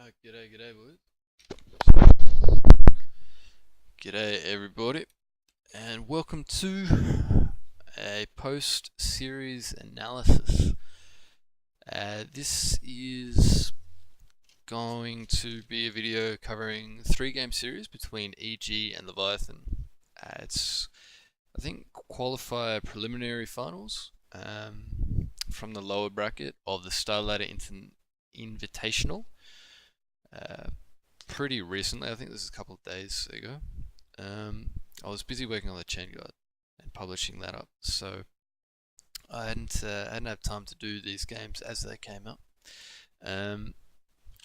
G'day, boys. G'day, everybody, and welcome to a post-series analysis. This is going to be a video covering 3-game series between EG and Leviathan. It's, I think, qualifier preliminary finals from the lower bracket of the Starladder invitational. Pretty recently, I think this is a couple of days ago. I was busy working on the chain guide and publishing that up, so I hadn't had time to do these games as they came up.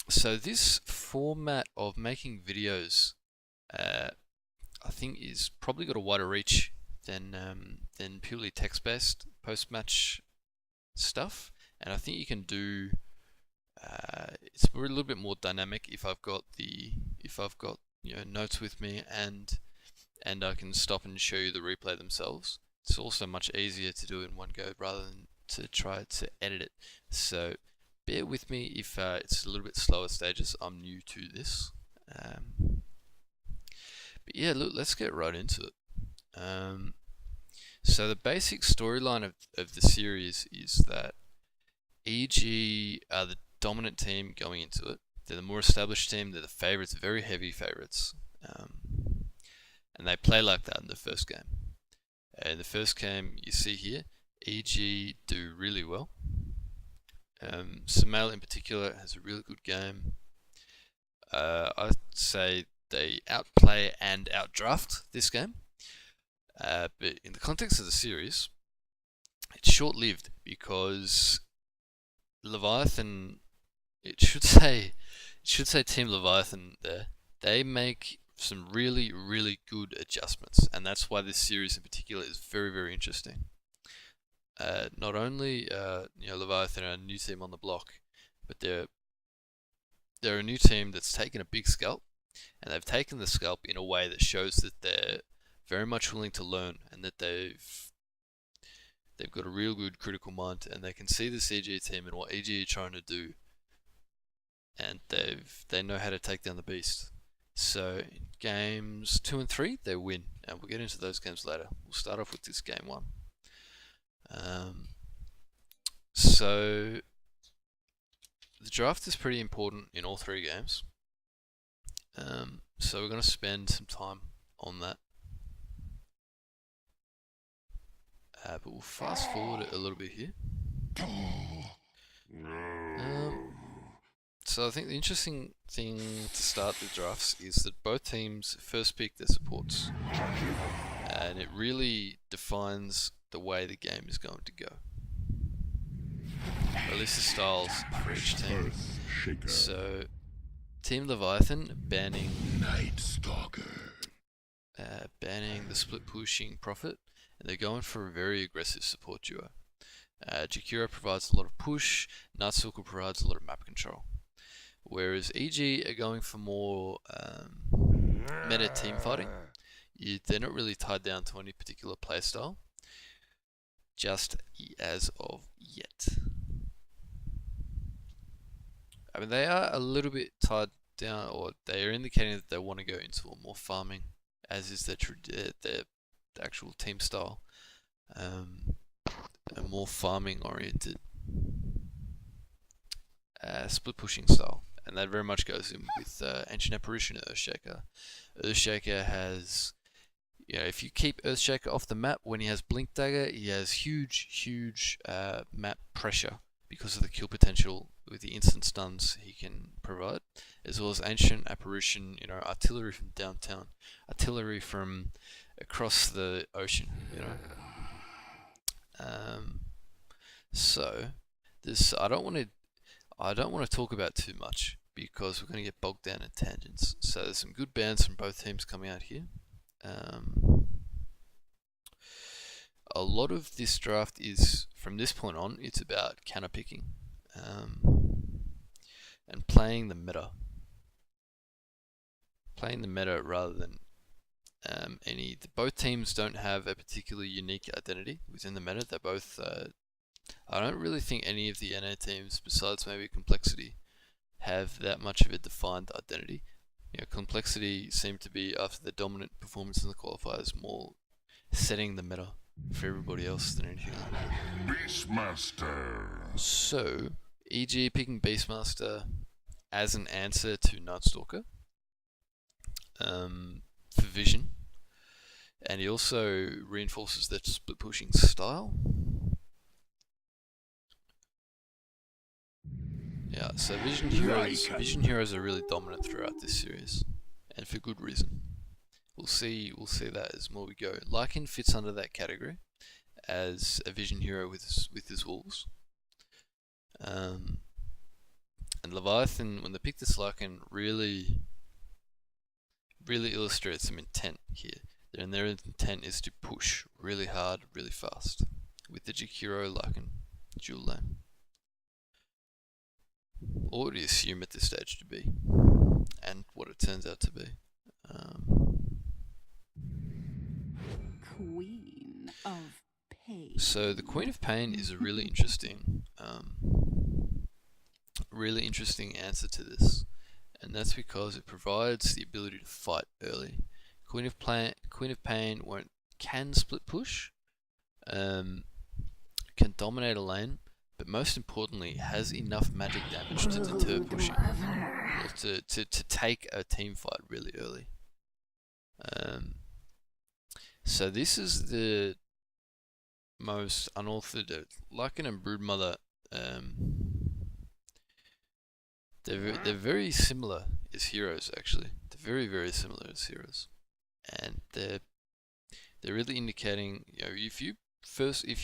So this format of making videos, I think, is probably got a wider reach than purely text-based post-match stuff, and I think you can do. It's a little bit more dynamic if I've got notes with me and I can stop and show you the replay themselves. It's also much easier to do it in one go rather than to try to edit it. So bear with me if it's a little bit slower stages. I'm new to this. But yeah, look, let's get right into it. So the basic storyline of the series is that EG are the dominant team going into it. They're the more established team. They're the favourites, very heavy favourites, and they play like that in the first game. In the first game, you see here, EG do really well. Sumail in particular has a really good game. I'd say they outplay and outdraft this game, but in the context of the series, it's short-lived because Leviathan, it should say Team Leviathan there, they make some really good adjustments, and that's why this series in particular is very interesting. Not only Leviathan are a new team on the block, but they're a new team that's taken a big scalp, and they've taken the scalp in a way that shows that they're very much willing to learn, and that they've got a real good critical mind, and they can see the EG team and what EG are trying to do, and they know how to take down the beast. So in games 2 and 3 they win, and we'll get into those games later. We'll start off with this game 1. So the draft is pretty important in all 3 games. So we're going to spend some time on that. But we'll fast forward a little bit here. So I think the interesting thing to start the drafts is that both teams first pick their supports, and it really defines the way the game is going to go. Or at least the styles for each team. So Team Leviathan banning the split pushing Prophet, and they're going for a very aggressive support duo. Jakiro provides a lot of push, Natsuko provides a lot of map control. Whereas EG are going for more meta team fighting. They're not really tied down to any particular playstyle, just as of yet. I mean, they are a little bit tied down, or they are indicating that they want to go into a more farming, as is their actual team style, a more farming oriented split pushing style, and that very much goes in with Ancient Apparition and Earthshaker. Earthshaker has, if you keep Earthshaker off the map when he has Blink Dagger, he has huge map pressure because of the kill potential with the instant stuns he can provide, as well as Ancient Apparition, artillery from downtown, artillery from across the ocean, So this I don't want to talk about too much because we're going to get bogged down in tangents. So there's some good bans from both teams coming out here. A lot of this draft is, from this point on, it's about counter picking and playing the meta. Playing the meta rather than both teams don't have a particularly unique identity within the meta. They're both I don't really think any of the NA teams, besides maybe Complexity, have that much of a defined identity. Complexity seemed to be, after the dominant performance in the qualifiers, more setting the meta for everybody else than anything else. Beastmaster. So, EG picking Beastmaster as an answer to Nightstalker for vision, and he also reinforces that split pushing style. Yeah, so Vision Heroes are really dominant throughout this series, and for good reason. We'll see that as more we go. Lycan fits under that category as a Vision Hero with his wolves. And Leviathan, when they pick this Lycan, really illustrates some intent here. And their intent is to push really hard, really fast, with the Jakiro Lycan dual lane. Or what do you assume at this stage to be, and what it turns out to be. Queen of Pain. So the Queen of Pain is a really interesting answer to this, and that's because it provides the ability to fight early. Queen of Pain can split push, can dominate a lane, but most importantly has enough magic damage to deter pushing, or to take a team fight really early. So this is the most unorthodox. Lycan and Broodmother, they're very similar as heroes actually. They're very similar as heroes, and they're really indicating, if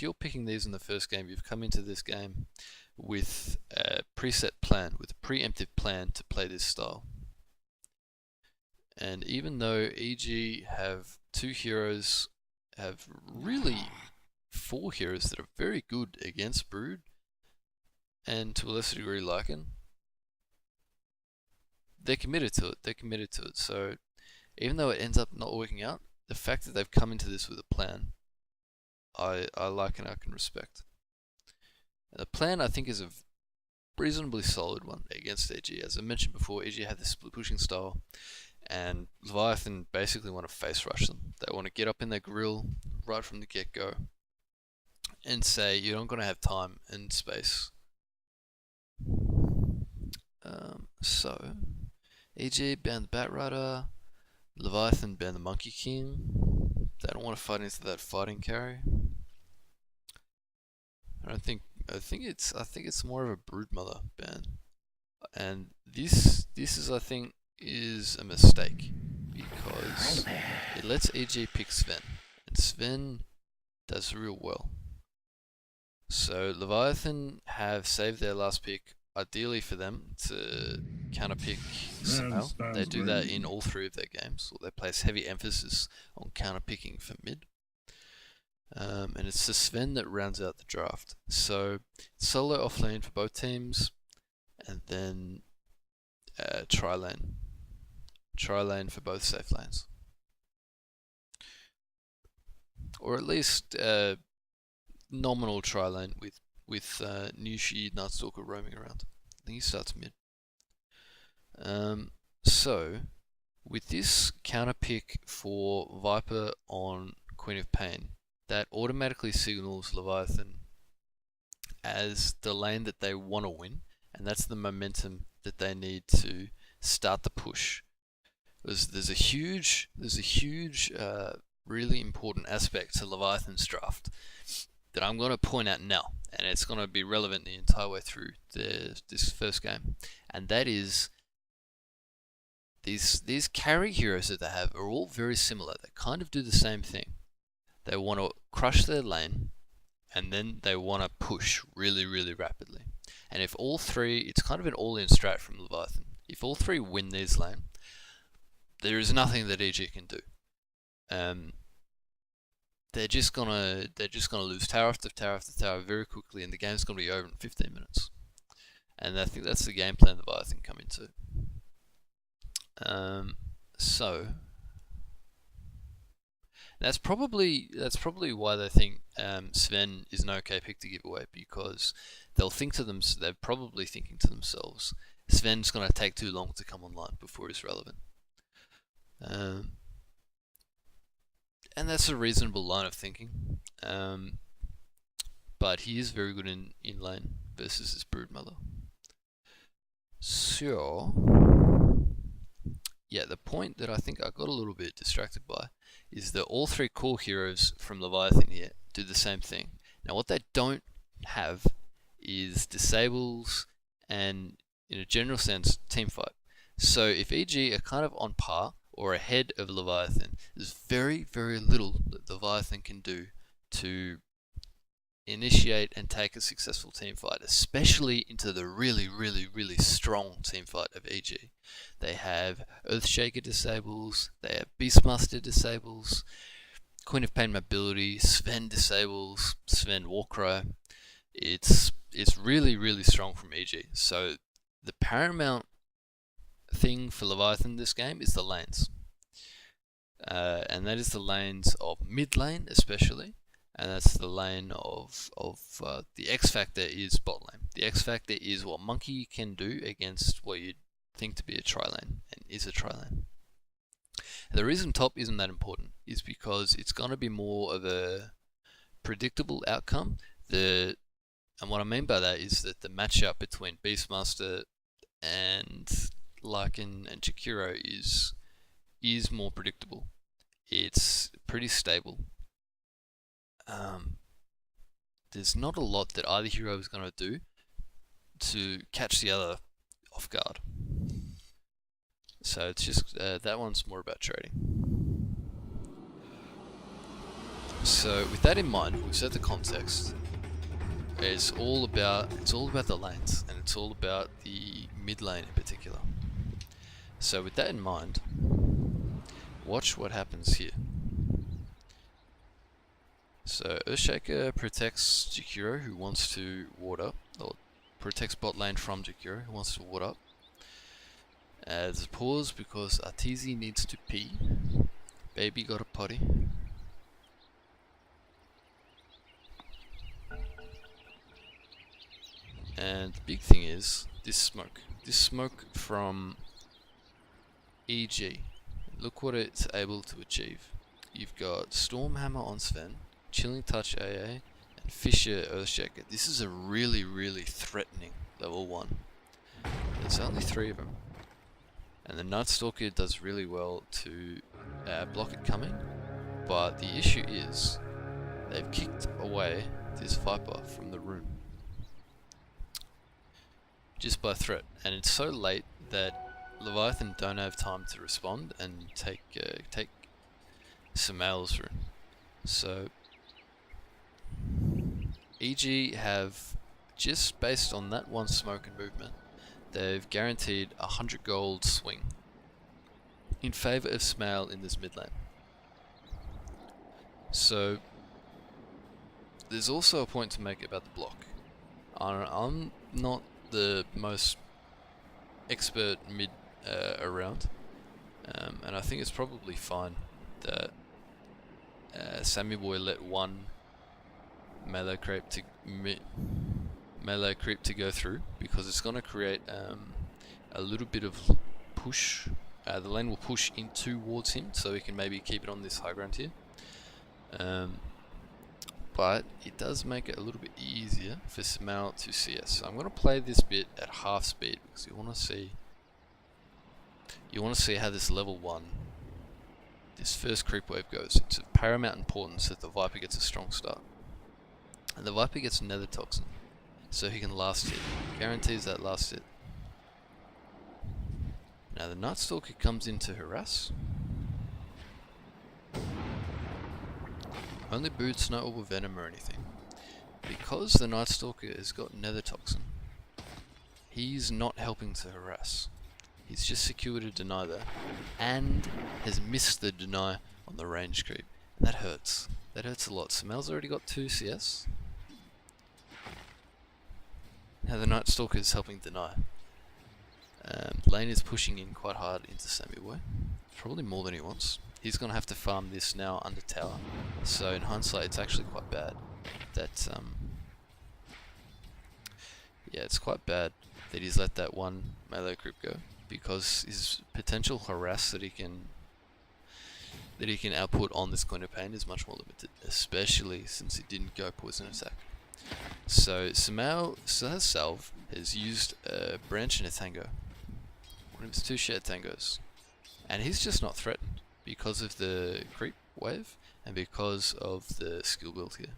you're picking these in the first game, you've come into this game with a preset plan, with a preemptive plan to play this style. And even though EG have 2 heroes, have really 4 heroes that are very good against Brood, and to a lesser degree Lycan, they're committed to it. So even though it ends up not working out, the fact that they've come into this with a plan, I like and I can respect. The plan, I think, is a reasonably solid one against EG. As I mentioned before, EG had this split pushing style, and Leviathan basically want to face rush them. They want to get up in their grill right from the get-go and say, you're not going to have time and space. So, EG ban the Batrider, Leviathan ban the Monkey King. They don't want to fight into that fighting carry. I think it's more of a Broodmother ban, and this is, I think, is a mistake because it lets EG pick Sven, and Sven does real well. So Leviathan have saved their last pick, ideally for them to counter pick Sumail. They do that in all 3 of their games, or they place heavy emphasis on counter picking for mid. And it's the Sven that rounds out the draft. So solo offlane for both teams, and then tri-lane for both safe lanes, or at least nominal tri-lane with Nushi Nightstalker roaming around. I think he starts mid. So with this counter pick for Viper on Queen of Pain, that automatically signals Leviathan as the lane that they want to win, and that's the momentum that they need to start the push. There's a huge, really important aspect to Leviathan's draft that I'm going to point out now, and it's going to be relevant the entire way through this first game, and that is these carry heroes that they have are all very similar. They kind of do the same thing. They want to crush their lane, and then they want to push really rapidly. And if all 3, it's kind of an all-in strat from Leviathan. If all 3 win this lane, there is nothing that EG can do. They're just gonna lose tower after tower after tower very quickly, and the game's gonna be over in 15 minutes. And I think that's the game plan Leviathan come into. So that's probably why they think Sven is an okay pick to give away, because they're probably thinking to themselves, Sven's going to take too long to come online before he's relevant. And that's a reasonable line of thinking. But he is very good in lane versus his broodmother. So, yeah, the point that I think I got a little bit distracted by is that all three core heroes from Leviathan here do the same thing. Now, what they don't have is disables and, in a general sense, teamfight. So if EG are kind of on par or ahead of Leviathan, there's very, very little that Leviathan can do to initiate and take a successful teamfight, especially into the really, really, really strong teamfight of EG. They have Earthshaker disables, they have Beastmaster disables, Queen of Pain mobility, Sven disables, Sven Warcry. It's really, really strong from EG. So the paramount thing for Leviathan in this game is the lanes. And that is the lanes of mid lane especially, and that's the lane of the X factor is bot lane. The X factor is what Monkey can do against what you'd think to be a tri lane, and is a tri lane. The reason top isn't that important is because it's going to be more of a predictable outcome. And what I mean by that is that the matchup between Beastmaster and Lycan and Jakiro is more predictable. It's pretty stable. There's not a lot that either hero is going to do to catch the other off guard. So it's just that one's more about trading. So with that in mind, we've set the context. It's all about the lanes, and it's all about the mid lane in particular. So with that in mind, watch what happens here. So Earthshaker protects Jakiro, who wants to ward up, or protects bot lane from Jakiro, who wants to ward up. There's a pause because Arteezy needs to pee. Baby got a potty. And the big thing is this smoke. This smoke from EG. Look what it's able to achieve. You've got Stormhammer on Sven, Chilling Touch AA, and Fisher Earthshaker. This is a really, really threatening level 1. There's only 3 of them. And the Nightstalker does really well to block it coming. But the issue is, they've kicked away this Viper from the room. Just by threat. And it's so late that Leviathan don't have time to respond and take Samael's rune. So EG have, just based on that one smoke and movement, they've guaranteed 100 gold swing in favour of Samael in this mid lane. So there's also a point to make about the block. I'm not the most expert mid around, and I think it's probably fine that Sammy Boy let one melee creep to go through, because it's going to create a little bit of push. The lane will push in towards him, so he can maybe keep it on this high ground here. But it does make it a little bit easier for Samael to CS. So I'm going to play this bit at half speed because you want to see how this level 1, this first creep wave goes. It's of paramount importance that the Viper gets a strong start. And the Viper gets Nether Toxin, so he can last hit. Guarantees that last hit. Now the Nightstalker comes in to harass. Only boots, no orb venom or anything. Because the Nightstalker has got Nether Toxin, he's not helping to harass. He's just secured a deny there, and has missed the deny on the range creep. And that hurts. That hurts a lot. Samael's already got 2 CS. Now the Nightstalker is helping deny. Lane is pushing in quite hard into Sammy Boy. Probably more than he wants. He's going to have to farm this now under tower. So in hindsight, it's actually quite bad that Yeah, it's quite bad that he's let that one melee creep go, because his potential harass that he can output on this Coin of Pain is much more limited, especially since he didn't go poison attack. So Samao Salve has used a branch and a tango, one of his 2 shared tangos, and he's just not threatened because of the creep wave and because of the skill build here.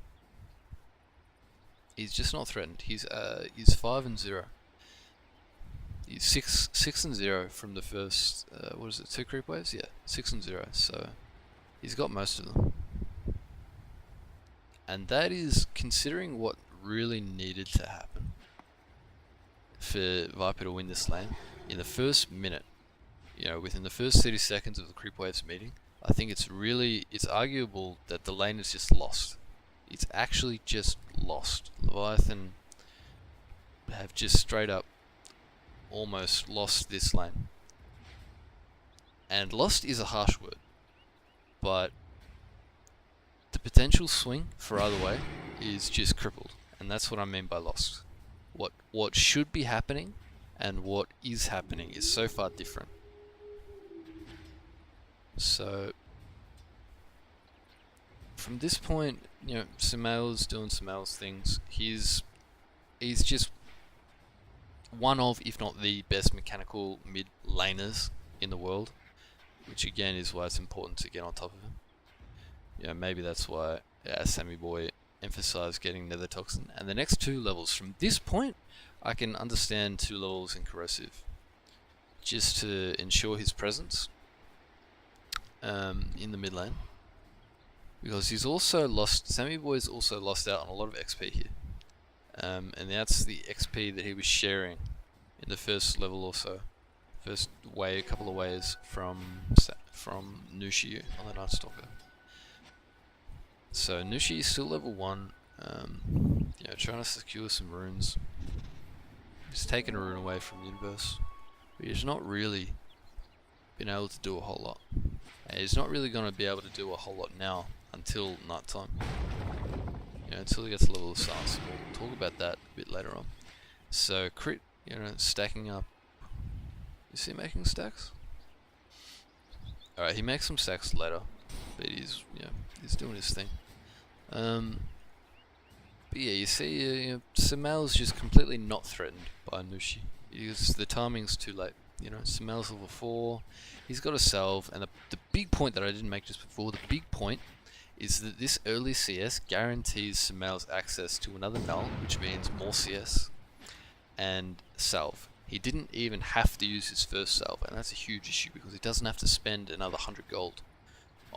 He's just not threatened. He's 5 and 0. He's 6 and 0 from the first 2 creep waves? Yeah, 6 and 0. So he's got most of them. And that is considering what really needed to happen for Viper to win this lane. In the first minute, within the first 30 seconds of the creep waves meeting, I think it's arguable that the lane is just lost. It's actually just lost. Leviathan have just straight up almost lost this lane. And lost is a harsh word, but the potential swing for either way is just crippled, and that's what I mean by lost. What should be happening and what is happening is so far different. So from this point, Samael's doing Samael's things. He's just one of, if not the best mechanical mid laners in the world, which again is why it's important to get on top of him. Maybe that's why Sammy Boy emphasized getting Nether Toxin. And the next 2 levels from this point, I can understand 2 levels in Corrosive, just to ensure his presence in the mid lane. Because he's also lost, Sammy Boy's also lost out on a lot of XP here. And that's the XP that he was sharing in the first level or so. First way, couple of ways from Nushi on the Night Stalker. So Nushi is still level 1, trying to secure some runes. He's taken a rune away from the universe, but he's not really been able to do a whole lot. And he's not really going to be able to do a whole lot now until nighttime. Until he gets a level of silence. We'll talk about that a bit later on. So crit, stacking up. Is he making stacks? Alright, he makes some stacks later, but he's doing his thing. But yeah, you see, Samael's just completely not threatened by Nushi because the timing's too late. Samael's level 4. He's got a salve, and the big point that I didn't make just before. The big point is that this early CS guarantees Samael's access to another null, which means more CS and salve. He didn't even have to use his first salve, and that's a huge issue because he doesn't have to spend another 100 gold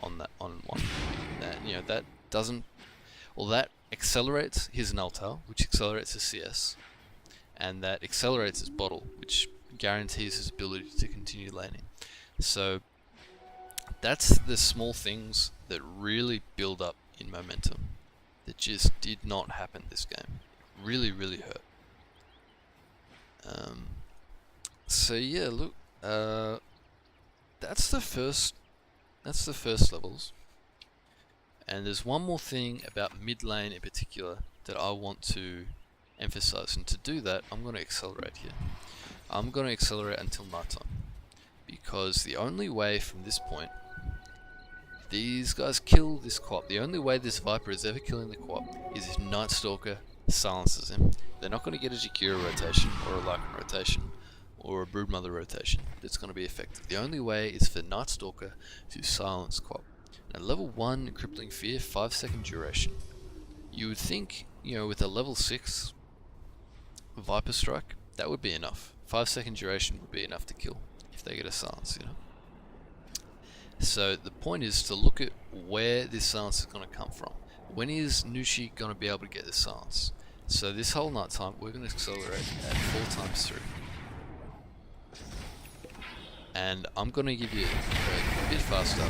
on one. That doesn't. Well, that accelerates his null tile, which accelerates his CS, and that accelerates his bottle, which guarantees his ability to continue laning. So that's the small things that really build up in momentum that just did not happen this game. Really, really hurt. So yeah, look, that's the first levels. And there's one more thing about mid lane in particular that I want to emphasize, and to do that, I'm going to accelerate here. I'm going to accelerate until nighttime, because the only way from this point, these guys kill this Quap. The only way this Viper is ever killing the Quap is if Night Stalker silences him. They're not going to get a Jakira rotation, or a Lycan rotation, or a Broodmother rotation that's going to be effective. The only way is for Night Stalker to silence Quap. Now, level 1 Crippling Fear, 5-second duration. You would think, with a level 6 Viper Strike, that would be enough. 5-second duration would be enough to kill if they get a silence, So the point is to look at where this silence is going to come from. When is Nushi going to be able to get this silence? So this whole night time, we're going to accelerate at 4 times through. And I'm going to give you a bit faster.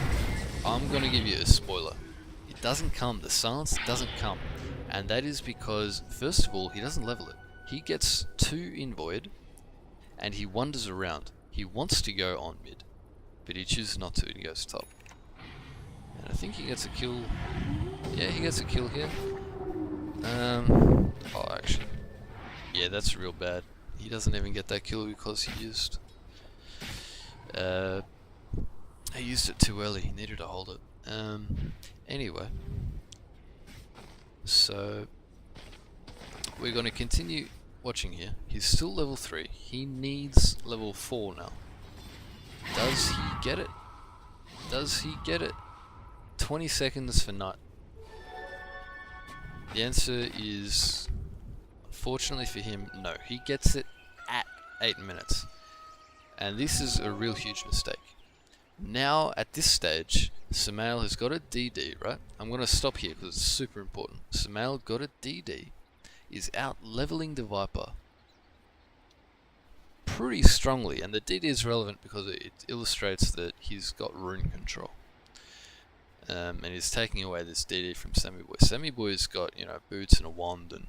I'm going to give you a spoiler. It doesn't come. The silence doesn't come. And that is because, first of all, he doesn't level it. He gets 2 in Void, and he wanders around. He wants to go on mid, but he chooses not to, and he goes top. And I think he gets a kill. Yeah, he gets a kill here. Oh, actually. Yeah, that's real bad. He doesn't even get that kill because he used it too early. He needed to hold it. Anyway, so we're going to continue watching here. He's still level 3. He needs level 4 now. Does he get it? Does he get it? 20 seconds for Knight. The answer is, unfortunately for him, no. He gets it at 8 minutes. And this is a real huge mistake. Now, at this stage, Samael has got a DD, right? I'm going to stop here because it's super important. Samael got a DD, is out leveling the Viper pretty strongly, and the DD is relevant because it illustrates that he's got rune control. And he's taking away this DD from Sammy Boy. Sammy Boy's got, you know, boots and a wand and,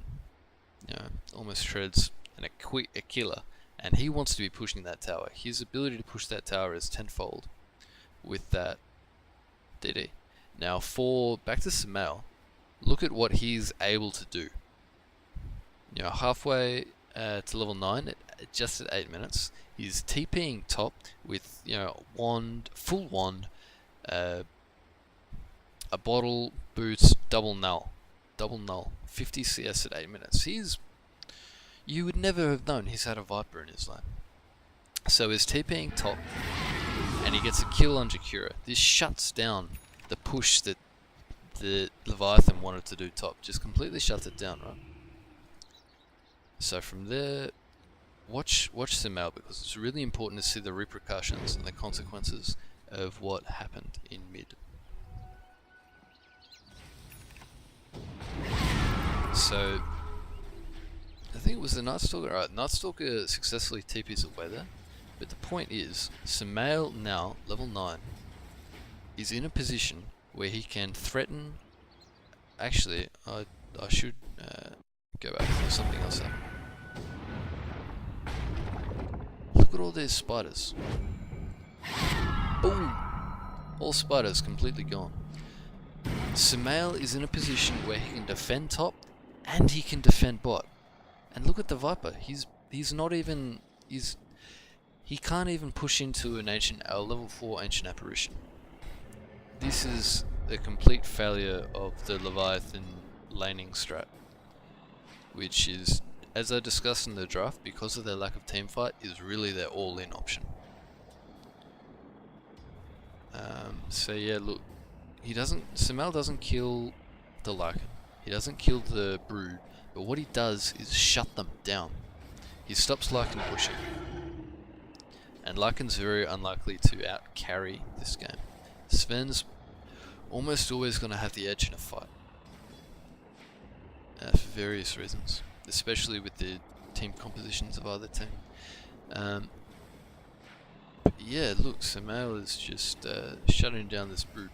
you know, almost shreds and a killer, and he wants to be pushing that tower. His ability to push that tower is tenfold with that DD. Now back to Samael, look at what he's able to do. You know, halfway to level 9, just at 8 minutes, he's TPing top with, you know, wand, full wand, a bottle, boots, double null, 50 CS at 8 minutes. You would never have known he's had a Viper in his lane. So he's TPing top, and he gets a kill on Jakira. This shuts down the push that the Leviathan wanted to do top. Just completely shuts it down, right? So from there, watch Samael, because it's really important to see the repercussions and the consequences of what happened in mid. So I think it was the Night Stalker. Alright, Night Stalker successfully TPs away there. But the point is, Samael now, level 9, is in a position where he can threaten... Actually, I should go back to something else happened. Look at all these spiders. Boom! All spiders completely gone. Samael is in a position where he can defend top and he can defend bot. And look at the Viper. He's not even... He can't even push into a level 4 ancient apparition. This is a complete failure of the Leviathan laning strat, which is, as I discussed in the draft, because of their lack of teamfight, is really their all-in option. So yeah, look, Samael doesn't kill the Lycan, he doesn't kill the Brood, but what he does is shut them down. He stops Lycan pushing, and Lycan's very unlikely to out-carry this game. Sven's almost always going to have the edge in a fight, for various reasons, especially with the team compositions of either team. But yeah, look, Samael is just shutting down this Brood.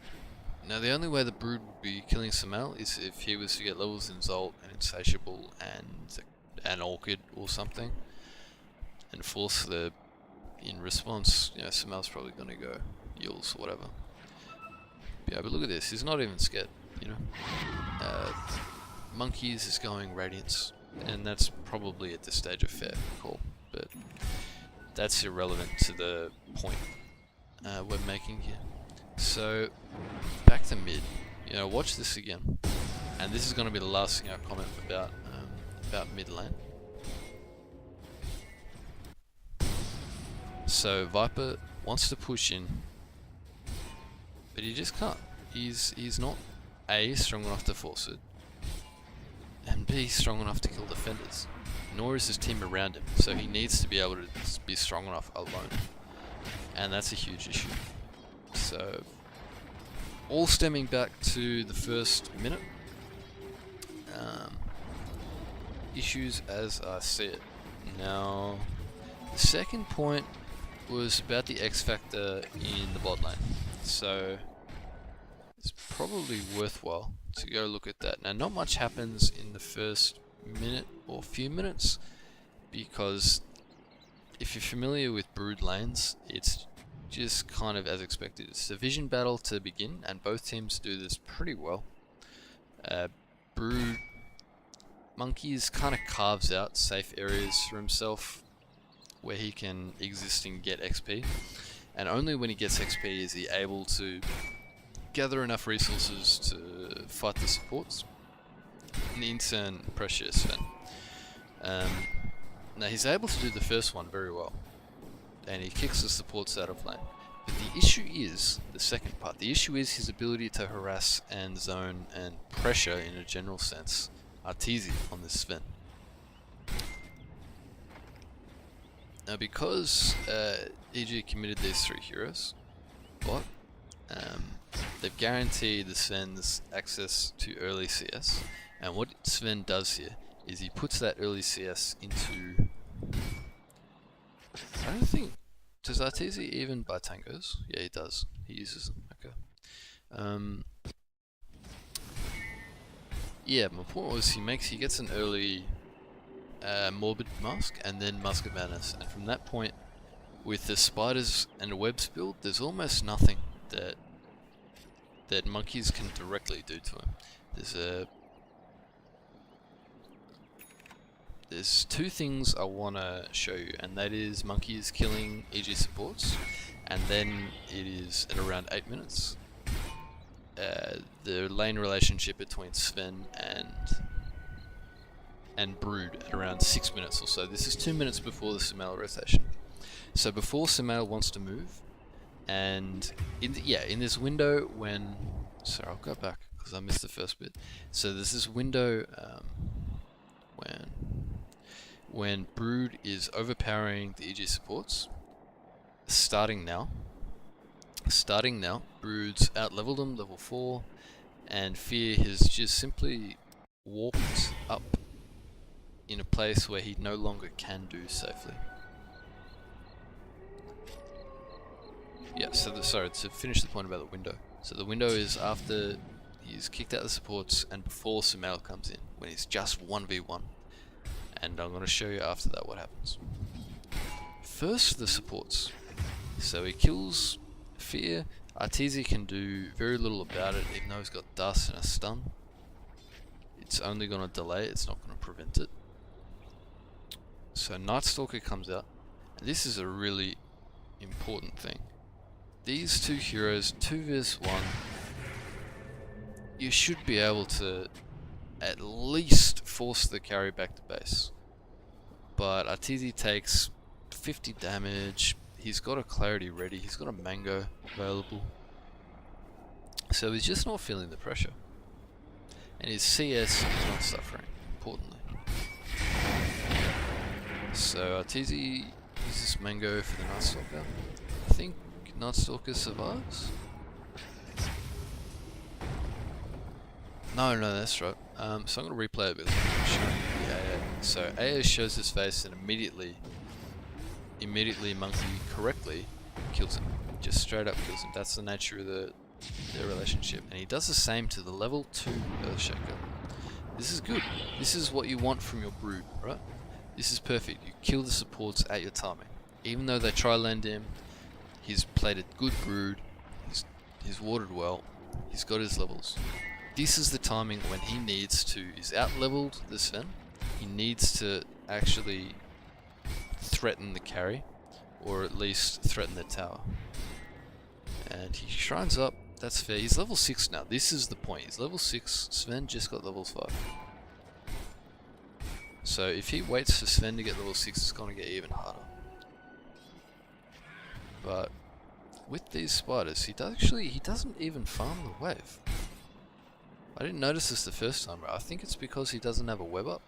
Now the only way the Brood would be killing Samael is if he was to get levels in Zolt and Insatiable and an Orchid or something, and force in response, you know, Samael's probably going to go Yules or whatever. Yeah, but look at this, he's not even scared, you know. Monkeys is going Radiance, and that's probably at this stage a fair call, but that's irrelevant to the point we're making here. So, back to mid. You know, watch this again, and this is going to be the last thing I comment about mid lane. So Viper wants to push in, but he just can't. He's not A, strong enough to force it, and B, strong enough to kill defenders. Nor is his team around him, so he needs to be able to be strong enough alone, and that's a huge issue. So, all stemming back to the first minute. Issues as I see it. Now, the second point was about the X factor in the bot lane. So, it's probably worthwhile to go look at that. Now, not much happens in the first minute or few minutes, because if you're familiar with Brood lanes, it's just kind of as expected. It's a vision battle to begin, and both teams do this pretty well. Brood Monkeys kind of carves out safe areas for himself where he can exist and get XP, and only when he gets XP is he able to gather enough resources to fight the supports and in turn pressure Sven. Now he's able to do the first one very well, and he kicks the supports out of lane. But the issue is the second part. The issue is his ability to harass and zone and pressure in a general sense Arteezy on this Sven. Now because EG committed these 3 heroes, they've guaranteed the Sven's access to early CS, and what Sven does here is he puts that early CS into... I don't think... Does Arteezy even buy tangos? Yeah, he does. He uses them. Okay. Yeah, my point was he gets an early Morbid Mask and then Mask of Madness, and from that point, with the spiders and webs build, there's almost nothing that monkeys can directly do to him. There's 2 things I want to show you, and that is monkeys killing EG supports, and then it is at around 8 minutes. The lane relationship between Sven and Brood at around 6 minutes or so. This is 2 minutes before the Sumail rotation. So before Sumail wants to move, and in this window when... Sorry, I'll go back because I missed the first bit. So there's this window when Brood is overpowering the EG supports. Starting now, Brood's out-leveled them, level 4, and Fear has just simply walked up in a place where he no longer can do safely. Yeah, so sorry, to finish the point about the window. So the window is after he's kicked out the supports and before Sumail comes in, when he's just 1v1. And I'm going to show you after that what happens. First, the supports. So he kills Fear. Arteezy can do very little about it, even though he's got dust and a stun. It's only going to delay it, it's not going to prevent it. So Night Stalker comes out, and this is a really important thing. These 2 heroes, 2 vs 1, you should be able to at least force the carry back to base. But Arteezy takes 50 damage, he's got a Clarity ready, he's got a Mango available. So he's just not feeling the pressure. And his CS is not suffering, importantly. So Arteezy uses Mango for the Night Stalker. I think Night Stalker survives? No, that's right. So I'm going to replay it a bit. Yeah. So AO shows his face and immediately Monkey correctly kills him. Just straight up kills him. That's the nature of their relationship. And he does the same to the level 2 Earthshaker. This is good. This is what you want from your Brood, right? This is perfect. You kill the supports at your timing. Even though they try land him, he's played a good Brood, he's warded well, he's got his levels. This is the timing when he needs to, he's out-leveled the Sven, he needs to actually threaten the carry, or at least threaten the tower. And he shrines up, that's fair, he's level 6 now, this is the point, he's level 6, Sven just got level 5. So if he waits for Sven to get level 6, it's going to get even harder. But with these spiders, he doesn't even farm the wave. I didn't notice this the first time, I think it's because he doesn't have a web up.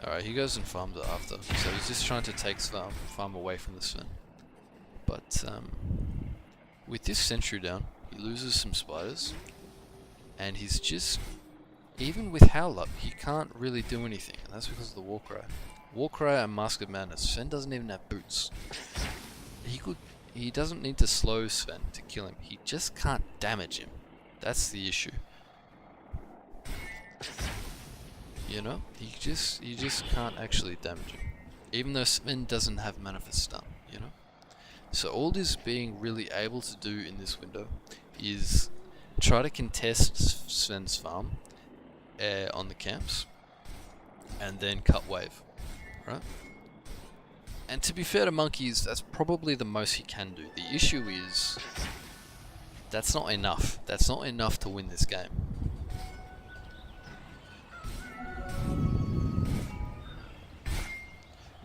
Alright, he goes and farms it after, so he's just trying to take farm away from the Sven. But with this sentry down, he loses some spiders, and he's just, even with Howl up, he can't really do anything, and that's because of the Warcry. Warcry and Mask of Madness, Sven doesn't even have boots. He doesn't need to slow Sven to kill him, he just can't damage him. That's the issue. You know, you just can't actually damage him. Even though Sven doesn't have Manifest Stun, you know? So all this being really able to do in this window is try to contest Sven's farm air on the camps, and then cut wave, right? And to be fair to monkeys, that's probably the most he can do. The issue is, that's not enough. That's not enough to win this game.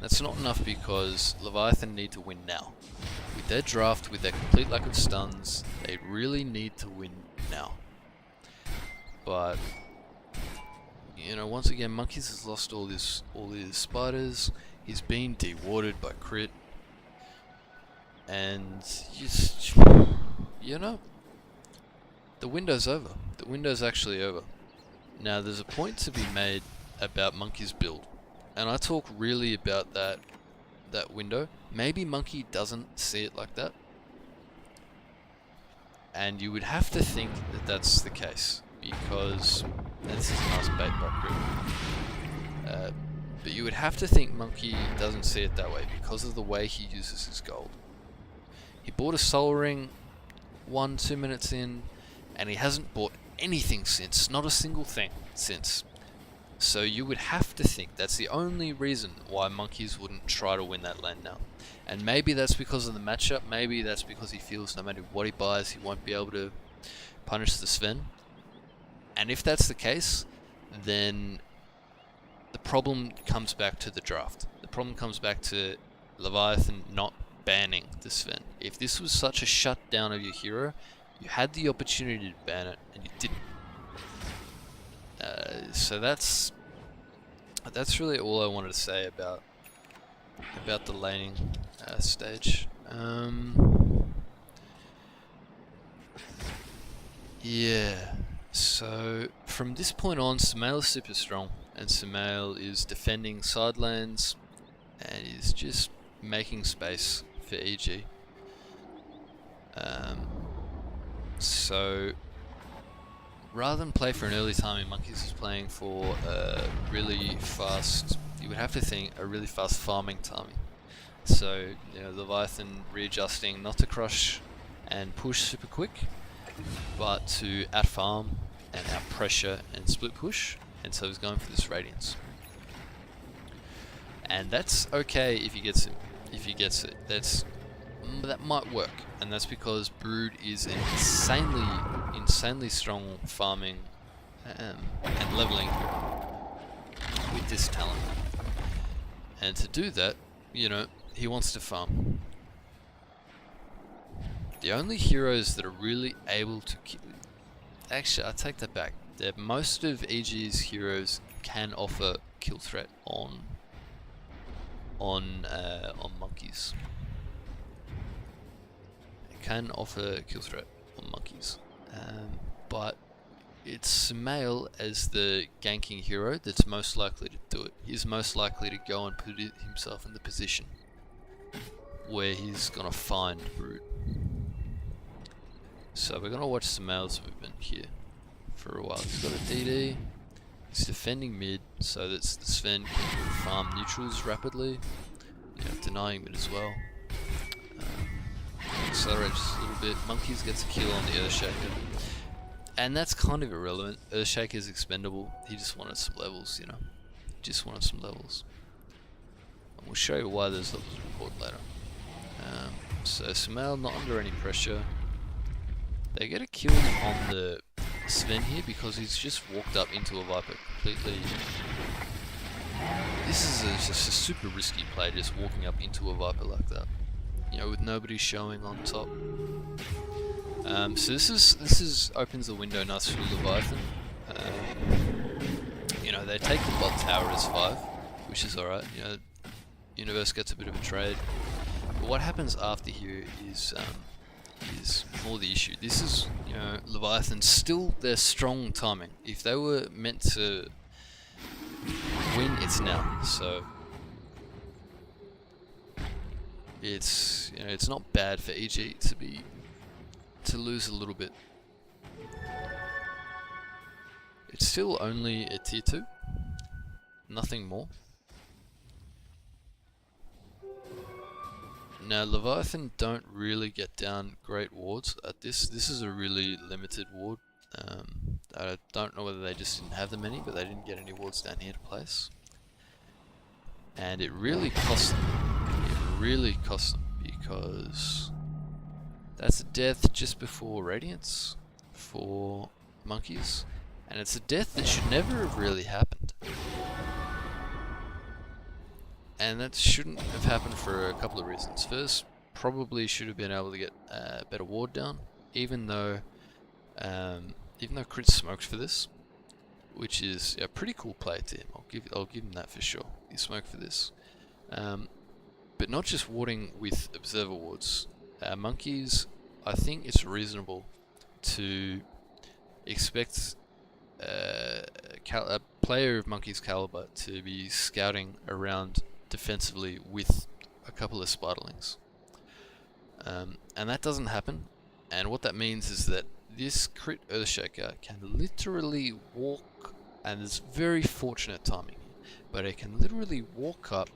That's not enough because Leviathan need to win now. With their draft, with their complete lack of stuns, they really need to win now. But you know, once again, Monkeys has lost all his spiders. He's been dewarded by crit, and you know, the window's over. The window's actually over. Now, there's a point to be made about Monkey's build, and I talk really about that window. Maybe Monkey doesn't see it like that, and you would have to think that that's the case, because this is a nice bait by crit. But you would have to think Monkey doesn't see it that way because of the way he uses his gold. He bought a soul ring 1-2 minutes in, and he hasn't bought anything since, not a single thing since. So you would have to think that's the only reason why Monkeys wouldn't try to win that lane now. And maybe that's because of the matchup, maybe that's because he feels no matter what he buys, he won't be able to punish the Sven. And if that's the case, then the problem comes back to the draft. The problem comes back to Leviathan not banning the Sven. If this was such a shutdown of your hero, you had the opportunity to ban it, and you didn't. So that's really all I wanted to say about the laning stage. Yeah. So from this point on, Sumail is super strong, and Sumail is defending side lanes, and is just making space for EG. So rather than play for an early timing, Monkeys is playing for a really fast, you would have to think, a really fast farming timing. So, you know, Leviathan readjusting not to crush and push super quick, but to out farm and out pressure and split push, and so he's going for this radiance. And that's okay if he gets it. If he gets it, that might work, and that's because Brood is an insanely strong farming and leveling hero with this talent. And to do that, you know, he wants to farm. The only heroes that are really able to actually, I take that back. Most of EG's heroes can offer kill threat on Monkeys. It can offer kill threat on Monkeys, but it's Sumail as the ganking hero that's most likely to do it. He's most likely to go and put himself in the position where he's gonna find Brood. So we're gonna watch Sumail's movement here for a while. He's got a DD. He's defending mid so that the Sven can farm neutrals rapidly. You know, denying mid as well. Accelerate just a little bit. Monkeys gets a kill on the Earthshaker. And that's kind of irrelevant. Earthshaker is expendable. He just wanted some levels, you know. Just wanted some levels. And we'll show you why those levels are important later. So Sumail not under any pressure. They get a kill on the Sven here because he's just walked up into a Viper completely. This is just a super risky play, just walking up into a Viper like that. You know, with nobody showing on top. So this is opens the window nice for Leviathan. You know, they take the bot tower as 5, which is alright. You know, Universe gets a bit of a trade. But what happens after here is more the issue. This is, you know, Leviathan still their strong timing. If they were meant to win, it's now. So it's, you know, it's not bad for EG to lose a little bit. It's still only a tier 2, nothing more. Now Leviathan don't really get down great wards at this. This is a really limited ward. I don't know whether they just didn't have that many, but they didn't get any wards down here to place. And it really cost them. It really cost them because that's a death just before Radiance for monkeys. And it's a death that should never have really happened. And that shouldn't have happened for a couple of reasons. First, probably should have been able to get a better ward down, even though Crit smoked for this, which is a pretty cool play to him. I'll give him that for sure. He smoked for this, but not just warding with observer wards. Monkeys, I think it's reasonable to expect a player of Monkey's caliber to be scouting around defensively with a couple of Spiderlings. And that doesn't happen, and what that means is that this crit Earthshaker can literally walk, and it's very fortunate timing, but it can literally walk up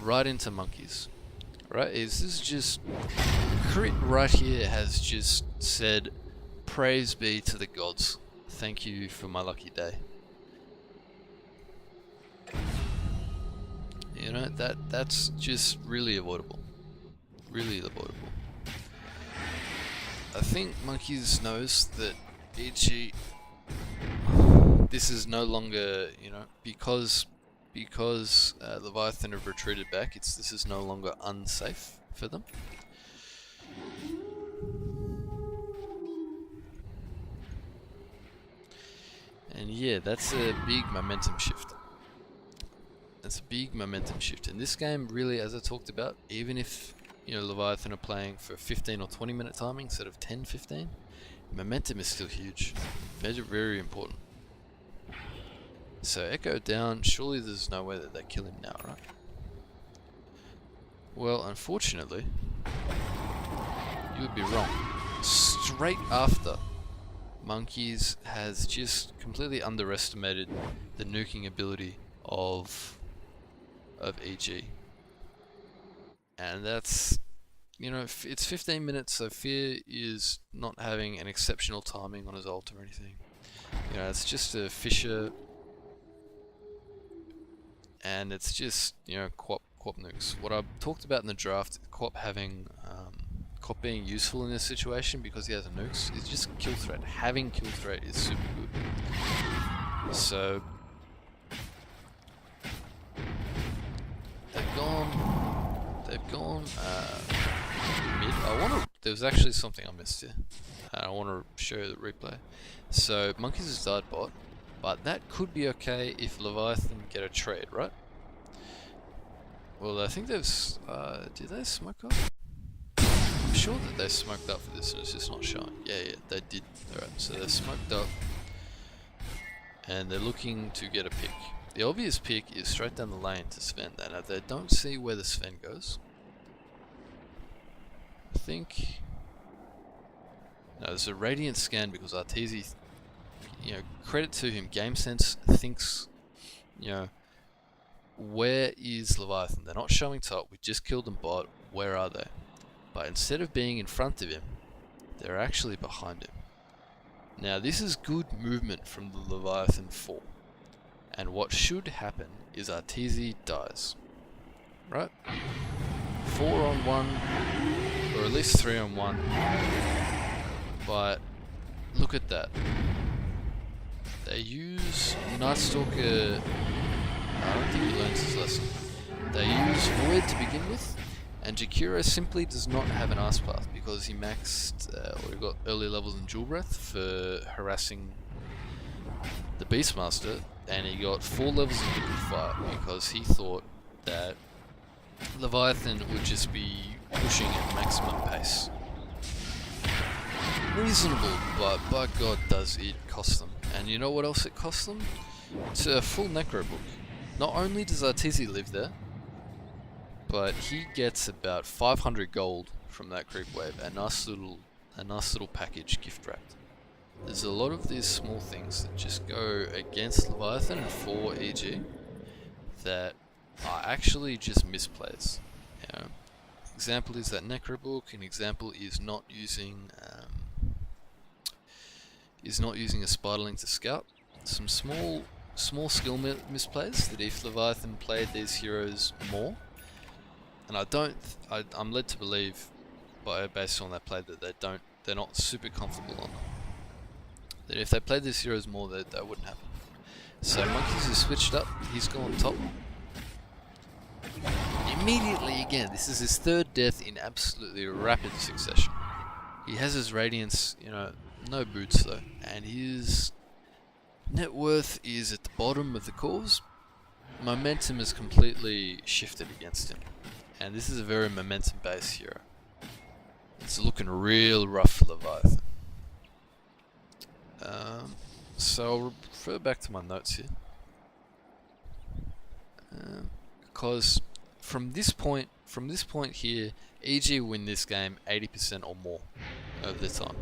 right into monkeys. Right? This is just crit right here has just said, "Praise be to the gods. Thank you for my lucky day." You know, that's just really avoidable. Really avoidable. I think Monkeys knows that EG, this is no longer, you know, because Leviathan have retreated back, this is no longer unsafe for them. And yeah, that's a big momentum shift. That's a big momentum shift. In this game, really, as I talked about, even if, you know, Leviathan are playing for 15 or 20 minute timing instead of 10, 15, momentum is still huge. Very, very important. So Echo down, surely there's no way that they kill him now, right? Well, unfortunately, you would be wrong. Straight after, Monkeys has just completely underestimated the nuking ability of EG. And that's, you know, it's 15 minutes, so Fear is not having an exceptional timing on his ult or anything. You know, it's just a Fisher, and it's just, you know, Quap nukes. What I talked about in the draft, Quap being useful in this situation because he has a nukes, is just kill threat. Having kill threat is super good. So they've gone mid. There was actually something I missed here. I want to show you the replay. So Monkeys has died bot, but that could be okay if Leviathan get a trade, right? Well, I think they've... did they smoke up? I'm sure that they smoked up for this and it's just not showing. Yeah, they did. Alright, so they smoked up and they're looking to get a pick. The obvious pick is straight down the lane to Sven. Now they don't see where the Sven goes. I think... No, there's a Radiant scan because Arteezy, you know, credit to him, Game Sense thinks, you know, where is Leviathan? They're not showing top, we just killed them bot, where are they? But instead of being in front of him, they're actually behind him. Now this is good movement from the Leviathan 4. And what should happen is Arteezy dies. Right? 4 on 1, or at least 3 on 1. But look at that. They use Night Stalker. I don't think he learns his lesson. They use Void to begin with, and Jakiro simply does not have an Ice Path because he maxed, or he got early levels in Jewel Breath for harassing the Beastmaster, and he got 4 levels in Liquid Fire because he thought that Leviathan would just be pushing at maximum pace. Reasonable, but by God does it cost them. And you know what else it costs them? It's a full Necro book. Not only does Arteezy live there, but he gets about 500 gold from that creep wave, a nice little package gift wrapped. There's a lot of these small things that just go against Leviathan and for EG that are actually just misplays. You know, example is that Necro book. An example is not using is not using a Spiderling to scout. Some small skill misplays that if Leviathan played these heroes more, and I'm led to believe based on that play that they're not super comfortable on them. That if they played these heroes more, that wouldn't happen. So Monkeys has switched up. He's gone top. Immediately again, this is his third death in absolutely rapid succession. He has his Radiance, no boots though, and his net worth is at the bottom of the cause. Momentum has completely shifted against him, and this is a very momentum-based hero. It's looking real rough for Leviathan. So I'll refer back to my notes here, because from this point here, EG win this game 80% or more of the time.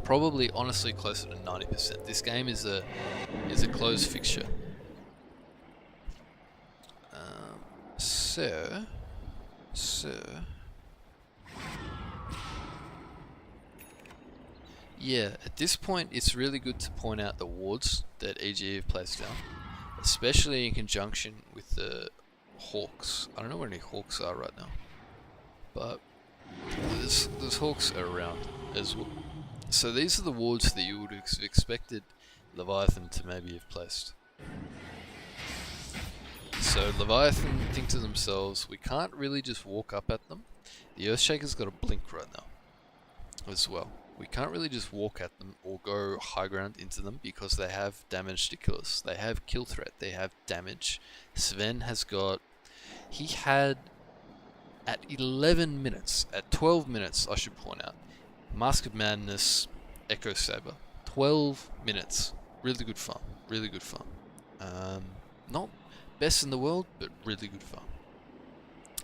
Probably, honestly, closer to 90%. This game is a close fixture. So, yeah, at this point, it's really good to point out the wards that EG have placed down, especially in conjunction with the Hawks. I don't know where any Hawks are right now, but there's Hawks around as well. So these are the wards that you would have expected Leviathan to maybe have placed. So Leviathan think to themselves, we can't really just walk up at them. The Earthshaker's got a blink right now as well. We can't really just walk at them or go high ground into them because they have damage to kill us. They have kill threat, they have damage. Sven has got... He had, at 11 minutes, at 12 minutes I should point out, Mask of Madness, Echo Saber. 12 minutes. Really good fun. Really good fun. Not best in the world, but really good fun.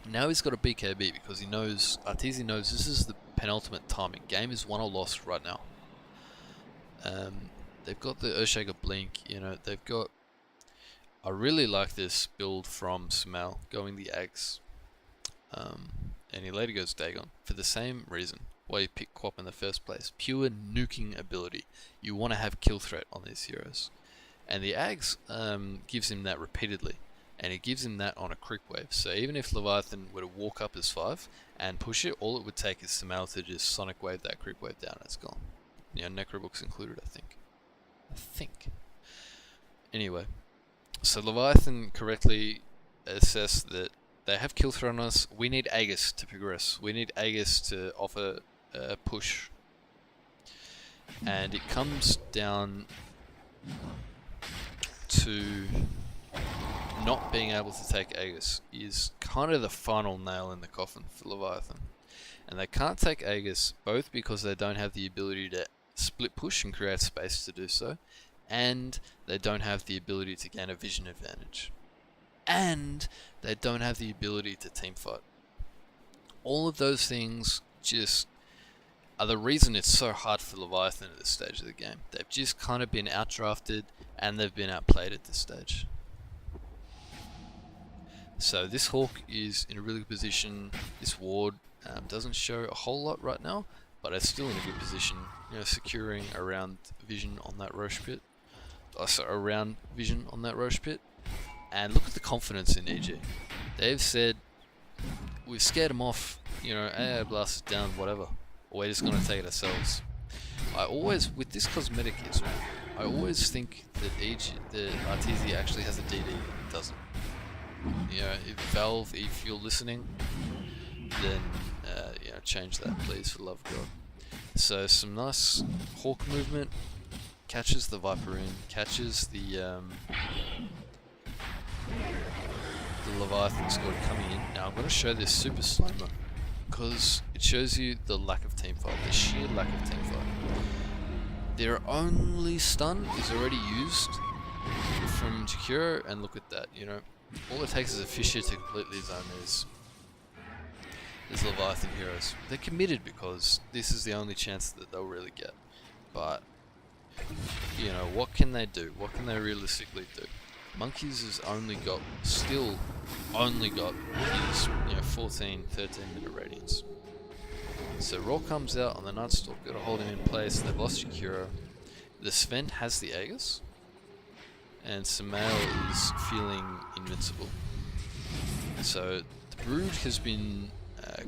Now he's got a BKB because he knows, Arteezy knows this is the penultimate timing. Game is won or lost right now. They've got the Earthshaker Blink, they've got... I really like this build from Sumail, going the Ags. And he later goes Dagon, for the same reason why you pick Quap in the first place. Pure nuking ability. You want to have kill threat on these heroes. And the Ags gives him that repeatedly. And it gives him that on a creep wave. So even if Leviathan were to walk up as 5 and push it, all it would take is Sumail to just sonic wave that creep wave down and it's gone. Necrobook's included, I think. Anyway, so Leviathan correctly assessed that they have kill threat on us. We need Aegis to progress. We need Aegis to offer a push. And it comes down to not being able to take Aegis is kind of the final nail in the coffin for Leviathan. And they can't take Aegis both because they don't have the ability to split push and create space to do so, and they don't have the ability to gain a vision advantage, and they don't have the ability to team fight. All of those things just are the reason it's so hard for Leviathan at this stage of the game. They've just kind of been outdrafted and they've been outplayed at this stage. So this Hawk is in a really good position. This ward doesn't show a whole lot right now, but it's still in a good position, securing around vision on that Roche pit. Around vision on that Roche pit. And look at the confidence in EG. They've said, we've scared them off, AI blast is down, whatever. We're just going to take it ourselves. With this cosmetic Israel, I always think that Arteezy actually has a DD. It doesn't. If Valve, if you're listening, then change that, please, for the love of God. So some nice Hawk movement, catches the Viperine, catches the Leviathan squad coming in. Now I'm going to show this super slow-mo because it shows you the lack of teamfight, the sheer lack of teamfight. Their only stun is already used from Jakiro, and look at that, all it takes is a Fissure to completely zone these Leviathan heroes. They're committed because this is the only chance that they'll really get. But, what can they do? What can they realistically do? Monkeys has still only got his 14, 13 minute radiance. So Raw comes out on the Nightstalker to hold him in place. They've lost Jakiro. the Sven has the Aegis, and Samael is feeling invincible. So the Brood has been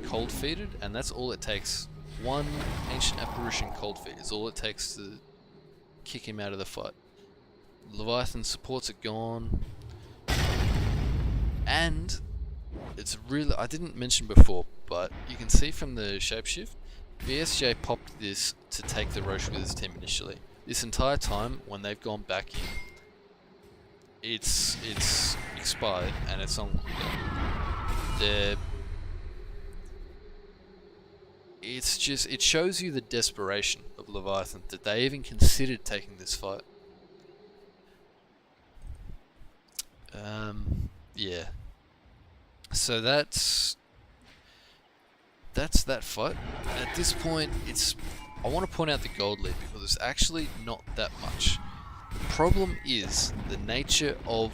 cold feeded, and that's all it takes. One Ancient Apparition cold feed is all it takes to kick him out of the fight. Leviathan supports are gone, and it's really, I didn't mention before, but you can see from the shapeshift, BSJ popped this to take the Roche with his team initially. This entire time, when they've gone back in, it's expired and it's on cooldown. It shows you the desperation of Leviathan that they even considered taking this fight. Yeah. So that's that fight. At this point, I want to point out the gold lead because it's actually not that much. The problem is the nature of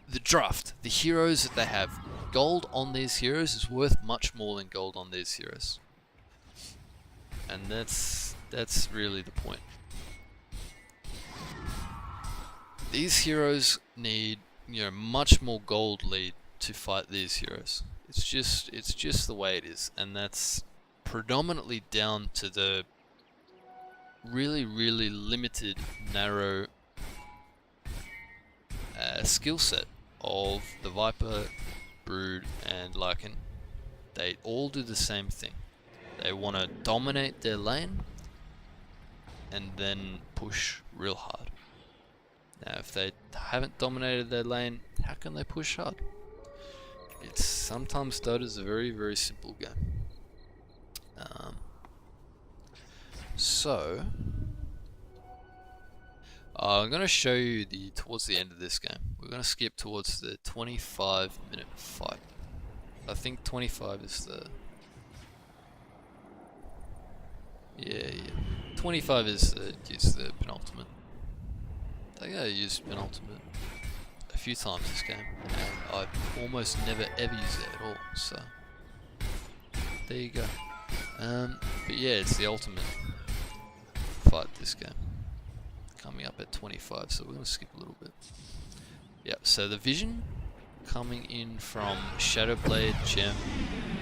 the draft, the heroes that they have. Gold on these heroes is worth much more than gold on these heroes, and that's really the point. These heroes need, much more gold lead to fight these heroes. It's just the way it is, and that's predominantly down to the really limited, narrow skill set of the Viper, Brood, and Lycan. They all do the same thing. They want to dominate their lane and then push real hard. Now, if they haven't dominated their lane, how can they push hard? It's sometimes Dota's a very simple game. So I'm going to show you towards the end of this game. We're going to skip towards the 25-minute fight. I think 25 is the... Yeah. 25 is the penultimate. I think I used penultimate a few times this game, and I almost never ever use it at all, so there you go. But yeah, it's the ultimate fight this game. Coming up at 25, so we're going to skip a little bit. Yep, so the vision coming in from Shadowblade, Gem,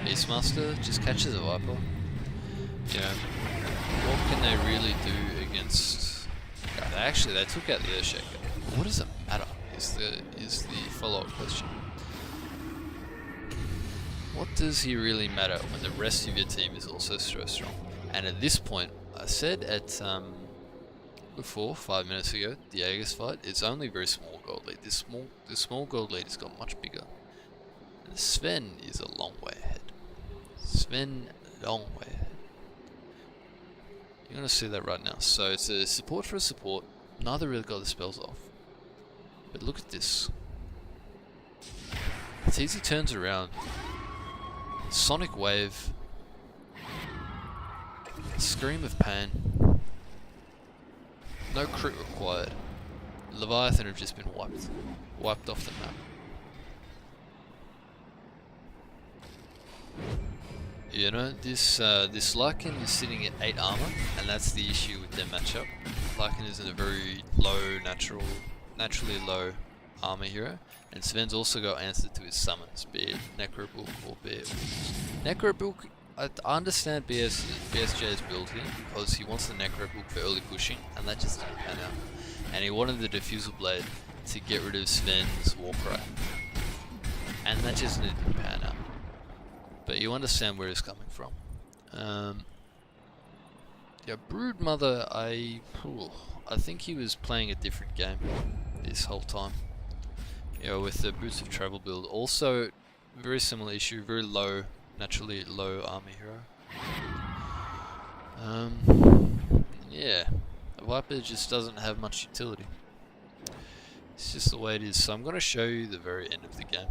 Beastmaster, just catches a Viper. What can they really do against... Actually, they took out the Earthshaker. What does it matter, is the follow-up question. What does he really matter when the rest of your team is also so strong? And at this point, I said before, 5 minutes ago, the Aegis fight, it's only very small gold lead. This small gold lead has got much bigger. And Sven is a long way ahead. Long way ahead. You're going to see that right now. So it's a support for a support. Neither really got the spells off. But look at this. It's easy turns around. Sonic Wave. Scream of Pain. No crit required. Leviathan have just been wiped off the map. This Lycan is sitting at 8 armor, and that's the issue with their matchup. Lycan is in a very low, naturally low armor hero, and Sven's also got answer to his summons, be it Necrobook or be it Necrobook. I understand BSJ's build here because he wants the Necrobook for early pushing, and that just didn't pan out. And he wanted the Diffusal Blade to get rid of Sven's Warcry, and that just didn't pan out. But you understand where he's coming from. Yeah, Broodmother, I think he was playing a different game this whole time. With the Boots of Travel build. Also, very similar issue, very low, naturally low armor hero. Yeah, the Viper just doesn't have much utility. It's just the way it is. So I'm going to show you the very end of the game.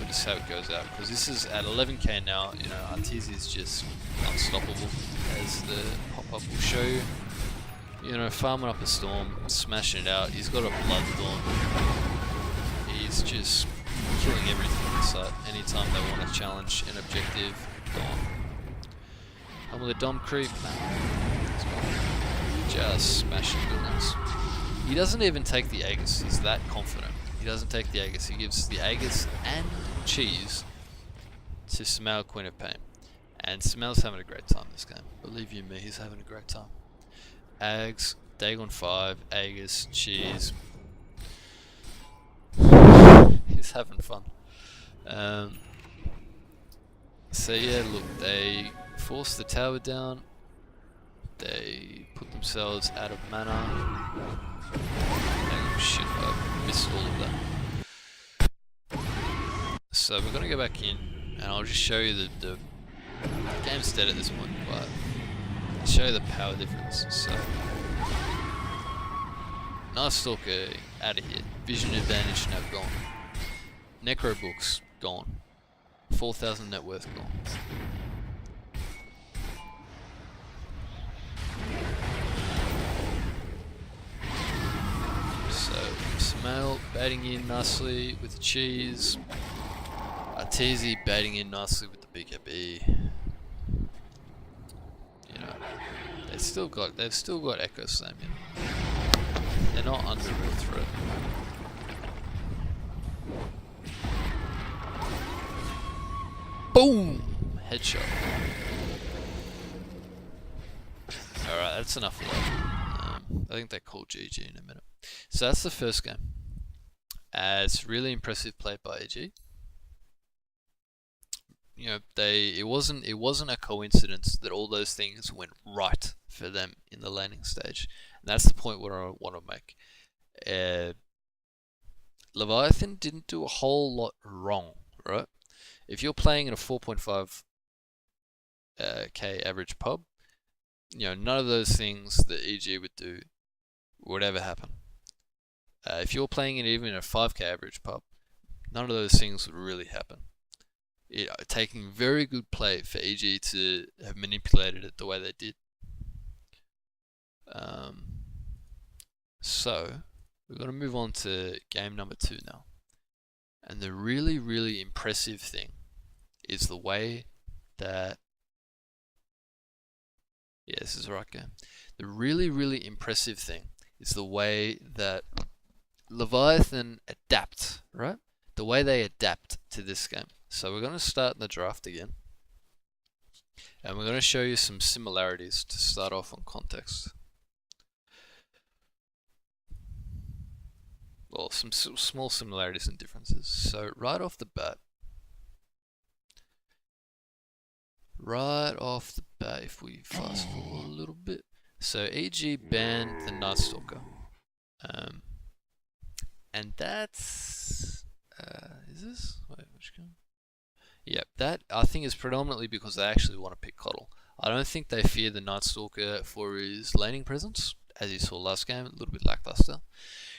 Just how it goes out. Because this is at 11k now. Arteezy is just unstoppable. As the pop-up will show you. Farming up a storm, smashing it out. He's got a Bloodthorn. He's just killing everything in sight. Anytime they want to challenge an objective, gone. And with a Dom creep, nah, it's gone. just smashing buildings. He doesn't even take the Aegis, he's that confident. He doesn't take the Aegis, he gives the Aegis and cheese to Smail, Queen of Pain. And Smail's having a great time this game. Believe you me, he's having a great time. Ags, Dagon 5, Aegis, cheese. He's having fun. So yeah, look, they force the tower down. They put themselves out of mana. Oh shit, I missed all of that. So we're gonna go back in, and I'll just show you the game's dead at this point, but I'll show you the power difference. So, Night Stalker out of here. Vision Advantage now gone. Necro Books gone. 4,000 net worth gone. So, Smail baiting in nicely with the cheese. Arteezy baiting in nicely with the BKB. You know, they've still got Echo Slam in. They're not under real threat. Boom! Headshot. Alright, that's enough of that. I think they call GG in a minute. So that's the first game. It's really impressive play by EG. You know, it wasn't a coincidence that all those things went right for them in the laning stage. And that's the point where I want to make. Leviathan didn't do a whole lot wrong, right? If you're playing in a 4.5 K average pub, you know, none of those things that EG would do would ever happen. If you're playing it even in a 5K average pub, none of those things would really happen. Taking very good play for EG to have manipulated it the way they did. So, we're going to move on to game number 2 now. And the really, really impressive thing is the way that... Yeah, this is the right game. The really, really impressive thing is the way that Leviathan adapt, right? The way they adapt to this game. So we're going to start the draft again. And we're going to show you some similarities to start off on context. Well, some small similarities and differences. So right off the bat, if we fast forward a little bit. So EG banned the Night Stalker. And that's... is this? Wait, which game? Yep, that I think is predominantly because they actually want to pick Coddle. I don't think they fear the Night Stalker for his laning presence, as you saw last game, a little bit lackluster.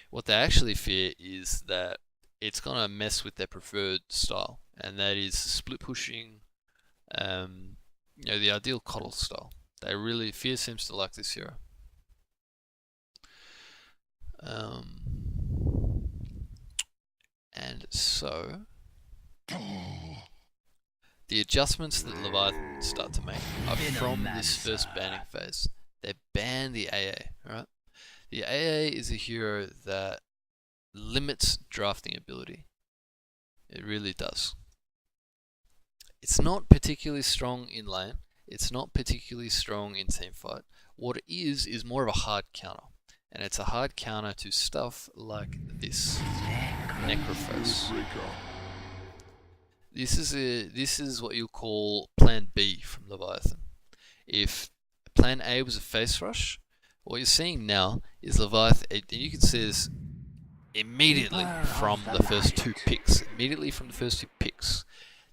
What they actually fear is that it's going to mess with their preferred style, and that is split pushing, you know, the ideal Coddle style. Fear seems to like this hero. And so, the adjustments that Leviathan start to make are from this first banning phase. They ban the AA, right? The AA is a hero that limits drafting ability. It really does. It's not particularly strong in lane. It's not particularly strong in teamfight. What it is more of a hard counter. And it's a hard counter to stuff like this. Necrophos. This is what you call Plan B from Leviathan. If Plan A was a face rush, what you're seeing now is Leviathan, and you can see this immediately from the first two picks.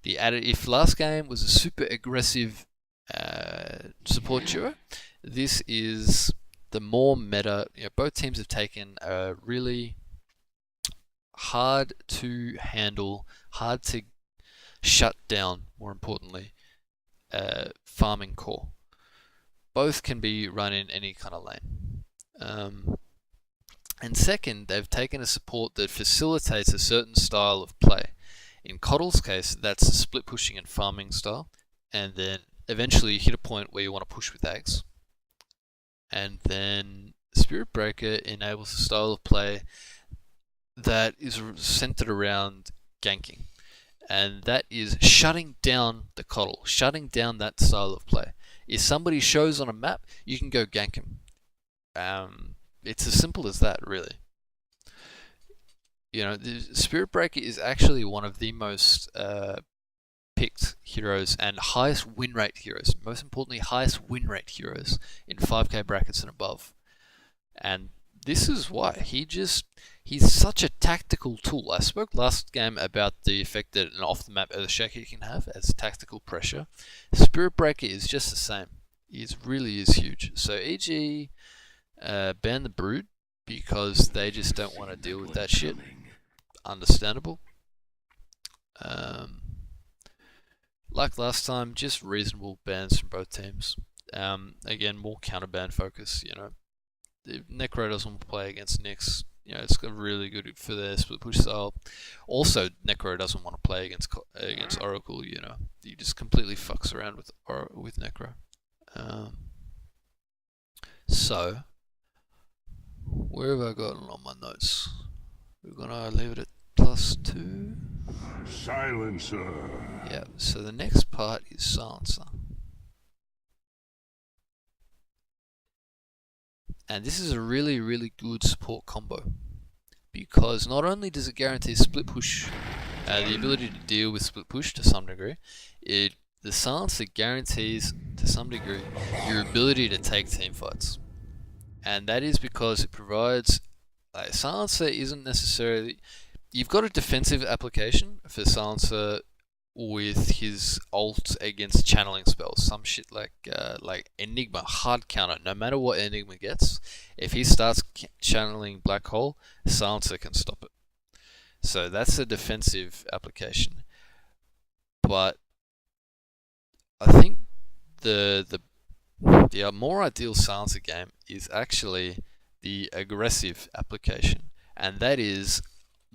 If last game was a super aggressive support duo, this is the more meta. You know, both teams have taken a really hard to handle, hard to shut down, more importantly, farming core. Both can be run in any kind of lane. And second, they've taken a support that facilitates a certain style of play. In Coddle's case, that's a split pushing and farming style, and then eventually you hit a point where you want to push with Ags. and then Spirit Breaker enables a style of play that is centered around ganking, and that is shutting down the coddle, shutting down that style of play. If somebody shows on a map, you can go gank him. It's as simple as that, really. You know, the Spirit Breaker is actually one of the most picked heroes and highest win rate heroes. Most importantly, highest win rate heroes in 5k brackets and above. And this is why he's such a tactical tool. I spoke last game about the effect that an off the map Earthshaker can have as tactical pressure. Spirit Breaker is just the same. It really is huge. So EG ban the Brood because they just don't want to deal with that shit. Understandable. Like last time, just reasonable bans from both teams. Again, more counter ban focus. You know, if Necro doesn't want to play against Nyx, you know, it's really good for their split push style. Also, Necro doesn't want to play against Oracle. You know, he just completely fucks around with Necro. So, where have I gotten on my notes? We're gonna leave it at +2. Silencer. Yeah, so the next part is Silencer. And this is a really, really good support combo. Because not only does it guarantee split push, the ability to deal with split push to some degree, the Silencer guarantees to some degree your ability to take team fights. And that is because it provides... Silencer isn't necessarily... You've got a defensive application for Silencer with his ult against channeling spells. Some shit like Enigma, hard counter. No matter what Enigma gets, if he starts channeling Black Hole, Silencer can stop it. So that's a defensive application. But I think the more ideal Silencer game is actually the aggressive application, and that is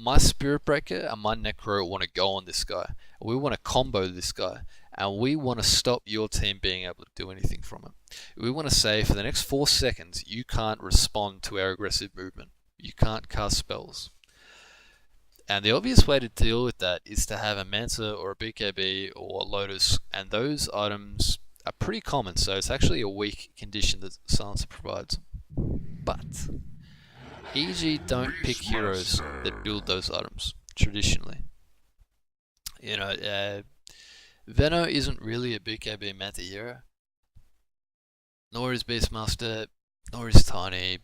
my Spirit Breaker and my Necro want to go on this guy. We want to combo this guy, and we want to stop your team being able to do anything from it. We want to say for the next 4 seconds, you can't respond to our aggressive movement. You can't cast spells. And the obvious way to deal with that is to have a Manta or a BKB or Lotus, and those items are pretty common, so it's actually a weak condition that Silencer provides. But EG don't pick heroes that build those items, traditionally. You know, Veno isn't really a BKB Manta hero, nor is Beastmaster, nor is Tiny,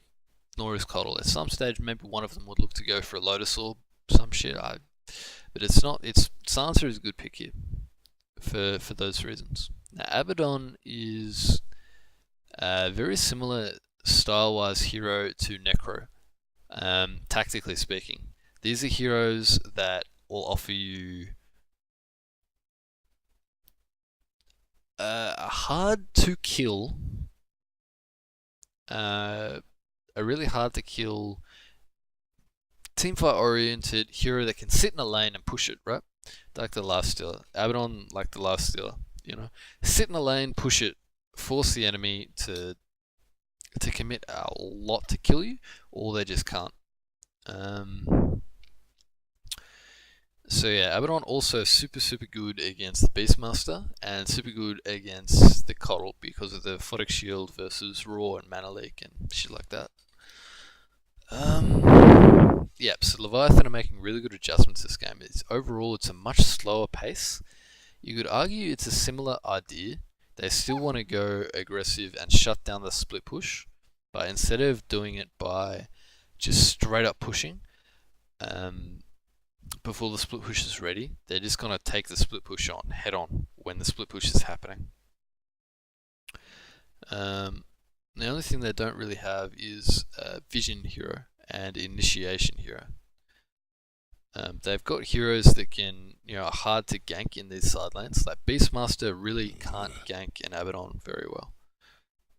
nor is Coddle. At some stage, maybe one of them would look to go for a Lotus Orb, some shit, but it's not. Silencer is a good pick here for those reasons. Now, Abaddon is a very similar style-wise hero to Necro, tactically speaking. These are heroes that will offer you a really hard to kill teamfight oriented hero that can sit in a lane and push it, right? Like the Lifestealer. Abaddon, like the Lifestealer, you know? Sit in a lane, push it, force the enemy to commit a lot to kill you, or they just can't. So yeah, Abaddon also super good against the Beastmaster, and super good against the Coddle because of the Photic Shield versus Raw and Mana Leak and shit like that. Yep, so Leviathan are making really good adjustments this game. Overall, it's a much slower pace. You could argue it's a similar idea. They still want to go aggressive and shut down the split push, but instead of doing it by just straight up pushing before the split push is ready, they're just going to take the split push on head on when the split push is happening. The only thing they don't really have is Vision Hero and Initiation Hero. They've got heroes that can, are hard to gank in these side lanes. Like Beastmaster really can't gank an Abaddon very well.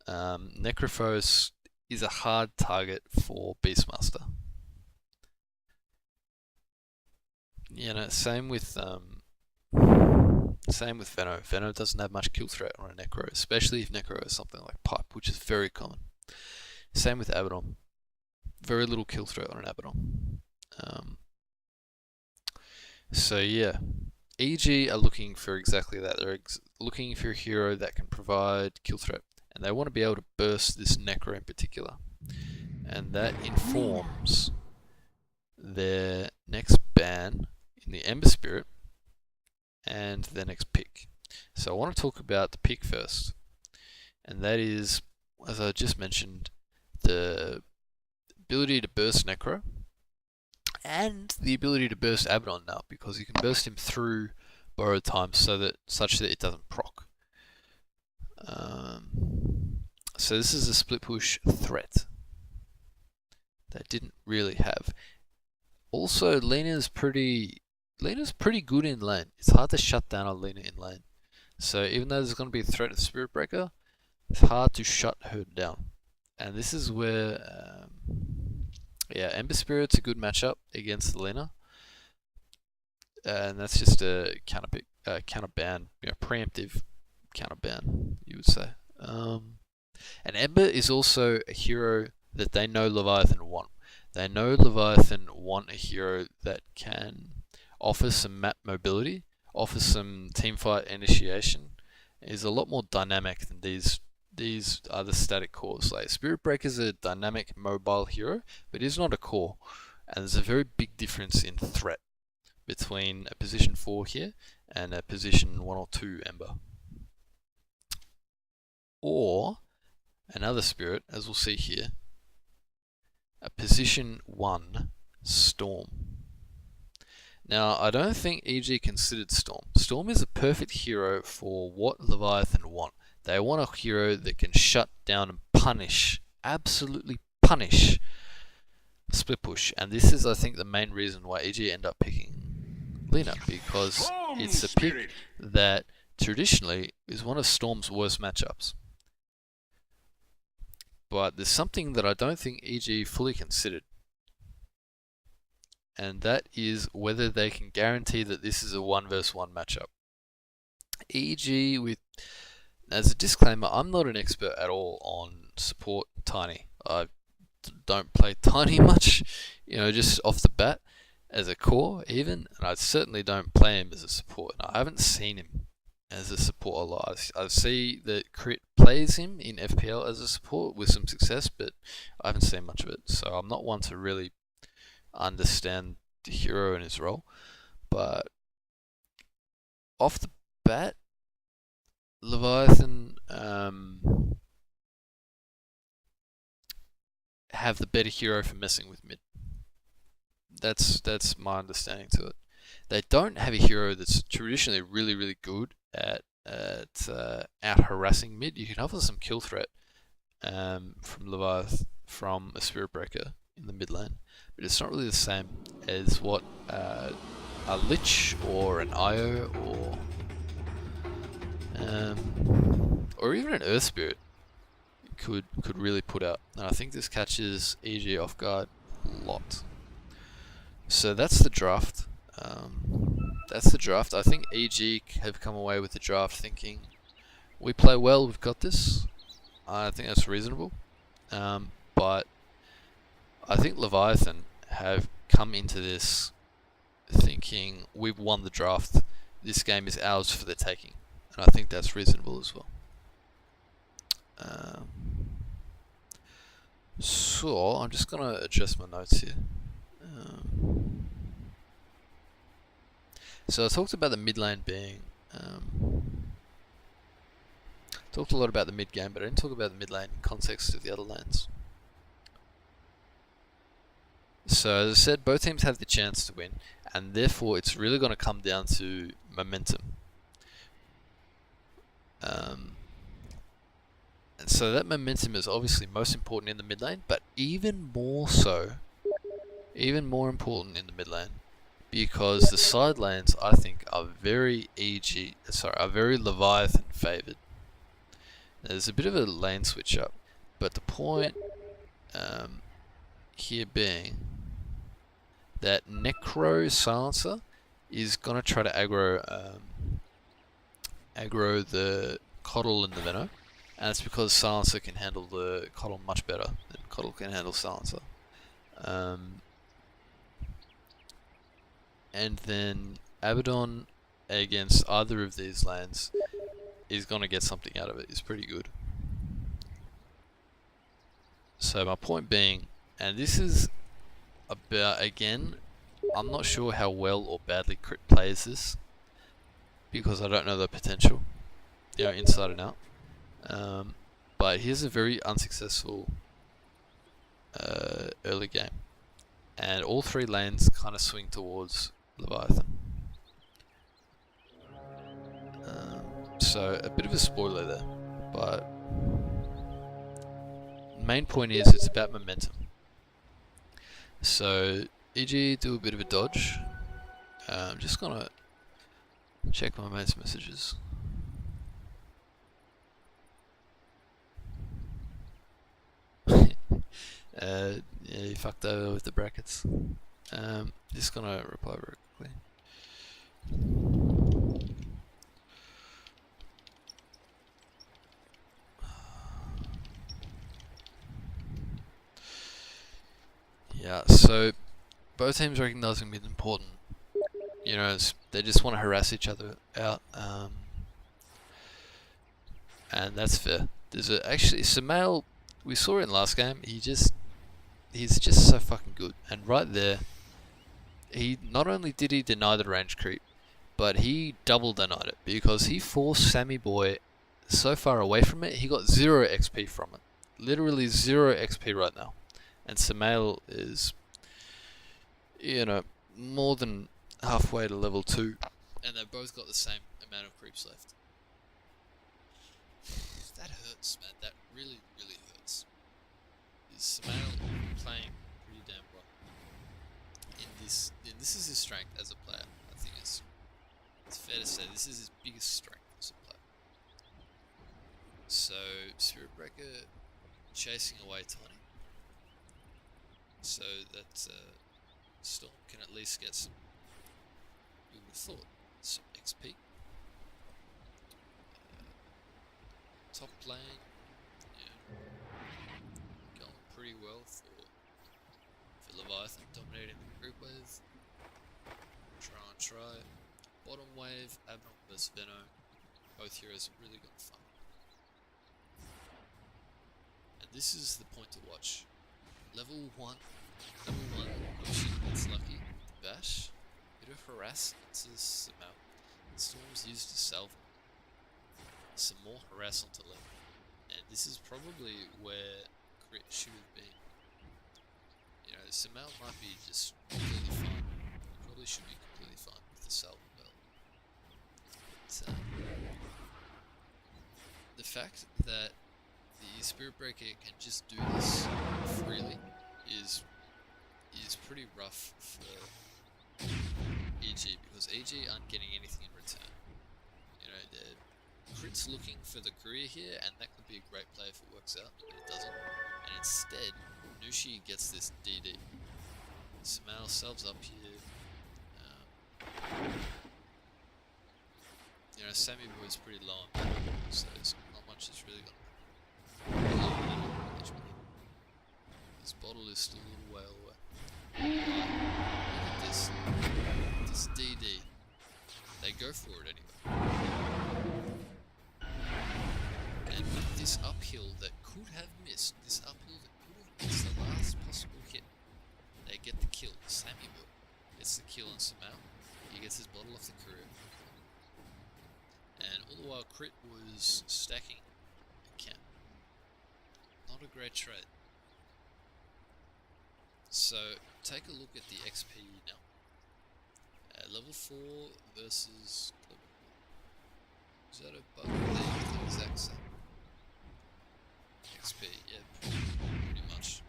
Necrophos is a hard target for Beastmaster. Same with Veno. Veno doesn't have much kill threat on a Necro, especially if Necro is something like Pipe, which is very common. Same with Abaddon. Very little kill threat on an Abaddon. So yeah, EG are looking for exactly that. They're looking for a hero that can provide kill threat, and they want to be able to burst this Necro in particular, and that informs their next ban in the Ember Spirit and their next pick. So I want to talk about the pick first, and that is, as I just mentioned, the ability to burst Necro and the ability to burst Abaddon now, because you can burst him through borrowed time such that it doesn't proc. So this is a split push threat that didn't really have. Also, Lena's pretty good in lane. It's hard to shut down a Lena in lane. So even though there's going to be a threat of Spirit Breaker, it's hard to shut her down. And this is where, yeah, Ember Spirit's a good matchup against Lena. And that's just a counter pick, counter ban, preemptive counter ban, you would say. And Ember is also a hero that they know Leviathan want. They know Leviathan want a hero that can offer some map mobility, offer some teamfight initiation, is a lot more dynamic than these other static cores. Like Spirit Breaker is a dynamic mobile hero, but is not a core. And there's a very big difference in threat between a position 4 here and a position 1 or 2 Ember. Or another spirit, as we'll see here, a position 1 Storm. Now, I don't think EG considered Storm. Storm is a perfect hero for what Leviathan want. They want a hero that can shut down and punish, absolutely punish, split push. And this is, I think, the main reason why EG end up picking Lena, because it's a pick that traditionally is one of Storm's worst matchups. But there's something that I don't think EG fully considered, and that is whether they can guarantee that this is a 1 vs 1 matchup. EG, as a disclaimer, I'm not an expert at all on support Tiny. I don't play Tiny much, just off the bat as a core even, and I certainly don't play him as a support. And I haven't seen him as a support a lot. I see that Crit plays him in FPL as a support with some success, but I haven't seen much of it, so I'm not one to really understand the hero and his role. But off the bat, Leviathan have the better hero for messing with mid. That's my understanding to it. They don't have a hero that's traditionally really, really good at out harassing mid. You can offer some kill threat from Leviathan, from a Spirit Breaker in the mid lane, but it's not really the same as what a Lich or an Io or even an Earth Spirit could really put out. And I think this catches EG off guard a lot. So that's the draft. I think EG have come away with the draft thinking, we play well, we've got this. I think that's reasonable. But I think Leviathan have come into this thinking, we've won the draft, this game is ours for the taking. And I think that's reasonable as well. So I'm just going to adjust my notes here. So I talked about the mid lane being... talked a lot about the mid game, but I didn't talk about the mid lane in context of the other lanes. So as I said, both teams have the chance to win, and therefore it's really going to come down to momentum. And so that momentum is obviously most important in the mid lane, but even more important in the mid lane, because the side lanes I think are very Leviathan favoured. There's a bit of a lane switch up, but the point here being that Necro Silencer is gonna try to aggro the Coddle and the Venom, and it's because Silencer can handle the Coddle much better than Coddle can handle Silencer. And then Abaddon against either of these lands is going to get something out of it. It's pretty good. So my point being, and this is about, again, I'm not sure how well or badly Crit plays this, because I don't know the potential, inside and out. But here's a very unsuccessful early game, and all three lanes kind of swing towards Leviathan. So a bit of a spoiler there, but main point is it's about momentum. So EG do a bit of a dodge. I'm just gonna check my mate's messages. Yeah, you fucked over with the brackets. Just gonna reply very quickly. Yeah, so both teams recognizing mid important. They just want to harass each other out, and that's fair. Actually Sumail, we saw it in last game. He's just so fucking good, and right there, he not only did he deny the range creep, but he double denied it because he forced Sammy Boy so far away from it. He got 0 XP from it, literally 0 XP right now, and Sumail is, more than halfway to level 2, and they've both got the same amount of creeps left. That hurts, man. That really, really hurts. Is Sumail playing pretty damn well? This is his strength as a player. I think it's fair to say this is his biggest strength as a player. So Spirit Breaker chasing away Tiny, so that Storm can at least get some, we would have thought, some XP. Top lane, going pretty well for Leviathan, dominating the group wave. Try. Bottom wave, Abnormal vs Veno. Both heroes have really got fun. And this is the point to watch. Level 1, Yoshi gets lucky. Bash. Bit of harass into Sumail. Storm's used to salve. Some more harass onto left. And this is probably where Crit should have been. Sumail might be just completely fine. He probably should be completely fine with the salve bell. But, the fact that the Spirit Breaker can just do this freely is pretty rough for EG, because EG aren't getting anything in return. Crit's looking for the career here, and that could be a great play if it works out, but it doesn't. And instead, Nushi gets this DD. Sumail salves up here. Sammy Boy's pretty low on mana, so not much is really gonna happen. His bottle is still a little way away. Look at this DD. They go for it anyway. And with this uphill that could have missed, the last possible hit, they get the kill. Sammy Boy gets the kill on Sumail. He gets his bottle off the career. And all the while Crit was stacking the camp. Not a great trade. So take a look at the XP now. Level 4 versus level 1. Is that a bug? The exact same. XP, yeah, pretty much.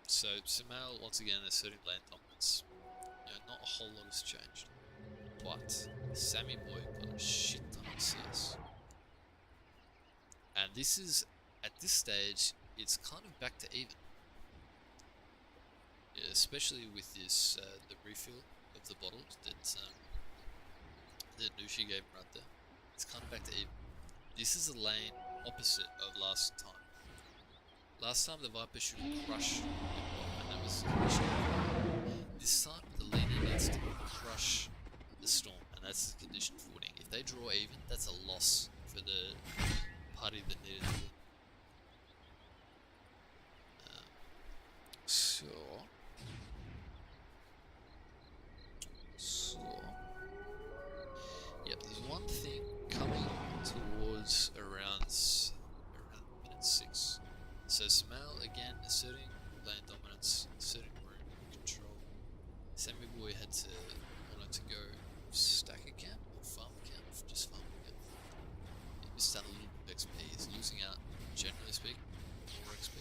So Sumail, once again, asserting lane dominance. Not a whole lot has changed. But Sammy Boy got a shit ton of CS. And this is, at this stage, it's kind of back to even. Yeah, especially with this, the refill of the bottle that Nushi gave him right there. It's kind of back to even. This is a lane opposite of last time. Last time the Viper should crush the bot, and that was this time the laner needs to crush the Storm, and that's the condition for winning. If they draw even, that's a loss for the party that needed to win. So, yep, there's one thing coming towards around minute 6. So Smail again asserting lane dominance, asserting room control. Sammy Boy wanted to go stack a camp or farm a camp, just farm a camp. He missed out a little bit of XP. He's losing out, generally speaking, more XP.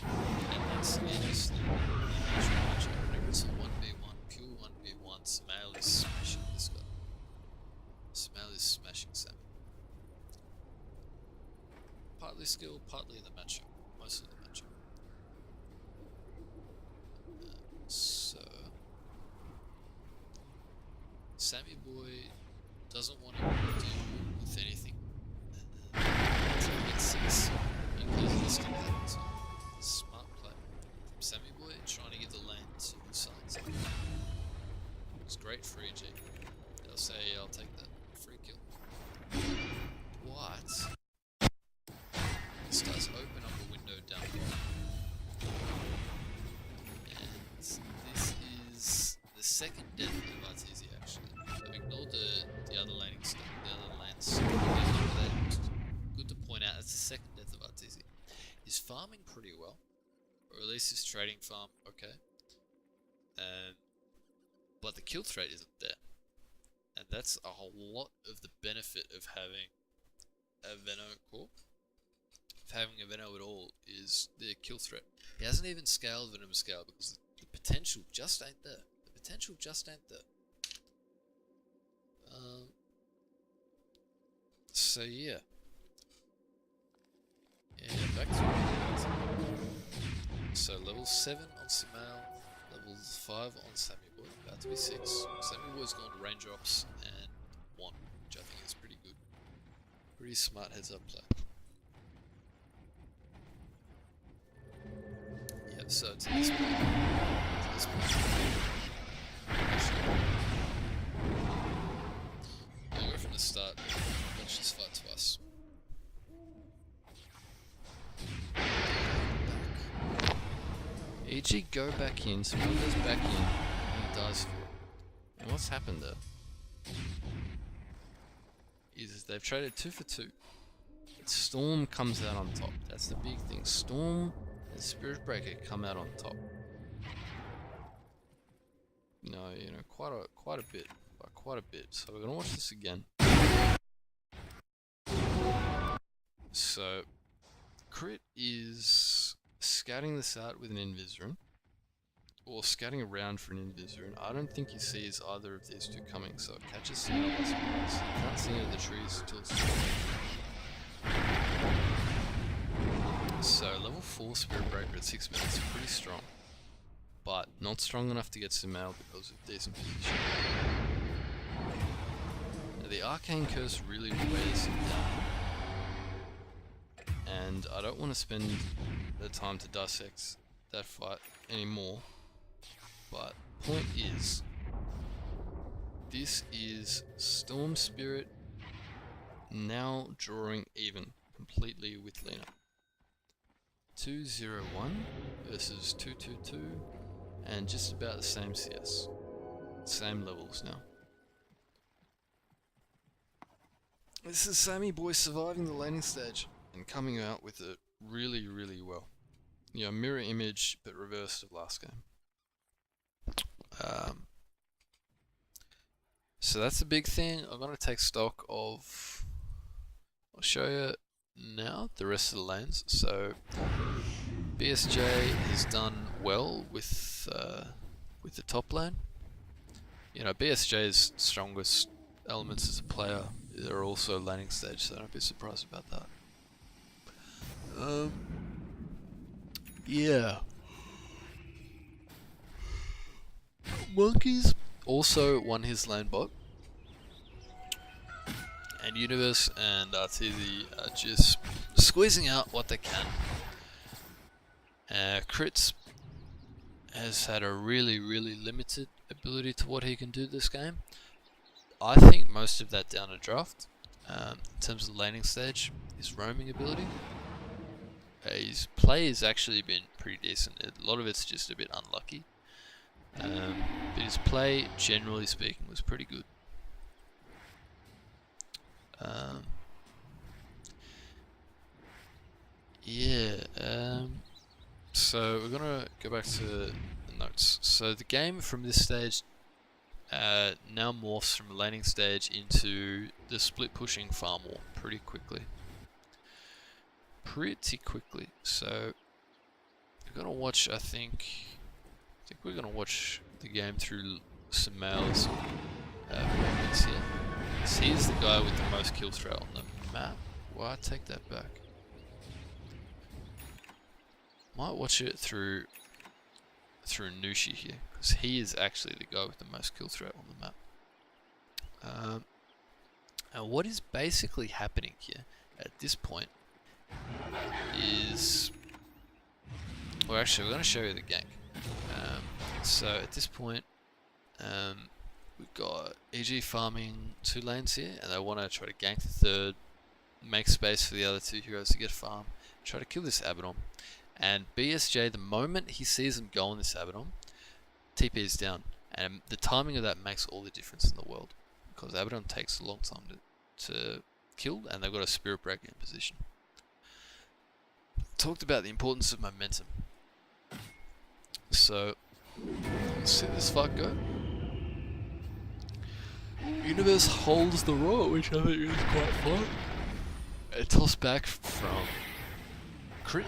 And that's again just the individual matchup. Whenever it's a 1v1, pure 1v1, Smail is smashing this guy. Smail is smashing Sammy. Partly skill, partly the matchup. Mostly the matchup. So Sammy Boy doesn't want to deal with anything until mid 6 because this can happen. So smart play from Sammy Boy, trying to give the lane to Silence. It's great for EG. They'll say, I'll take that free kill. What? This does open up a window down below. And this is the second death of Arteezy actually. I've ignored the other laning stuff, the other lanes. Good to point out, it's the second death of Arteezy. He's farming pretty well, or at least his trading farm, okay. But the kill threat isn't there. And that's a whole lot of the benefit of having a Veno core. Having a Veno at all is the kill threat. He hasn't even scaled Venom scale because the potential just ain't there. The potential just ain't there. So yeah. Yeah, back to it. So level 7 on Samael, level 5 on Sammy Boy, about to be 6. Sammy Boy's gone to range ops and 1, which I think is pretty good. Pretty smart heads up play. So to this point, I'll go from the start, watch this fight twice. EG go back in, someone goes back in, and he dies for it. And what's happened there? Is they've traded 2 for 2. But Storm comes out on top, that's the big thing. Storm and Spirit Breaker come out on top. No, quite a bit, by quite a bit. So we're gonna watch this again. So, Crit is scouting this out with an Invis Rune, or scouting around for an Invis Rune. I don't think he sees either of these two coming, so it catches him by surprise. He can't see any of the trees until it's too late. So level 4 Spirit Breaker at 6 minutes is pretty strong, but not strong enough to get Samael because of decent position. Now the Arcane Curse really wears him down, and I don't want to spend the time to dissect that fight anymore, but point is, this is Storm Spirit now drawing even completely with Lina. 2-0-1 versus 2-2-2, and just about the same CS. Same levels now. This is Sammy Boy surviving the laning stage and coming out with it really, really well. Mirror image, but reversed of last game. So that's the big thing. I'm going to take stock of... I'll show you now the rest of the lanes. So BSJ has done well with the top lane. BSJ's strongest elements as a player are also laning stage, so don't be surprised about that. Yeah. Monkeys also won his lane bot. And Universe and Arteezy are just squeezing out what they can. Crits has had a really limited ability to what he can do this game. I think most of that down a draft. In terms of the laning stage, his roaming ability. His play has actually been pretty decent. A lot of it's just a bit unlucky. But his play, generally speaking, was pretty good. So we're gonna go back to the notes. So the game from this stage now morphs from a laning stage into the split pushing farm war pretty quickly. So we're gonna watch. I think we're gonna watch the game through Sumail's movements here. So he's the guy with the most kill threat on the map. Well, I take that back. Might watch it through Nushi here, because he is actually the guy with the most kill threat on the map. And what is basically happening here at this point is, well, actually, we're going to show you the gank. So at this point, we've got EG farming 2 lanes here, and they want to try to gank the third, make space for the other 2 heroes to get farm, try to kill this Abaddon. And BSJ, the moment he sees them go on this Abaddon, TP is down. And the timing of that makes all the difference in the world, because Abaddon takes a long time to kill, and they've got a Spirit Breaker in position. Talked about the importance of momentum. So, let's see this fight go. Universe holds the Raw, which I think is quite fun. A toss back from Crit.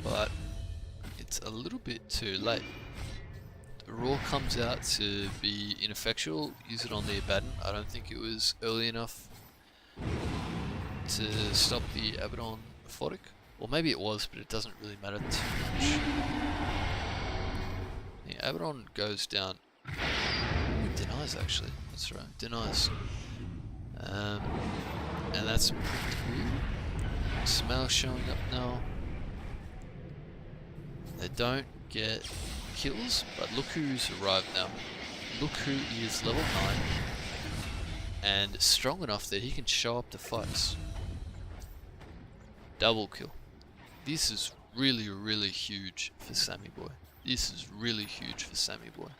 But it's a little bit too late. The Raw comes out to be ineffectual. Use it on the Abaddon. I don't think it was early enough to stop the Abaddon Aphotic. Or maybe it was, but it doesn't really matter too much. The Abaddon goes down. It denies, actually. That's right, denies. And that's pretty weird. Smell showing up now. They don't get kills, but look who's arrived now. Look who is level 9 and strong enough that he can show up to fights. Double kill. This is really huge for Sammy Boy. This is really huge for Sammy Boy.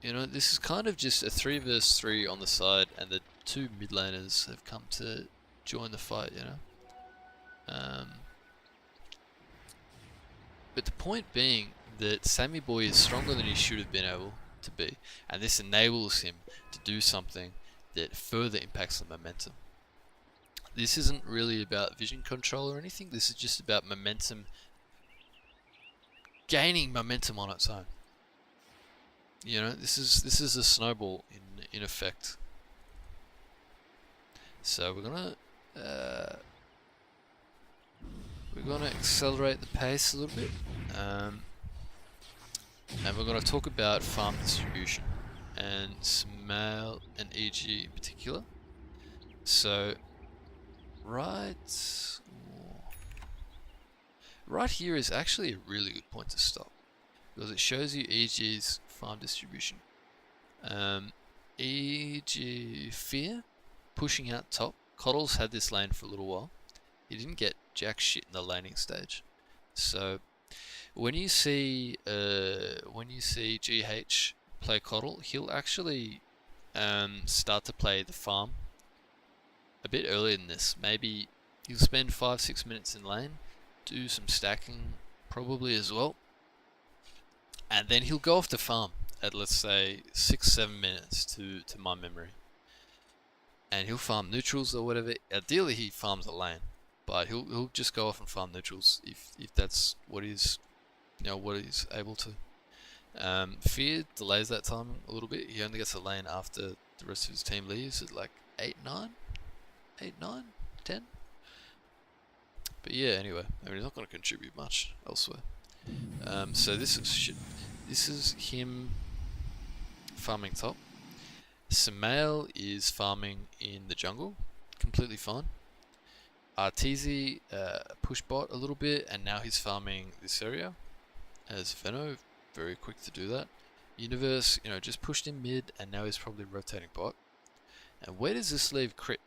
You know, this is kind of just a 3 vs 3 on the side, and the 2 mid laners have come to join the fight, you know. But the point being that Sammy Boy is stronger than he should have been able to be, and this enables him to do something that further impacts the momentum. This isn't really about vision control or anything, this is just about momentum, gaining momentum on its own. You know, this is a snowball in effect. So we're gonna accelerate the pace a little bit, and we're gonna talk about farm distribution and Sumail and EG in particular. So right here is actually a really good point to stop, because it shows you EG's farm distribution. EG Fear pushing out top. Coddle's had this lane for a little while. He didn't get jack shit in the laning stage. So when you see GH play Coddle, he'll actually start to play the farm a bit earlier than this. Maybe he'll spend 5-6 minutes in lane, do some stacking probably as well, and then he'll go off to farm at, let's say, 6-7 minutes to my memory, and he'll farm neutrals or whatever. Ideally he farms a lane, but he'll just go off and farm neutrals if that's what he's able to. Fear delays that time a little bit. He only gets a lane after the rest of his team leaves at like 8, 9, 10. But yeah, anyway, I mean, he's not going to contribute much elsewhere. So this is shit. This is him farming top. Samael is farming in the jungle, completely fine. Arteezy push bot a little bit, and now he's farming this area as Veno, very quick to do that. Universe, just pushed in mid, and now he's probably rotating bot. And where does this leave Crit?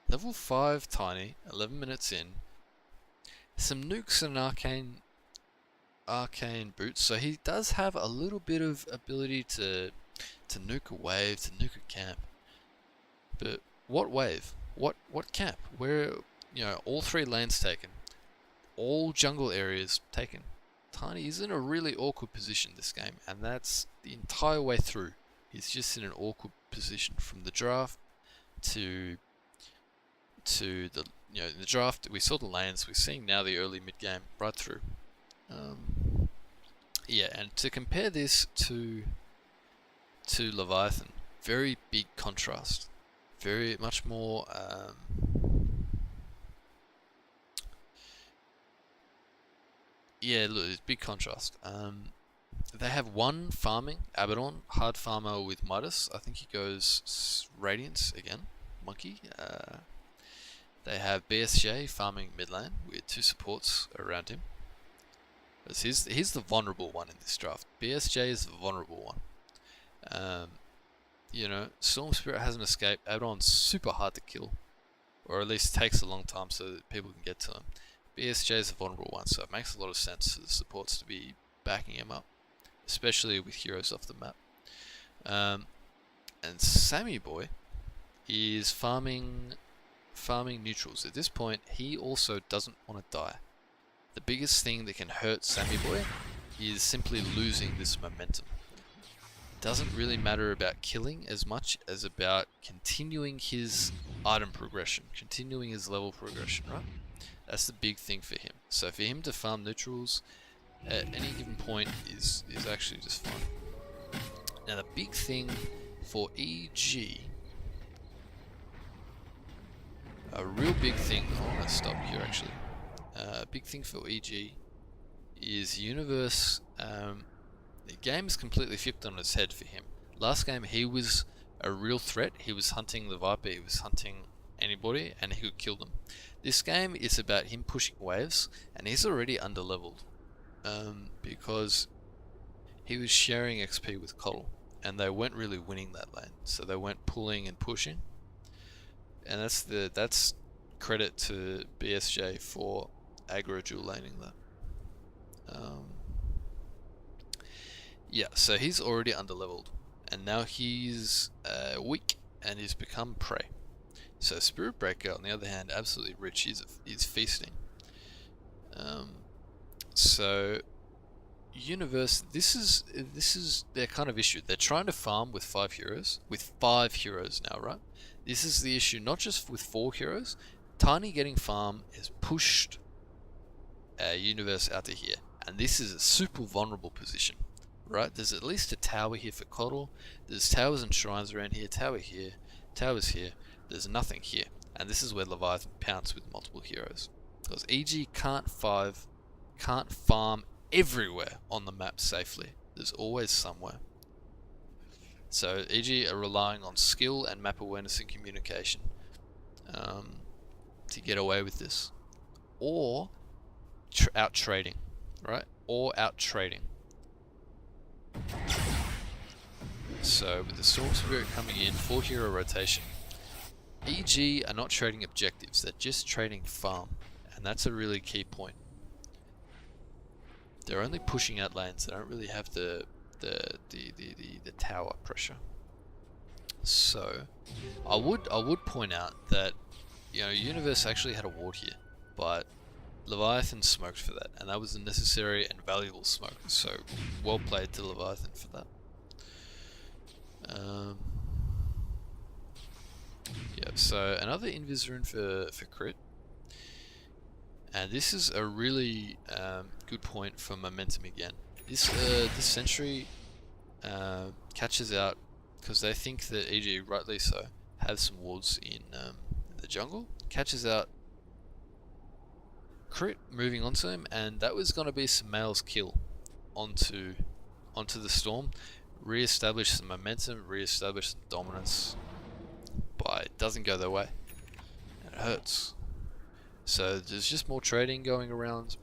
Level 5 Tiny, 11 minutes in. Some nukes and arcane boots, so he does have a little bit of ability to nuke a wave, to nuke a camp. But what wave? What camp? Where, all 3 lanes taken. All jungle areas taken. Tiny is in a really awkward position this game, and that's the entire way through. He's just in an awkward position from the draft to the in the draft. We saw the lanes. We're seeing now the early mid game right through. Yeah, and to compare this to Leviathan, very big contrast. Very much more. Yeah, look, it's big contrast. They have one farming, Abaddon, hard farmer with Midas. I think he goes Radiance again, Monkey. They have BSJ farming mid lane with 2 supports around him. He's the vulnerable one in this draft. BSJ is the vulnerable one. Storm Spirit hasn't escaped. Abaddon's super hard to kill, or at least takes a long time so that people can get to him. BSJ is the vulnerable one, so it makes a lot of sense for the supports to be backing him up, especially with heroes off the map. And Sammy Boy is farming neutrals. At this point, he also doesn't want to die. The biggest thing that can hurt Sammy Boy is simply losing this momentum. It doesn't really matter about killing as much as about continuing his item progression, continuing his level progression, right? That's the big thing for him. So for him to farm neutrals at any given point is actually just fine. Now the big thing for EG, a real big thing, I'm going to stop here actually. A big thing for EG is Universe. The game is completely flipped on its head for him. Last game he was a real threat. He was hunting the Viper, he was hunting anybody, and he could kill them. This game is about him pushing waves, and he's already underleveled because he was sharing XP with Coddle, and they weren't really winning that lane, so they went pulling and pushing, and that's credit to BSJ for aggro dual laning that. Yeah, so he's already underleveled, and now he's weak, and he's become prey. So Spirit Breaker, on the other hand, absolutely rich. He's feasting. So Universe, this is their kind of issue. They're trying to farm with 5 heroes, now, right? This is the issue, not just with 4 heroes. Tiny getting farm has pushed Universe out to here, and this is a super vulnerable position, right? There's at least a tower here for Coddle. There's towers and shrines around here. Tower here, towers here. There's nothing here, and this is where Leviathan pounce with multiple heroes. Because EG can't farm everywhere on the map safely. There's always somewhere. So EG are relying on skill and map awareness and communication to get away with this, or out trading, right? Or out trading. So with the Storm Spirit coming in, 4 hero rotation. EG are not trading objectives, they're just trading farm, and that's a really key point. They're only pushing out lanes, they don't really have the tower pressure. So I would point out that Universe actually had a ward here, but Leviathan smoked for that, and that was a necessary and valuable smoke, so well played to Leviathan for that. Yeah, so another invis rune for crit, and this is a really good point for momentum again. This sentry catches out because they think that EG, rightly so, have some wards in the jungle. Catches out crit, moving onto him, and that was going to be Samael's kill onto onto the Storm, re-establish some momentum, re-establish some dominance, but it doesn't go their way. It hurts. So there's just more trading going around.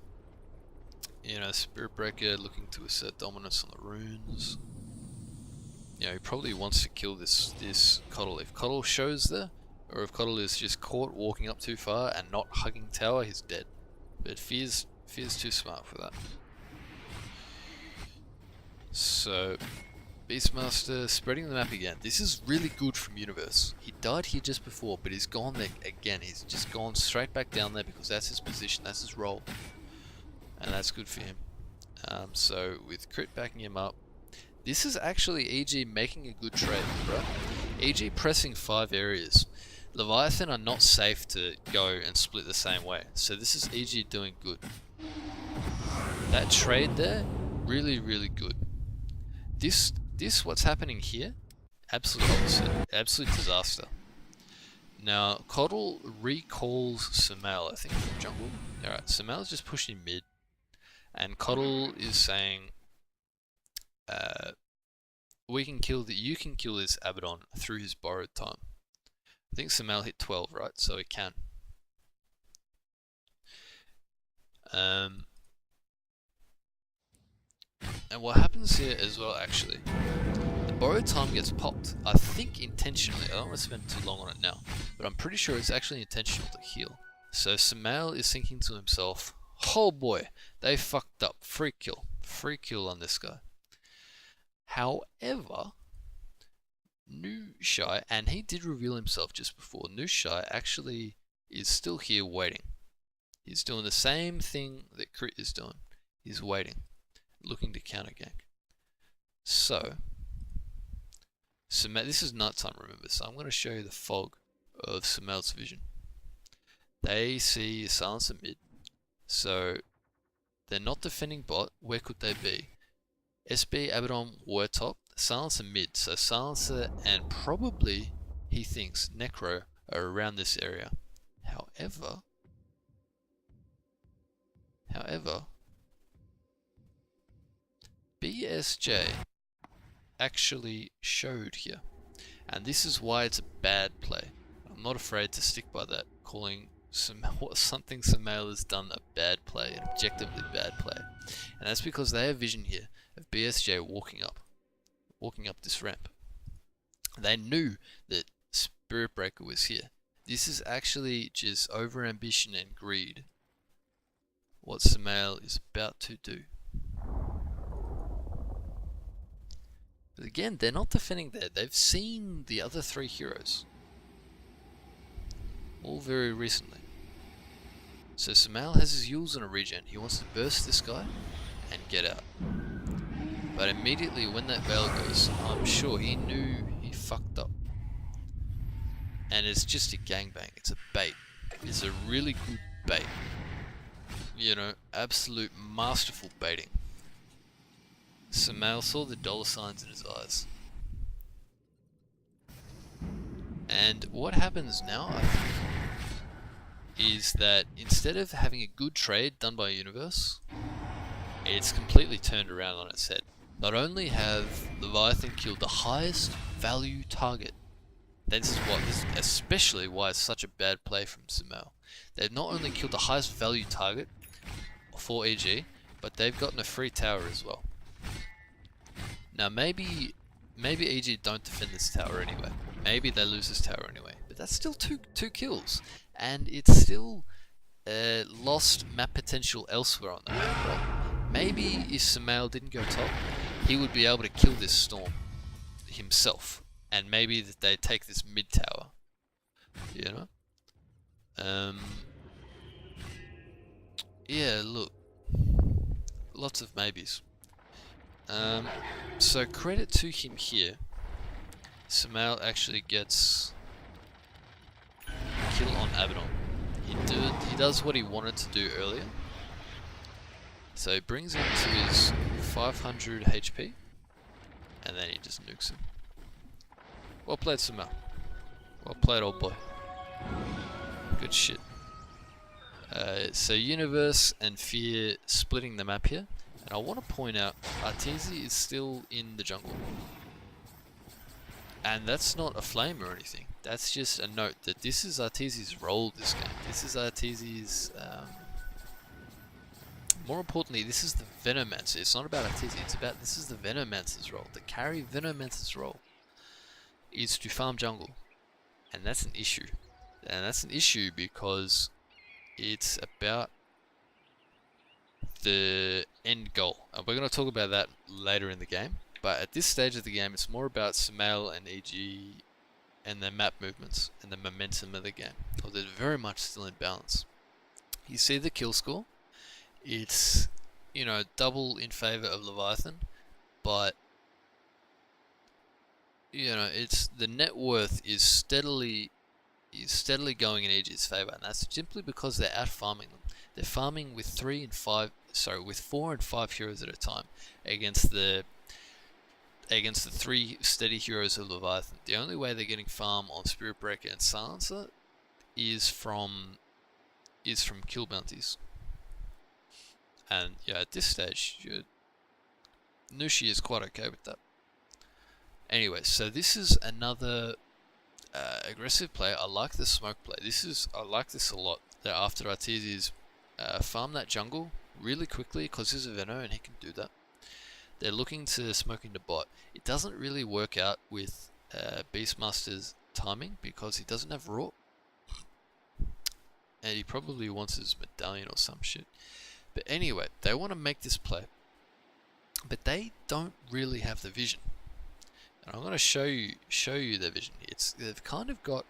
You know, Spirit Breaker looking to assert dominance on the runes. You know, he probably wants to kill this Coddle. If Coddle shows there, or if Coddle is just caught walking up too far and not hugging tower, he's dead. But Fear's too smart for that. So, Beastmaster spreading the map again. This is really good from Universe. He died here just before, but he's gone there again. He's just gone straight back down there because that's his position, that's his role. And that's good for him. So, with Crit backing him up, this is actually EG making a good trade, bro. EG pressing 5 areas. Leviathan are not safe to go and split the same way. So this is EG doing good. That trade there, really, really good. This what's happening here, absolute opposite. Absolute disaster. Now, Coddle recalls Sumail, I think, from jungle. Alright, Sumail's just pushing mid. And Coddle is saying, you can kill this Abaddon through his borrowed time. I think Sumail hit 12, right? So he can. And what happens here as well, actually, the borrowed time gets popped. I think intentionally. I don't want to spend too long on it now, but I'm pretty sure it's actually intentional to heal. So Sumail is thinking to himself, oh boy, they fucked up. Free kill on this guy. However, Nushai, and he did reveal himself just before, Nushai actually is still here waiting. He's doing the same thing that Crit is doing. He's waiting, looking to counter gank. So, this is nighttime, remember, so I'm going to show you the fog of Sumail's vision. They see a Silencer mid, so they're not defending bot. Where could they be? SB, Abaddon were top, Silencer mid, so Silencer and probably, he thinks, Necro are around this area. However, BSJ actually showed here, and this is why it's a bad play. I'm not afraid to stick by that, calling something Sumail has done a bad play, an objectively bad play, and that's because they have vision here of BSJ walking up this ramp. They knew that Spirit Breaker was here. This is actually just over ambition and greed, what Sumail is about to do. But again, they're not defending there. They've seen the other 3 heroes, all very recently. So Sumail has his Yules on a regen. He wants to burst this guy and get out. But immediately when that veil goes, I'm sure he knew he fucked up. And it's just a gangbang. It's a bait. It's a really good bait. You know, absolute masterful baiting. Sumail saw the dollar signs in his eyes. And what happens now, I think, is that instead of having a good trade done by Universe, it's completely turned around on its head. Not only have Leviathan killed the highest value target, this is especially why it's such a bad play from Sumail. They've not only killed the highest value target for EG, but they've gotten a free tower as well. Now maybe EG don't defend this tower anyway. Maybe they lose this tower anyway. But that's still two kills, and it's still lost map potential elsewhere on the map, right? Maybe if Sumail didn't go top, he would be able to kill this Storm himself, and maybe that they take this mid tower, you know? Yeah, look, lots of maybes. So credit to him here, Sumail actually gets a kill on Abaddon. He does what he wanted to do earlier. So he brings him to his 500 HP, and then he just nukes him. Well played, Sumail. Well played, old boy. Good shit. So Universe and Fear splitting the map here. And I want to point out, Arteezy is still in the jungle. And that's not a flame or anything. That's just a note that this is Arteezy's role this game. This is Arteezy's... more importantly, this is the Venomancer. It's not about Arteezy, it's about... This is the Venomancer's role. The carry Venomancer's role is to farm jungle. And that's an issue. And that's an issue because it's about the end goal. And we're going to talk about that later in the game. But at this stage of the game, it's more about Sumail and EG and their map movements and the momentum of the game. So they're very much still in balance. You see the kill score. It's, you know, double in favor of Leviathan. But, you know, it's the net worth is steadily going in EG's favor, and that's simply because they're out farming them. They're farming with 4 and 5 heroes at a time against the 3 steady heroes of Leviathan. The only way they're getting farm on Spirit Breaker and Silencer is from kill bounties. And yeah, at this stage, Nushi is quite okay with that. Anyway, so this is another aggressive play. I like the smoke play. I like this a lot. That after Arteezy's farm that jungle really quickly because he's a Veno and he can do that. They're looking to smoke into bot. It doesn't really work out with Beastmaster's timing because he doesn't have Raw. And he probably wants his medallion or some shit. But anyway, they want to make this play. But they don't really have the vision. And I'm going to show you their vision. They've kind of got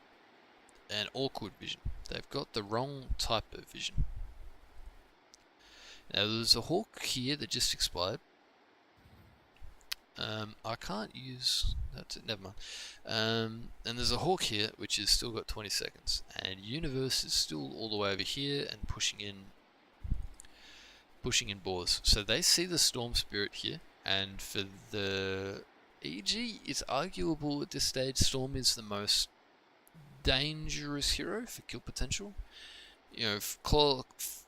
an awkward vision. They've got the wrong type of vision. Now there's a hawk here that just expired. I can't use... That's it, never mind. And there's a hawk here which has still got 20 seconds. And Universe is still all the way over here and pushing in boars. So they see the Storm Spirit here. And for the EG, it's arguable at this stage Storm is the most dangerous hero for kill potential. You know,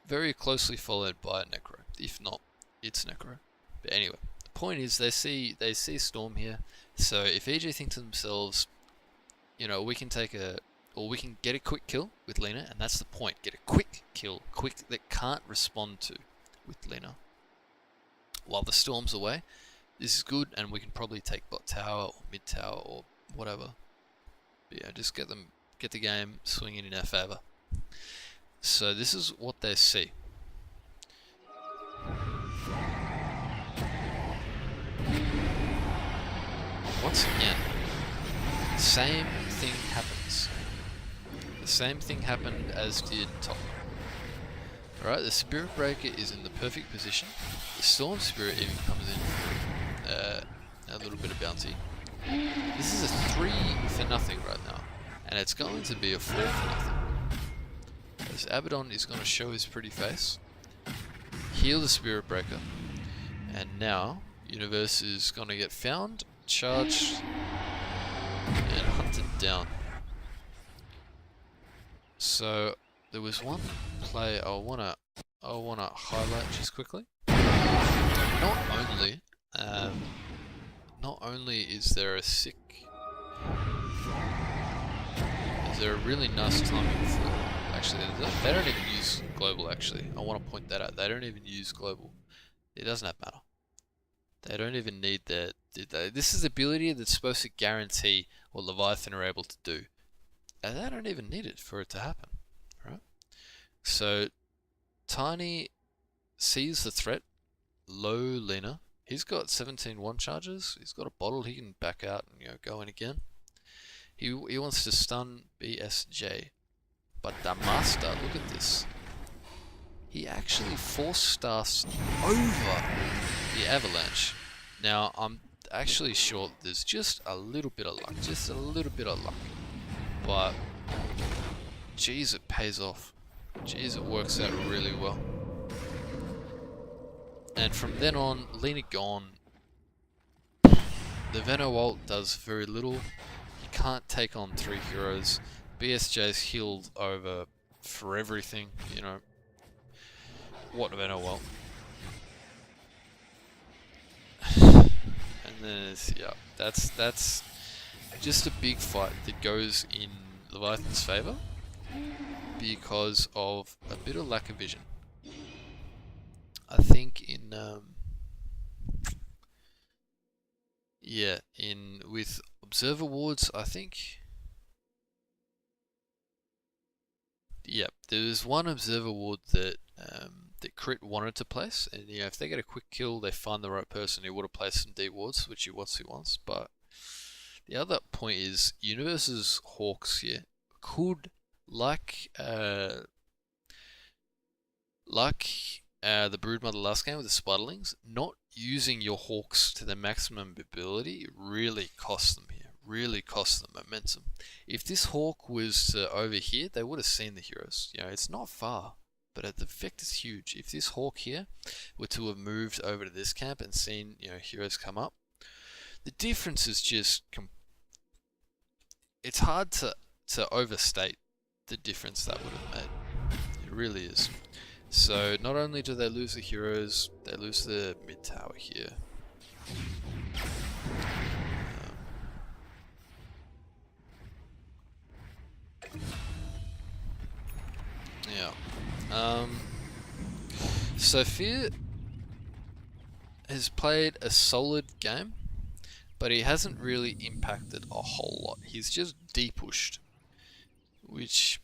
very closely followed by Necro. If not, it's Necro. But anyway, the point is they see Storm here. So if EG think to themselves, you know, we can get a quick kill with Lina, and that's the point. Get a quick kill, that can't respond to with Lina. While the Storm's away, this is good, and we can probably take bot tower or mid tower or whatever. But yeah, just get the game swinging in our favor. So this is what they see. Once again, same thing happens. The same thing happened as did top. Alright, the Spirit Breaker is in the perfect position. The Storm Spirit even comes in a little bit of bounty. This is a 3 for nothing right now. And it's going to be a 4 for nothing. As Abaddon is going to show his pretty face. Heal the Spirit Breaker. And now, Universe is going to get found, charged, and hunted down. So, there was one play I wanna highlight just quickly. Not only is there a really nice timing for... Actually, they don't even use global, actually. I want to point that out. They don't even use global. It doesn't have matter. They don't even need that. This is ability that's supposed to guarantee what Leviathan are able to do. And they don't even need it for it to happen. Right? So, Tiny sees the threat. Low Lina. He's got 17 one charges. He's got a bottle. He can back out and go in again. He wants to stun BSJ. But the Master, look at this. He actually force-staffs over the Avalanche. Now, I'm actually sure there's just a little bit of luck. Just a little bit of luck. But, geez, it pays off. Geez, it works out really well. And from then on, Lina gone. The Veno ult does very little. You can't take on 3 heroes. BSJ's healed over for everything, you know. What Veno ult? And then yeah, that's just a big fight that goes in Leviathan's favor because of a bit of lack of vision. I think in yeah, with observer wards, I think. Yeah, there's one observer ward that that Crit wanted to place, and if they get a quick kill, they find the right person who would have placed some D wards, which he wants. But the other point is, Universe's Hawks here could, like the Broodmother last game with the Spiderlings, not using your Hawks to their maximum ability really costs them here. Really costs them momentum. If this Hawk was over here, they would have seen the heroes. It's not far, but the effect is huge. If this Hawk here were to have moved over to this camp and seen heroes come up, the difference is just it's hard to overstate the difference that would have made. It really is. So not only do they lose the heroes, they lose the mid tower here. Yeah. Sophia has played a solid game, but he hasn't really impacted a whole lot. He's just de-pushed, which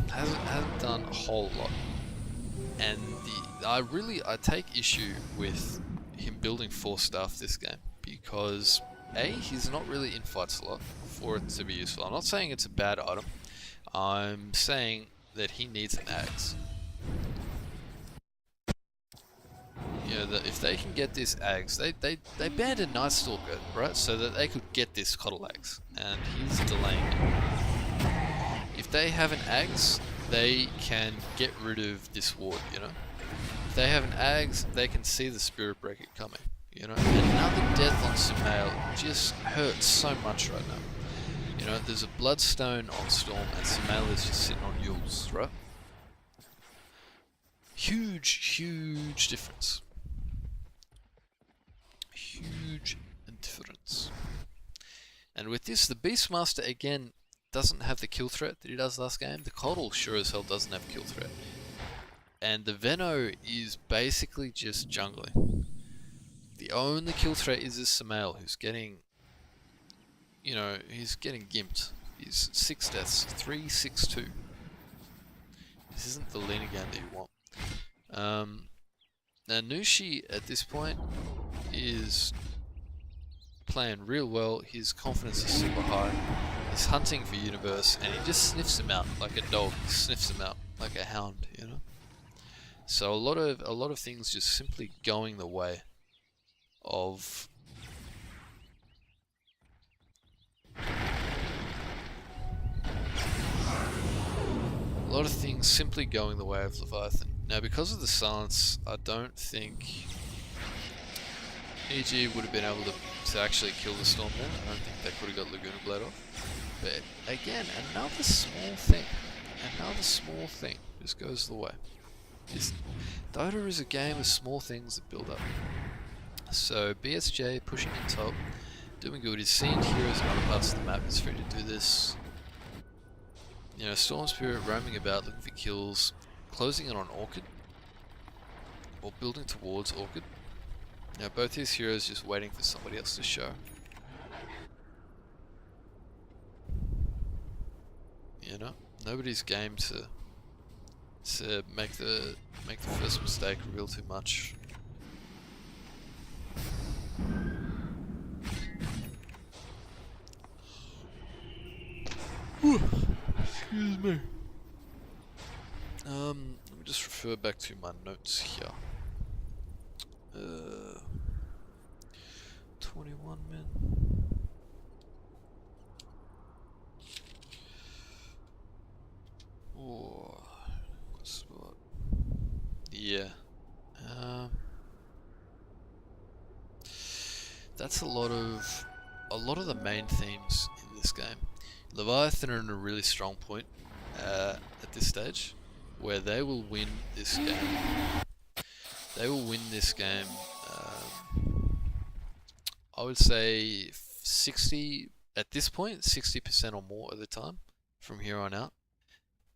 hasn't done a whole lot. And I take issue with him building 4 staff this game because he's not really in fights a lot for it to be useful. I'm not saying it's a bad item. I'm saying that he needs an axe. That if they can get this axe, they banned a Night Stalker, right? So that they could get this Coddle Axe, and he's delaying it. If they have an axe, they can get rid of this ward, If they have an axe, they can see the Spirit Breaker coming, And another death on Sumail just hurts so much right now. There's a Bloodstone on Storm, and Sumail is just sitting on Yules, right? Huge difference. Huge difference. And with this, the Beastmaster again doesn't have the kill threat that he does last game. The Coddle sure as hell doesn't have kill threat. And the Veno is basically just jungling. The only kill threat is this Sumail, who's getting, he's getting gimped. He's 6 deaths, 3-6-2. This isn't the leaner game that you want. Now Nushi at this point is playing real well. His confidence is super high. He's hunting for Universe, and he just sniffs him out like a dog. He sniffs him out like a hound, So a lot of things just simply going the way of Leviathan. Now, because of the silence, I don't think EG would have been able to actually kill the Storm there. I don't think they could have got Laguna Blade off. But again, another small thing just goes the way. Dota is a game of small things that build up. So BSJ pushing in top, doing good. He's seen heroes in other parts of the map. He's free to do this. Storm Spirit roaming about looking for kills, closing in on Orchid, or building towards Orchid. Both his heroes just waiting for somebody else to show. Nobody's game to make the first mistake real too much. Excuse me. Let me just refer back to my notes here. 21 men. Oh, what's what? Yeah. That's a lot of the main themes in this game. Leviathan are in a really strong point at this stage, where they will win this game They will win this game. I would say 60 at this point, 60% or more of the time from here on out.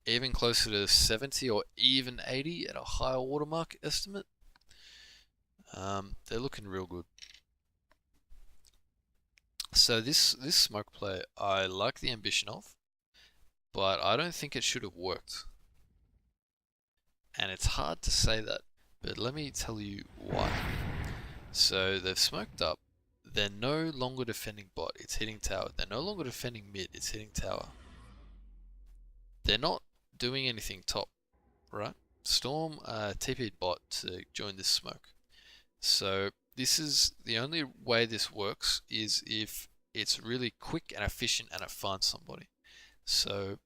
Even closer to 70 or even 80 at a higher watermark estimate. They're looking real good. So this smoke play, I like the ambition of, but I don't think it should have worked. And it's hard to say that, but let me tell you why. So they've smoked up. They're no longer defending bot, it's hitting tower. They're no longer defending mid, it's hitting tower. They're not doing anything top, right? Storm TP'd bot to join this smoke. So this is the only way this works is if it's really quick and efficient and it finds somebody. So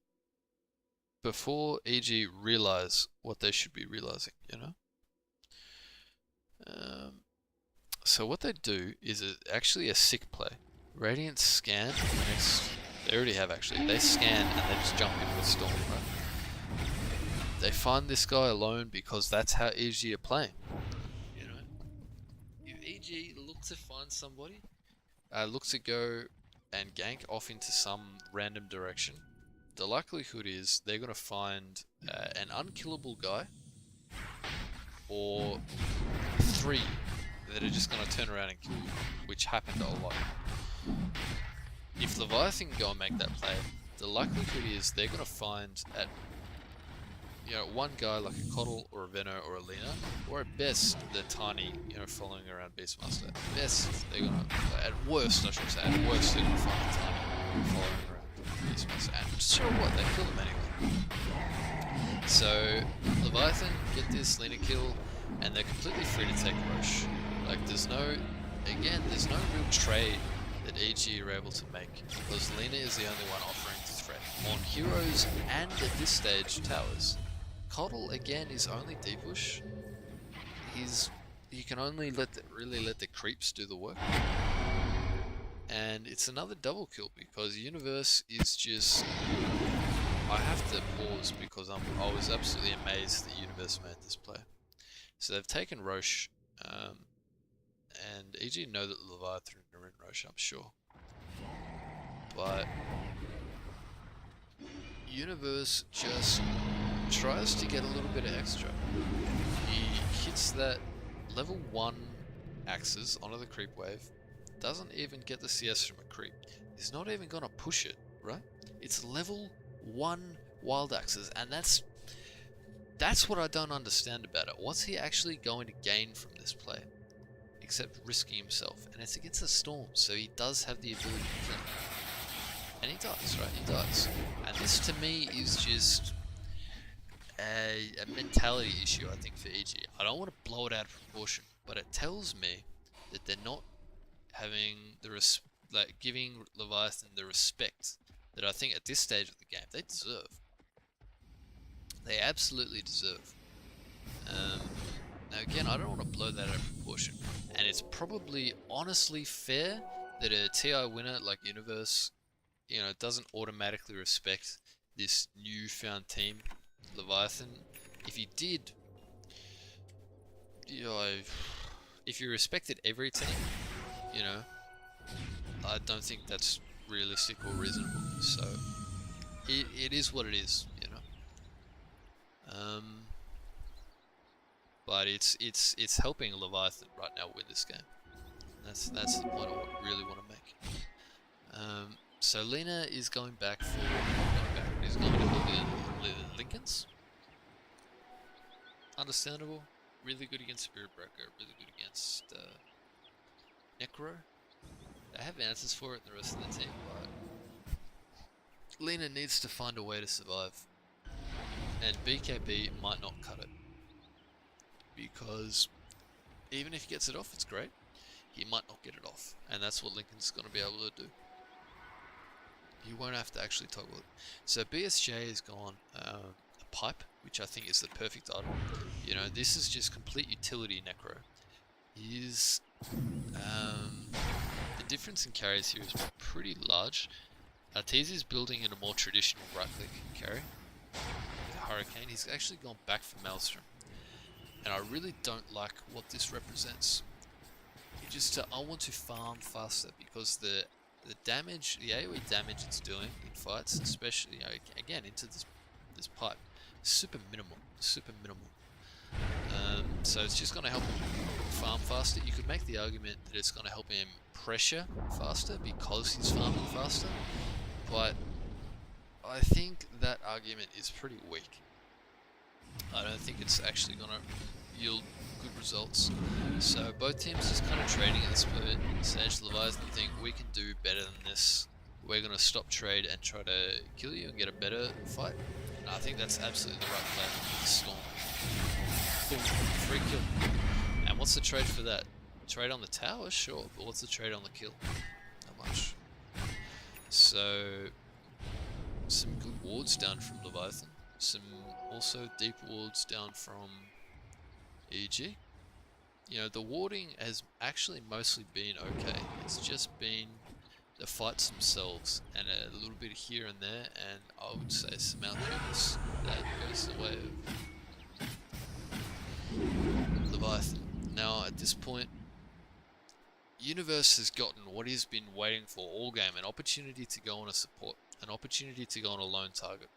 before EG realize what they should be realizing, you know? So what they do is actually a sick play. Radiant scan next. They already have actually. They scan and they just jump in with Storm, right? They find this guy alone because that's how EG are playing. You know, if EG look to find somebody, look to go and gank off into some random direction, the likelihood is they're gonna find an unkillable guy or 3 that are just going to turn around and kill you, which happened a lot. If Leviathan can go and make that play, the likelihood is they're going to find at one guy like a Coddle or a Venno or a Lina, or at best the Tiny, following around Beastmaster. At best, they're going to, at worst I should say, at worst they're going to find a Tiny following around Beastmaster. And so what, they kill them anyway. So Leviathan get this Lina kill, and they're completely free to take Roche. Like there's no real trade that EG are able to make, because Lina is the only one offering threat on heroes and at this stage towers. Coddle again is only debush. You can only really let the creeps do the work. And it's another double kill because Universe is just, I have to pause because I was absolutely amazed that Universe made this play. So they've taken Roche, and EG know that Leviathan are in Roche, I'm sure. But Universe just tries to get a little bit of extra. He hits that level 1 axes onto the creep wave, doesn't even get the CS from a creep. He's not even gonna push it, right? It's level 1 wild axes, and that's what I don't understand about it. What's he actually going to gain from this play? Except risking himself. And it's against a Storm, so he does have the ability to kill. And he dies, right? He dies. And this to me is just a mentality issue, I think, for EG. I don't want to blow it out of proportion, but it tells me that they're not having giving Leviathan the respect that I think at this stage of the game they deserve. They absolutely deserve. Now again, I don't want to blow that out of proportion, and it's probably honestly fair that a TI winner like Universe, doesn't automatically respect this newfound team, Leviathan. If you did, if you respected every team, I don't think that's realistic or reasonable. So it is what it is, But it's helping Leviathan right now with this game. That's the point I really want to make. So Lina is going back for he's going to Lincolns. Understandable. Really good against Spirit Breaker. Really good against Necro. They have answers for it in the rest of the team, but Lina needs to find a way to survive. And BKB might not cut it. Because even if he gets it off, it's great. He might not get it off. And that's what Lincoln's going to be able to do. You won't have to actually toggle it. So BSJ has gone a pipe, which I think is the perfect item. This is just complete utility necro. The difference in carries here is pretty large. Arteezy is building in a more traditional right-click carry. With Hurricane, he's actually gone back for Maelstrom. and I really don't like what this represents. I want to farm faster because the damage, the AoE damage it's doing in fights, especially again into this pipe, super minimal, super minimal. So it's just going to help him farm faster. You could make the argument that it's going to help him pressure faster because he's farming faster, but I think that argument is pretty weak. I don't think it's actually going to yield good results. So both teams just kind of trading at this stage. Leviathan think we can do better than this. We're going to stop trade and try to kill you and get a better fight. And I think that's absolutely the right play. Storm. Boom. Free kill. And what's the trade for that? Trade on the tower? Sure. But what's the trade on the kill? Not much. So some good wards down from Leviathan. Some also deep wards down from EG. You know, the warding has actually mostly been okay. It's just been the fights themselves and a little bit here and there, and I would say some outcomes that goes the way of Leviathan. Now at this point, Universe has gotten what he's been waiting for all game, an opportunity to go on a support, an opportunity to go on a lone target.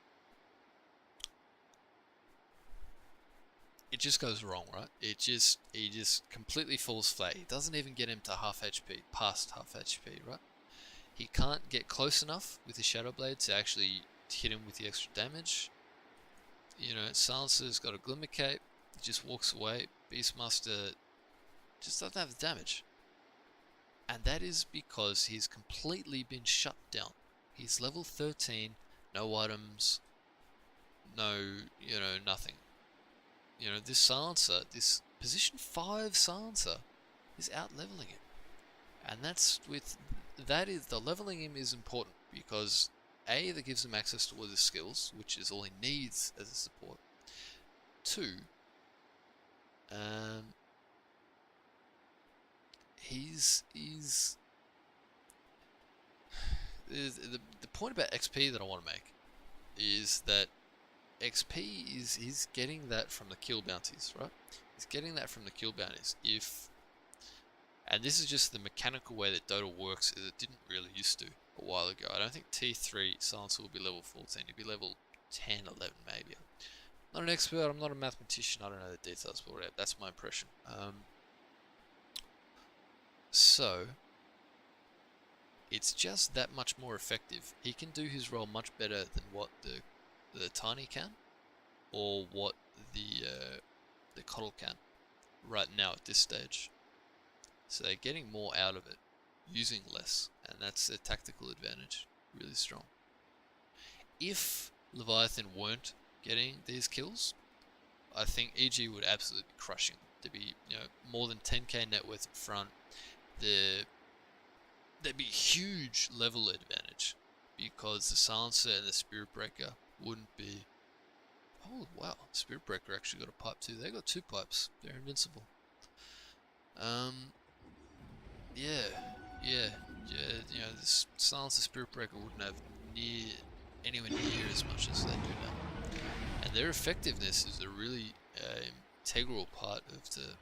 It just goes wrong, right? He just completely falls flat. He doesn't even get him to half HP, past half HP, right? He can't get close enough with his Shadow Blade to actually hit him with the extra damage. You know, Silencer's got a Glimmer Cape, he just walks away. Beastmaster just doesn't have the damage. And that is because he's completely been shut down. He's level 13, no items, no, you know, nothing. You know, this Silencer, this position 5 Silencer is out leveling him. And the leveling him is important because A, that gives him access to all his skills, which is all he needs as a support. 2, the point about XP that I want to make is that XP is he's getting that from the kill bounties, right? He's getting that from the kill bounties. And this is just the mechanical way that Dota works, as it didn't really used to a while ago. I don't think T3 Silencer will be level 14. He'll be level 10, 11 maybe. I'm not an expert, I'm not a mathematician, I don't know the details, but whatever, that's my impression. So it's just that much more effective. He can do his role much better than what the Tiny can, or what the Coddle can right now at this stage. So they're getting more out of it, using less, and that's a tactical advantage, really strong. If Leviathan weren't getting these kills, I think EG would absolutely be crushing them. There'd be, you know, more than 10k net worth in front. There'd be huge level advantage because the Silencer and the Spirit Breaker wouldn't be. Oh wow, Spirit Breaker actually got a pipe too. They got 2 pipes. They're invincible. Yeah. You know, this Silencer Spirit Breaker wouldn't have anywhere near as much as they do now. And their effectiveness is a really integral part of the.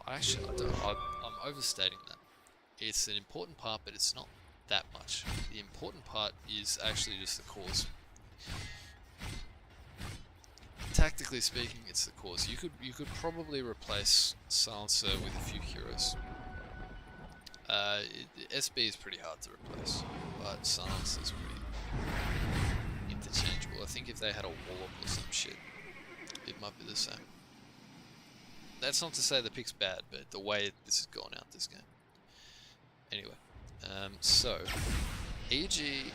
I'm overstating that. It's an important part, but it's not that much. The important part is actually just the cause. Tactically speaking, it's the cause. You could probably replace Silencer with a few heroes. SB is pretty hard to replace, but Silencer is pretty interchangeable. I think if they had a Warlock or some shit, it might be the same. That's not to say the pick's bad, but the way this has gone out this game. Anyway, so EG,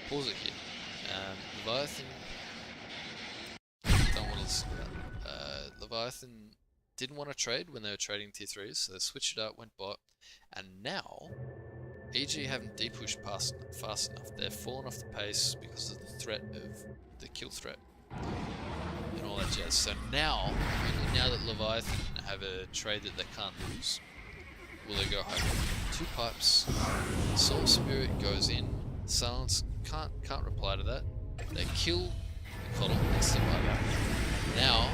pause it here. Leviathan, don't want to listen to that. Leviathan didn't want to trade when they were trading tier 3s, so they switched it up, went bot, and now EG haven't depushed fast enough. They've fallen off the pace because of the threat of the kill threat and all that jazz. So now, only now that Leviathan have a trade that they can't lose, will they go home. 2 pipes, Soul Spirit goes in, Silence can't reply to that. They kill Coddle, that's the buyback. Now,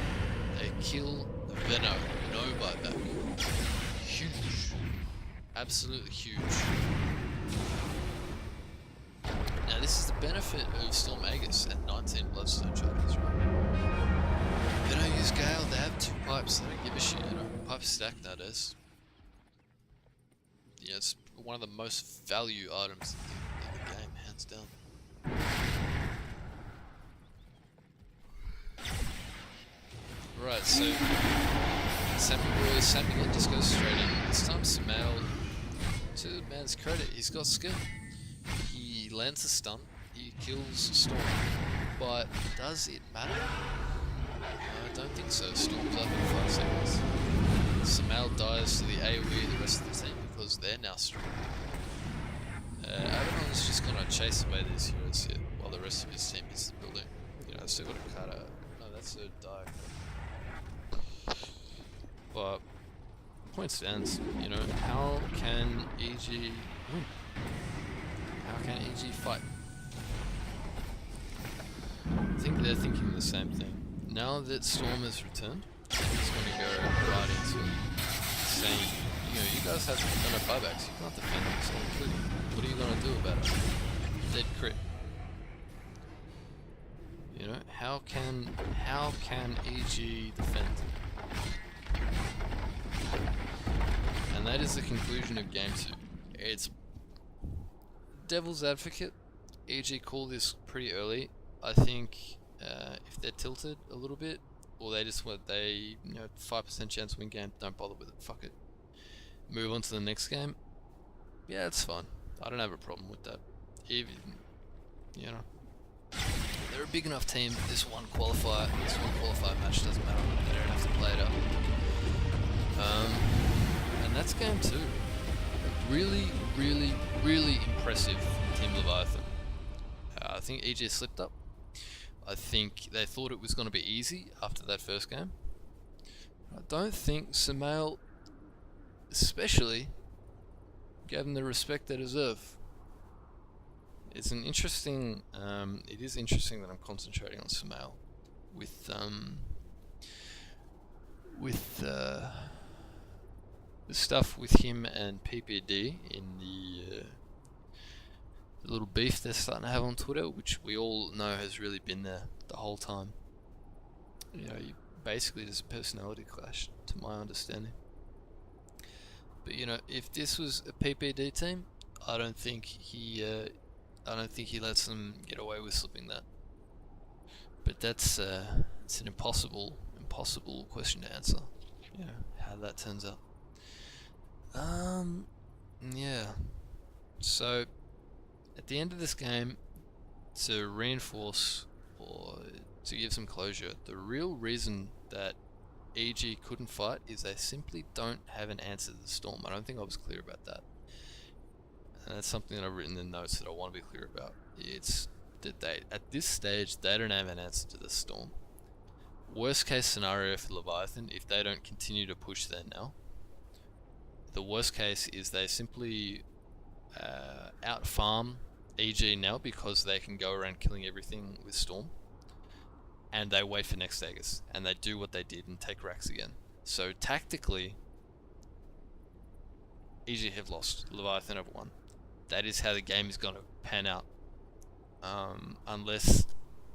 they kill Venno, no buyback. Huge. Absolutely huge. Now this is the benefit of Storm Aegis and 19 Bloodstone Chargers, right? They don't use Gale, they have 2 pipes, they don't give a shit, you know. Pipe stack nowadays. Yeah, it's one of the most value items in the game, hands down. Right, so Samuel just goes straight in. This time Samael, to the man's credit, he's got skill. He lands a stun, he kills Storm, but does it matter? I don't think so. Storm's up in 5 seconds. Samael dies to the AoE of the rest of the team because they're now strong. Abaddon's just gonna chase away these heroes here while the rest of his team is building. You know, still got a cut out. No, that's a die. But point stands, you know, how can EG win? How can EG fight? I think they're thinking the same thing. Now that Storm has returned, he's going to go right into it, saying, you know, you guys have done buybacks, you can't defend them, so I'll kill you. What are you going to do about it? Dead crit. You know, how can EG defend? And that is the conclusion of Game 2. It's devil's advocate. EG called this pretty early. I think if they're tilted a little bit, or they just want 5% chance win game, don't bother with it. Fuck it. Move on to the next game. Yeah, it's fine. I don't have a problem with that. Even, you know, they're a big enough team. This one qualifier match doesn't matter. They don't have to play it up. And that's game 2. Really, really, really impressive Team Leviathan. I think EG slipped up. I think they thought it was going to be easy after that first game. I don't think Samael, especially, gave them the respect they deserve. It's an interesting. It is interesting that I'm concentrating on Samael with the stuff with him and PPD in the little beef they're starting to have on Twitter, which we all know has really been there the whole time. You know, basically there's a personality clash, to my understanding. But you know, if this was a PPD team, I don't think he lets them get away with slipping that. But that's it's an impossible question to answer. You know, how that turns out. Yeah. So at the end of this game, to reinforce or to give some closure, the real reason that EG couldn't fight is they simply don't have an answer to the Storm. I don't think I was clear about that. And that's something that I've written in the notes that I want to be clear about. It's that at this stage, they don't have an answer to the Storm. Worst case scenario for Leviathan, if they don't continue to push there now, the worst case is they simply out farm EG now because they can go around killing everything with Storm, and they wait for next Aegis, and they do what they did and take racks again. So tactically, EG have lost, Leviathan have won. That is how the game is going to pan out, unless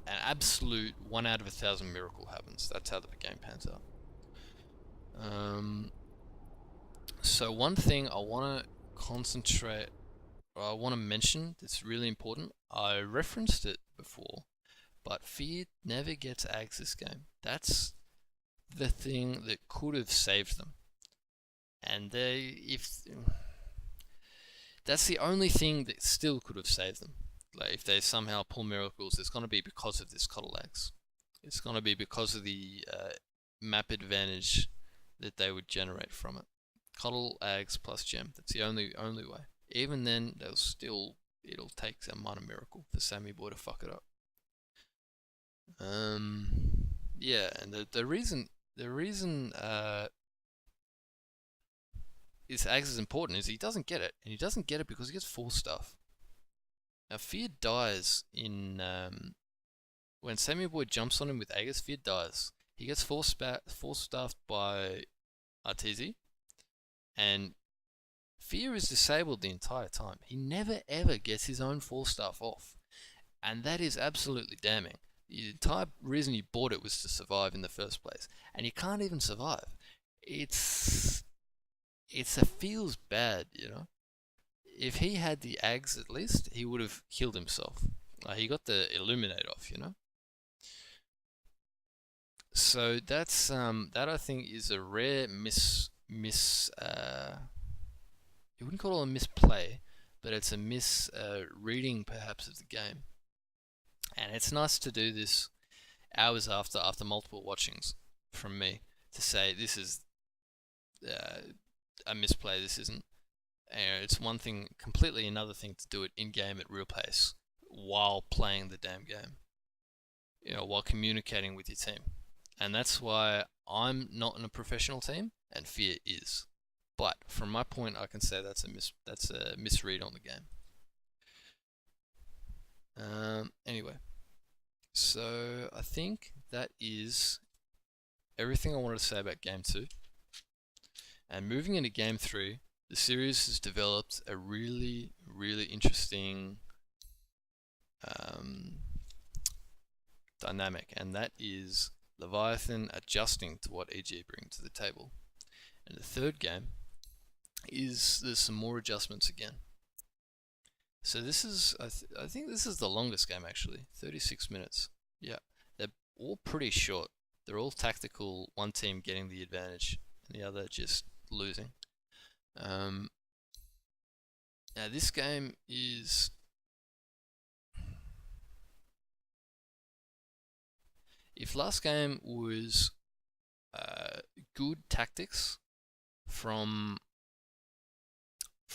an absolute 1 out of 1,000 miracle happens. That's how the game pans out. So one thing I want to mention that's really important. I referenced it before, but Fear never gets Ags this game. That's the thing that could have saved them. And that's the only thing that still could have saved them. Like, if they somehow pull miracles, it's going to be because of this Coddle Ags. It's going to be because of the map advantage that they would generate from it. Coddle, Ags plus Gem. That's the only way. Even then, it'll take a minor miracle for Sammy Boy to fuck it up. Yeah, and the reason is Ags is important is he doesn't get it, and he doesn't get it because he gets full stuff. Now Fear dies in When Sammy Boy jumps on him with Aegis, Fear dies. He gets force-staffed by Arteezy, and Fear is disabled the entire time. He never ever gets his own force staff off, and that is absolutely damning. The entire reason you bought it was to survive in the first place, and you can't even survive. It feels bad, you know. If he had the Ags at least, he would have killed himself. He got the Illuminate off, you know. So that's that I think is a rare you wouldn't call it a misplay, but it's a reading perhaps of the game. And it's nice to do this hours after multiple watchings from me to say this is a misplay. This isn't. It's one thing, completely another thing to do it in game at real pace while playing the damn game. You know, while communicating with your team. And that's why I'm not in a professional team and Fear is. But from my point, I can say that's a misread on the game. Anyway, so I think that is everything I wanted to say about Game 2. And moving into Game 3, the series has developed a really, really interesting dynamic, and that is Leviathan adjusting to what EG bring to the table. And the third game is there's some more adjustments again. So this is I think this is the longest game actually, 36 minutes. Yeah, they're all pretty short. They're all tactical, one team getting the advantage and the other just losing. Now this game is if last game was good tactics from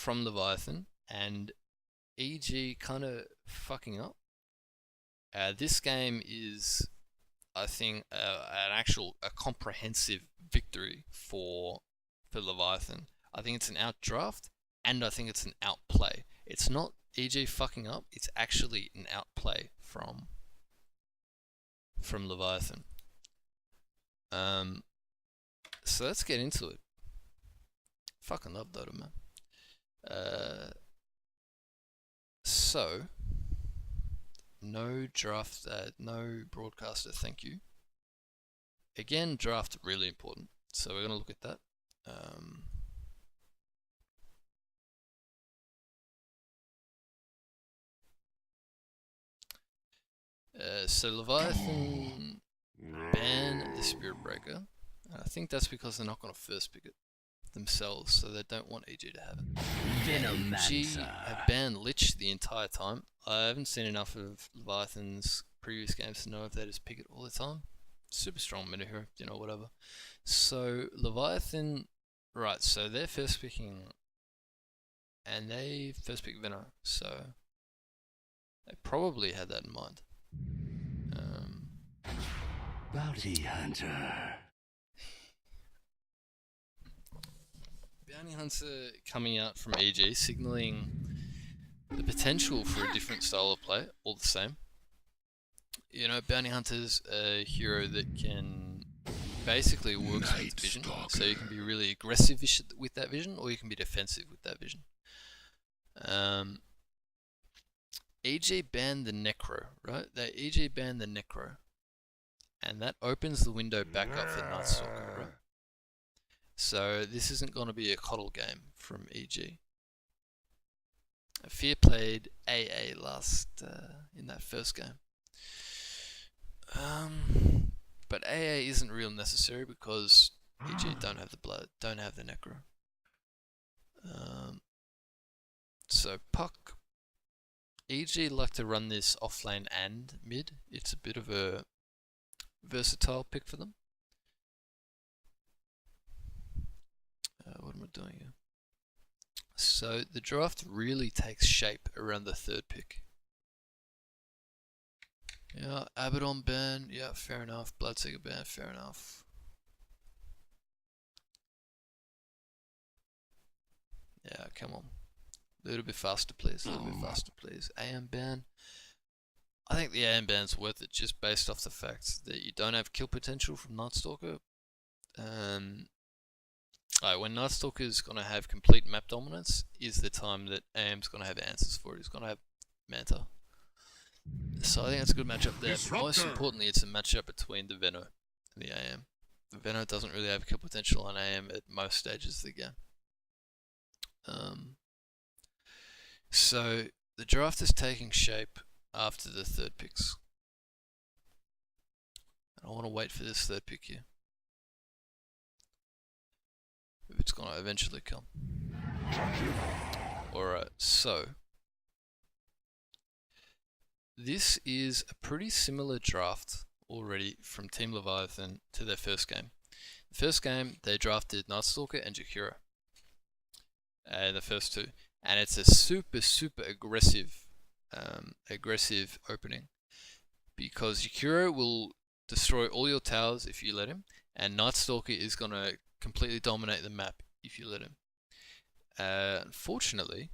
Leviathan and EG kind of fucking up, this game is, I think, a comprehensive victory for Leviathan. I think it's an outdraft, and I think it's an outplay. It's not EG fucking up; it's actually an outplay from Leviathan. So let's get into it. Fucking love Dota, man. So no draft, no broadcaster, thank you. Again, draft really important. So we're gonna look at that. So Leviathan ban the Spirit Breaker. I think that's because they're not going to first pick it themselves, so they don't want EG to have it. EG have banned Lich the entire time. I haven't seen enough of Leviathan's previous games to know if they just pick it all the time. Super strong meta hero, you know, whatever. So Leviathan, right? So they're first picking, and they first pick Venom. So they probably had that in mind. Bounty Hunter. Bounty Hunter coming out from EG, signaling the potential for a different style of play, all the same. You know, Bounty Hunter's a hero that can basically work with vision, so you can be really aggressive with that vision, or you can be defensive with that vision. EG banned the Necro, right? They EG banned the Necro, and that opens the window back up for Night Stalker, right? So this isn't going to be a coddle game from EG. Fear played AA last in that first game, but AA isn't real necessary because EG don't have the blood, don't have the Necro. So Puck, EG like to run this offlane and mid. It's a bit of a versatile pick for them. What am I doing here? So the draft really takes shape around the third pick. Yeah, Abaddon ban, yeah, fair enough. Bloodseeker ban, fair enough. Yeah, come on. A little bit faster, please. A little bit faster, please. AM ban. I think the AM ban's worth it just based off the fact that you don't have kill potential from Night Stalker. When Night Stalker's gonna have complete map dominance is the time that AM's gonna have answers for it. He's gonna have Manta. So I think it's a good matchup there. But most importantly, it's a matchup between the Veno and the AM. The Veno doesn't really have kill potential on AM at most stages of the game. So the draft is taking shape after the third picks. And I want to wait for this third pick here. If it's going to eventually come. Alright, so this is a pretty similar draft already from Team Leviathan to their first game. The first game, they drafted Night Stalker and Jakiro. The first two. And it's a super aggressive opening. Because Jakiro will destroy all your towers if you let him. And Night Stalker is going to completely dominate the map if you let him. Unfortunately,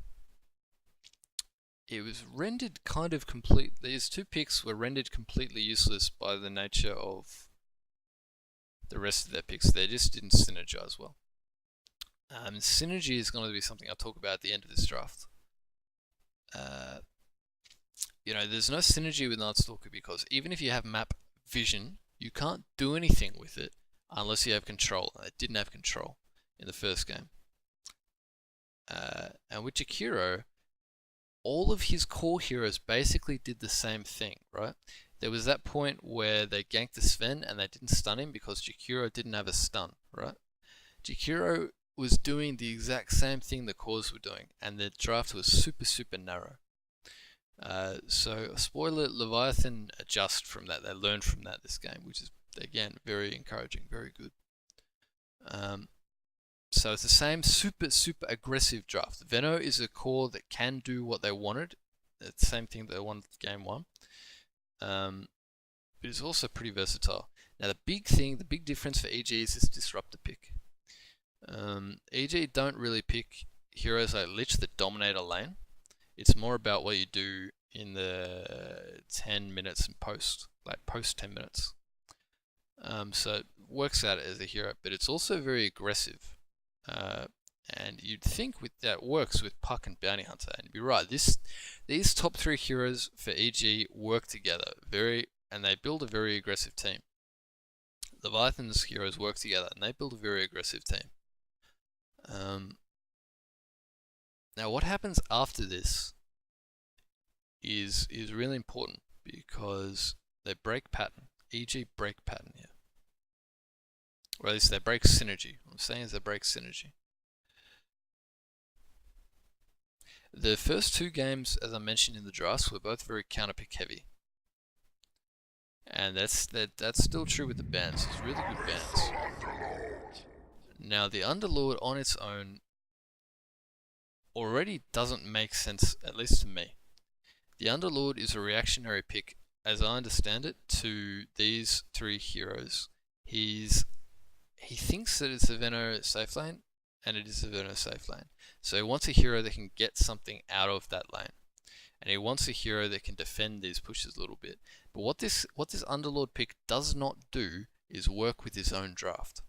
it was rendered kind of complete. These two picks were rendered completely useless by the nature of the rest of their picks. They just didn't synergize well. Synergy is going to be something I'll talk about at the end of this draft. There's no synergy with Night Stalker because even if you have map vision, you can't do anything with it unless you have control. And they didn't have control in the first game. And with Jakiro, all of his core heroes basically did the same thing, right? There was that point where they ganked the Sven and they didn't stun him because Jakiro didn't have a stun, right? Jakiro was doing the exact same thing the cores were doing, and the draft was super narrow. So, spoiler, Leviathan adjust from that. They learned from that this game, which is, again, very encouraging, very good. So it's the same super aggressive draft. Veno is a core that can do what they wanted. It's the same thing they wanted game one. But it's also pretty versatile. Now the big difference for EG is this disruptor pick. EG don't really pick heroes like Lich that dominate a lane. It's more about what you do in the 10 minutes and post 10 minutes. So it works out as a hero, but it's also very aggressive. And you'd think that works with Puck and Bounty Hunter, and you'd be right. These top three heroes for EG work together and they build a very aggressive team. Leviathan's heroes work together and they build a very aggressive team. Now what happens after this is really important because they break pattern. EG break pattern here. Or at least they break synergy. What I'm saying is they break synergy. The first two games, as I mentioned in the drafts, were both very counterpick heavy. And that's still true with the bans. It's really good bans. Now the Underlord on its own already doesn't make sense, at least to me. The Underlord is a reactionary pick, as I understand it, to these three heroes. He thinks that it's a Veno safe lane, and it is a Veno safe lane. So he wants a hero that can get something out of that lane. And he wants a hero that can defend these pushes a little bit. But what this Underlord pick does not do is work with his own draft.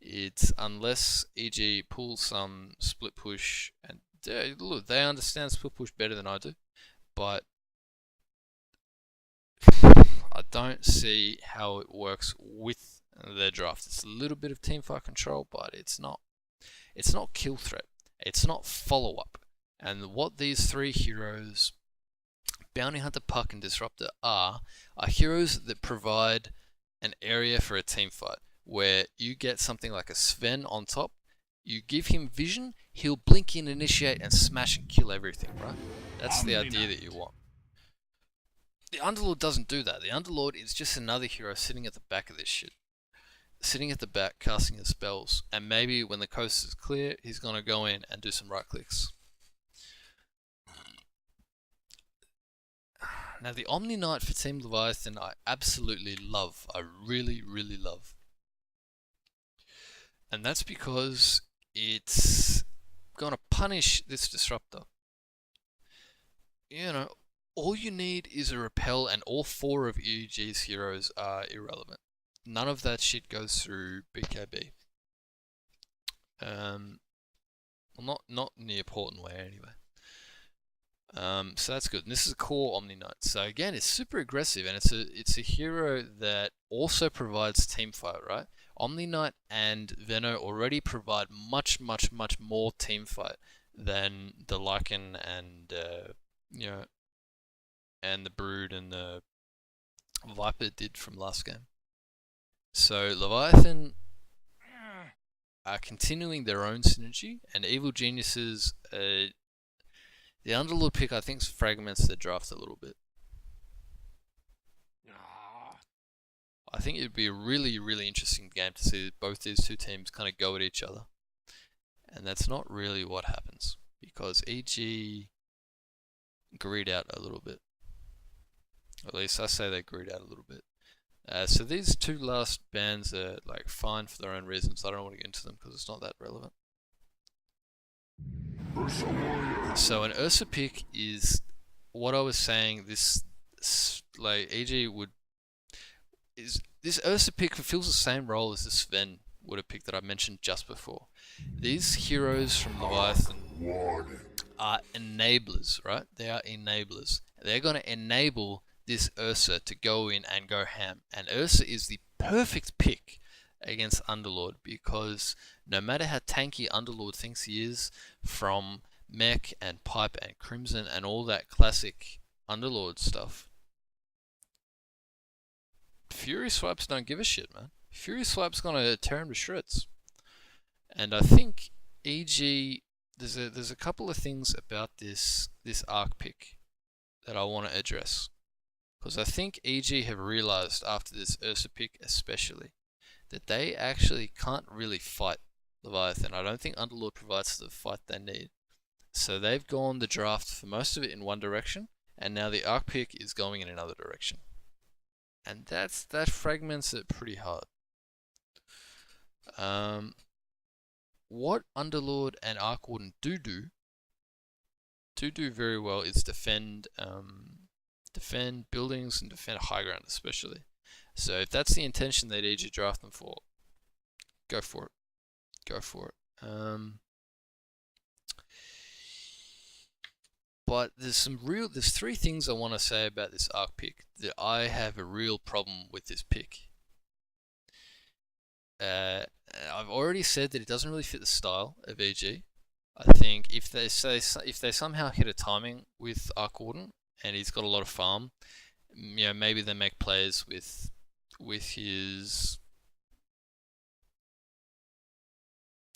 It's unless EG pulls some split push, and look, they understand split push better than I do, but I don't see how it works with their draft. It's a little bit of teamfight control, but it's not kill threat. It's not follow up. And what these three heroes, Bounty Hunter, Puck, and Disruptor, are heroes that provide an area for a team fight where you get something like a Sven on top, you give him vision, he'll blink in, initiate, and smash and kill everything, right? That's the idea that you want. The Underlord doesn't do that. The Underlord is just another hero sitting at the back of this shit. Sitting at the back, casting his spells, and maybe when the coast is clear, he's gonna go in and do some right clicks. Now the Omni Knight for Team Leviathan I absolutely love. I really love. And that's because it's gonna punish this Disruptor. You know, all you need is a repel, and all 4 of EG's heroes are irrelevant. None of that shit goes through BKB. Well, not in the important way anyway. So that's good. And this is a core Omni Knight. So again, it's super aggressive, and it's a hero that also provides team fight, right? Omni Knight and Veno already provide much more team fight than the Lycan and and the Brood and the Viper did from last game. So Leviathan are continuing their own synergy, and Evil Geniuses, the Underlord pick I think fragments the draft a little bit. I think it'd be a really interesting game to see both these two teams kind of go at each other. And that's not really what happens, because EG greed out a little bit. At least I say they greed out a little bit. So these 2 last bans are like fine for their own reasons. I don't want to get into them because it's not that relevant. So an Ursa pick is what I was saying. This like EG would is this Ursa pick fulfills the same role as the Sven would have picked that I mentioned just before. These heroes from Leviathan are enablers, right? They are enablers. They're going to enable this Ursa to go in and go ham. And Ursa is the perfect pick against Underlord, because no matter how tanky Underlord thinks he is, from Mech and Pipe and Crimson and all that classic Underlord stuff, Fury Swipes don't give a shit, man. Fury Swipe's gonna tear him to shreds. And I think EG, there's a couple of things about this arc pick that I want to address. Because I think EG have realized after this Ursa pick especially, that they actually can't really fight Leviathan. I don't think Underlord provides the fight they need. So they've gone the draft for most of it in one direction, and now the arc pick is going in another direction. And that fragments it pretty hard. What Underlord and Arc Warden do very well is defend buildings and defend high ground especially. So if that's the intention that EG draft them for, go for it. But there's 3 things I want to say about this arc pick that I have a real problem with this pick. I've already said that it doesn't really fit the style of EG. I think if they somehow hit a timing with Arc Warden and he's got a lot of farm, maybe they make plays with his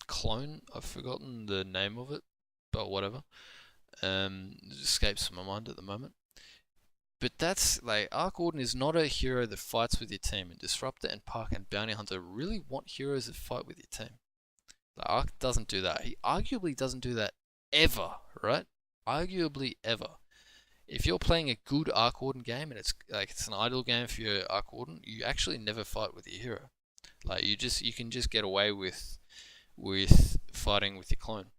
clone. I've forgotten the name of it, but whatever. It escapes my mind at the moment. But that's like, Arc Warden is not a hero that fights with your team, and Disruptor and Park and Bounty Hunter really want heroes that fight with your team. Like, Arc doesn't do that. He arguably doesn't do that ever, right? Arguably ever. If you're playing a good Arc Warden game and it's an idle game for your Arc Warden, you actually never fight with your hero. Like you can just get away with fighting with your clone.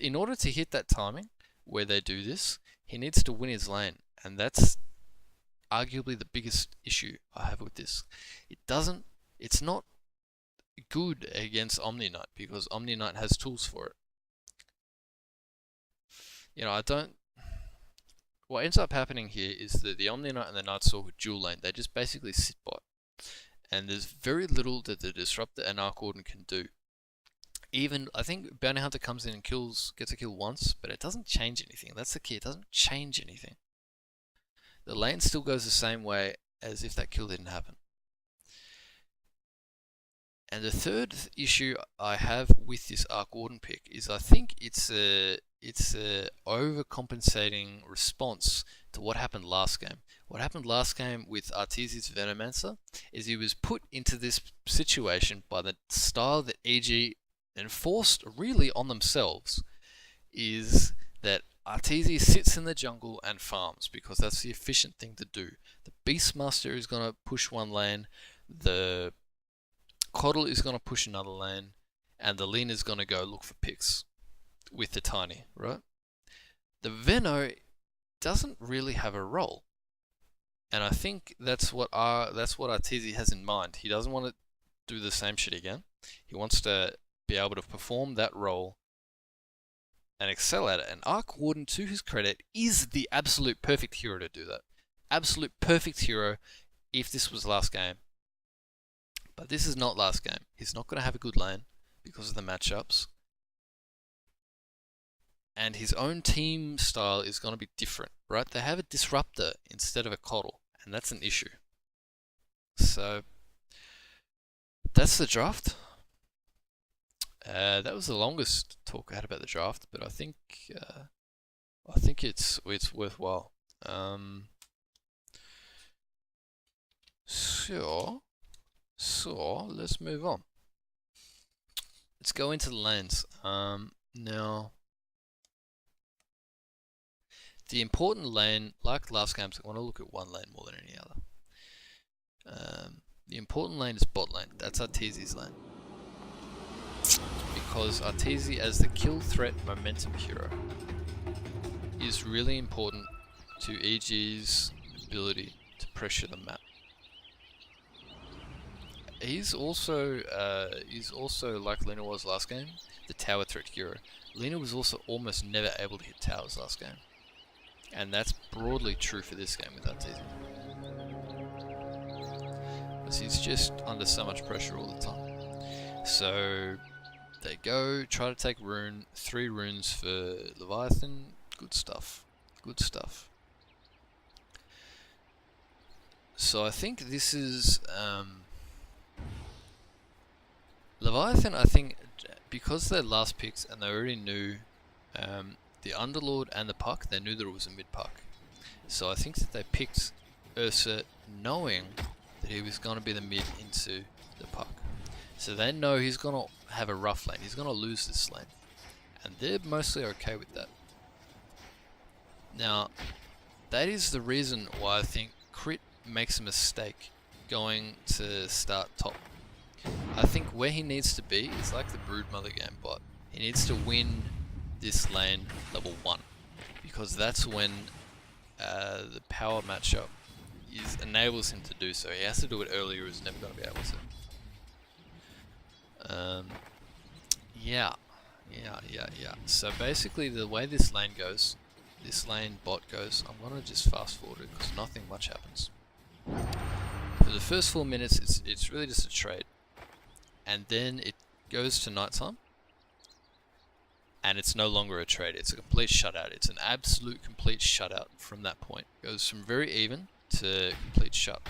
In order to hit that timing where they do this, he needs to win his lane, and that's arguably the biggest issue I have with this. It's not good against Omni Knight because Omni Knight has tools for it. What ends up happening here is that the Omni Knight and the Night Sword with dual lane, they just basically sit bot, and there's very little that the Disruptor and Arc Warden can do. Even, I think Bounty Hunter comes in and gets a kill once, but it doesn't change anything. That's the key, it doesn't change anything. The lane still goes the same way as if that kill didn't happen. And the third issue I have with this Arc Warden pick is I think it's a overcompensating response to what happened last game. What happened last game with Arteezy's Venomancer is he was put into this situation by the style that EG enforced really on themselves, is that Arteezy sits in the jungle and farms because that's the efficient thing to do. The Beastmaster is going to push one lane, the Coddle is going to push another lane, and the Lina is going to go look for picks with the Tiny, right? The Veno doesn't really have a role. And I think that's what Arteezy has in mind. He doesn't want to do the same shit again. He wants to be able to perform that role and excel at it. And Arc Warden, to his credit, is the absolute perfect hero to do that. Absolute perfect hero if this was last game. But this is not last game. He's not going to have a good lane because of the matchups. And his own team style is going to be different, right? They have a disruptor instead of a coddle, and that's an issue. So that's the draft. That was the longest talk I had about the draft, but I think it's worthwhile. So let's move on. Let's go into the lanes. Now, the important lane, like last games, I want to look at one lane more than any other. The important lane is bot lane. That's Arteezy's lane. Because Arteezy, as the kill threat momentum hero, is really important to EG's ability to pressure the map. He's also like Lina was last game, the tower threat hero. Lina was also almost never able to hit towers last game. And that's broadly true for this game with Arteezy. Because he's just under so much pressure all the time. So they go, try to take rune, 3 runes for Leviathan. Good stuff. Good stuff. So I think this is Leviathan, I think, because they're last picks and they already knew the Underlord and the puck, they knew that it was a mid puck. So I think that they picked Ursa knowing that he was going to be the mid into the puck. So they know he's going to have a rough lane, he's going to lose this lane. And they're mostly okay with that. Now, that is the reason why I think Crit makes a mistake going to start top. I think where he needs to be is like the Broodmother game bot. He needs to win this lane level 1. Because that's when the power matchup enables him to do so. He has to do it earlier, he's never going to be able to. Yeah. So basically the way this lane goes, this lane bot goes, I'm going to just fast forward it because nothing much happens. For the first 4 minutes it's really just a trade. And then it goes to nighttime. And it's no longer a trade, it's a complete shutout. It's an absolute complete shutout from that point. It goes from very even to complete shut.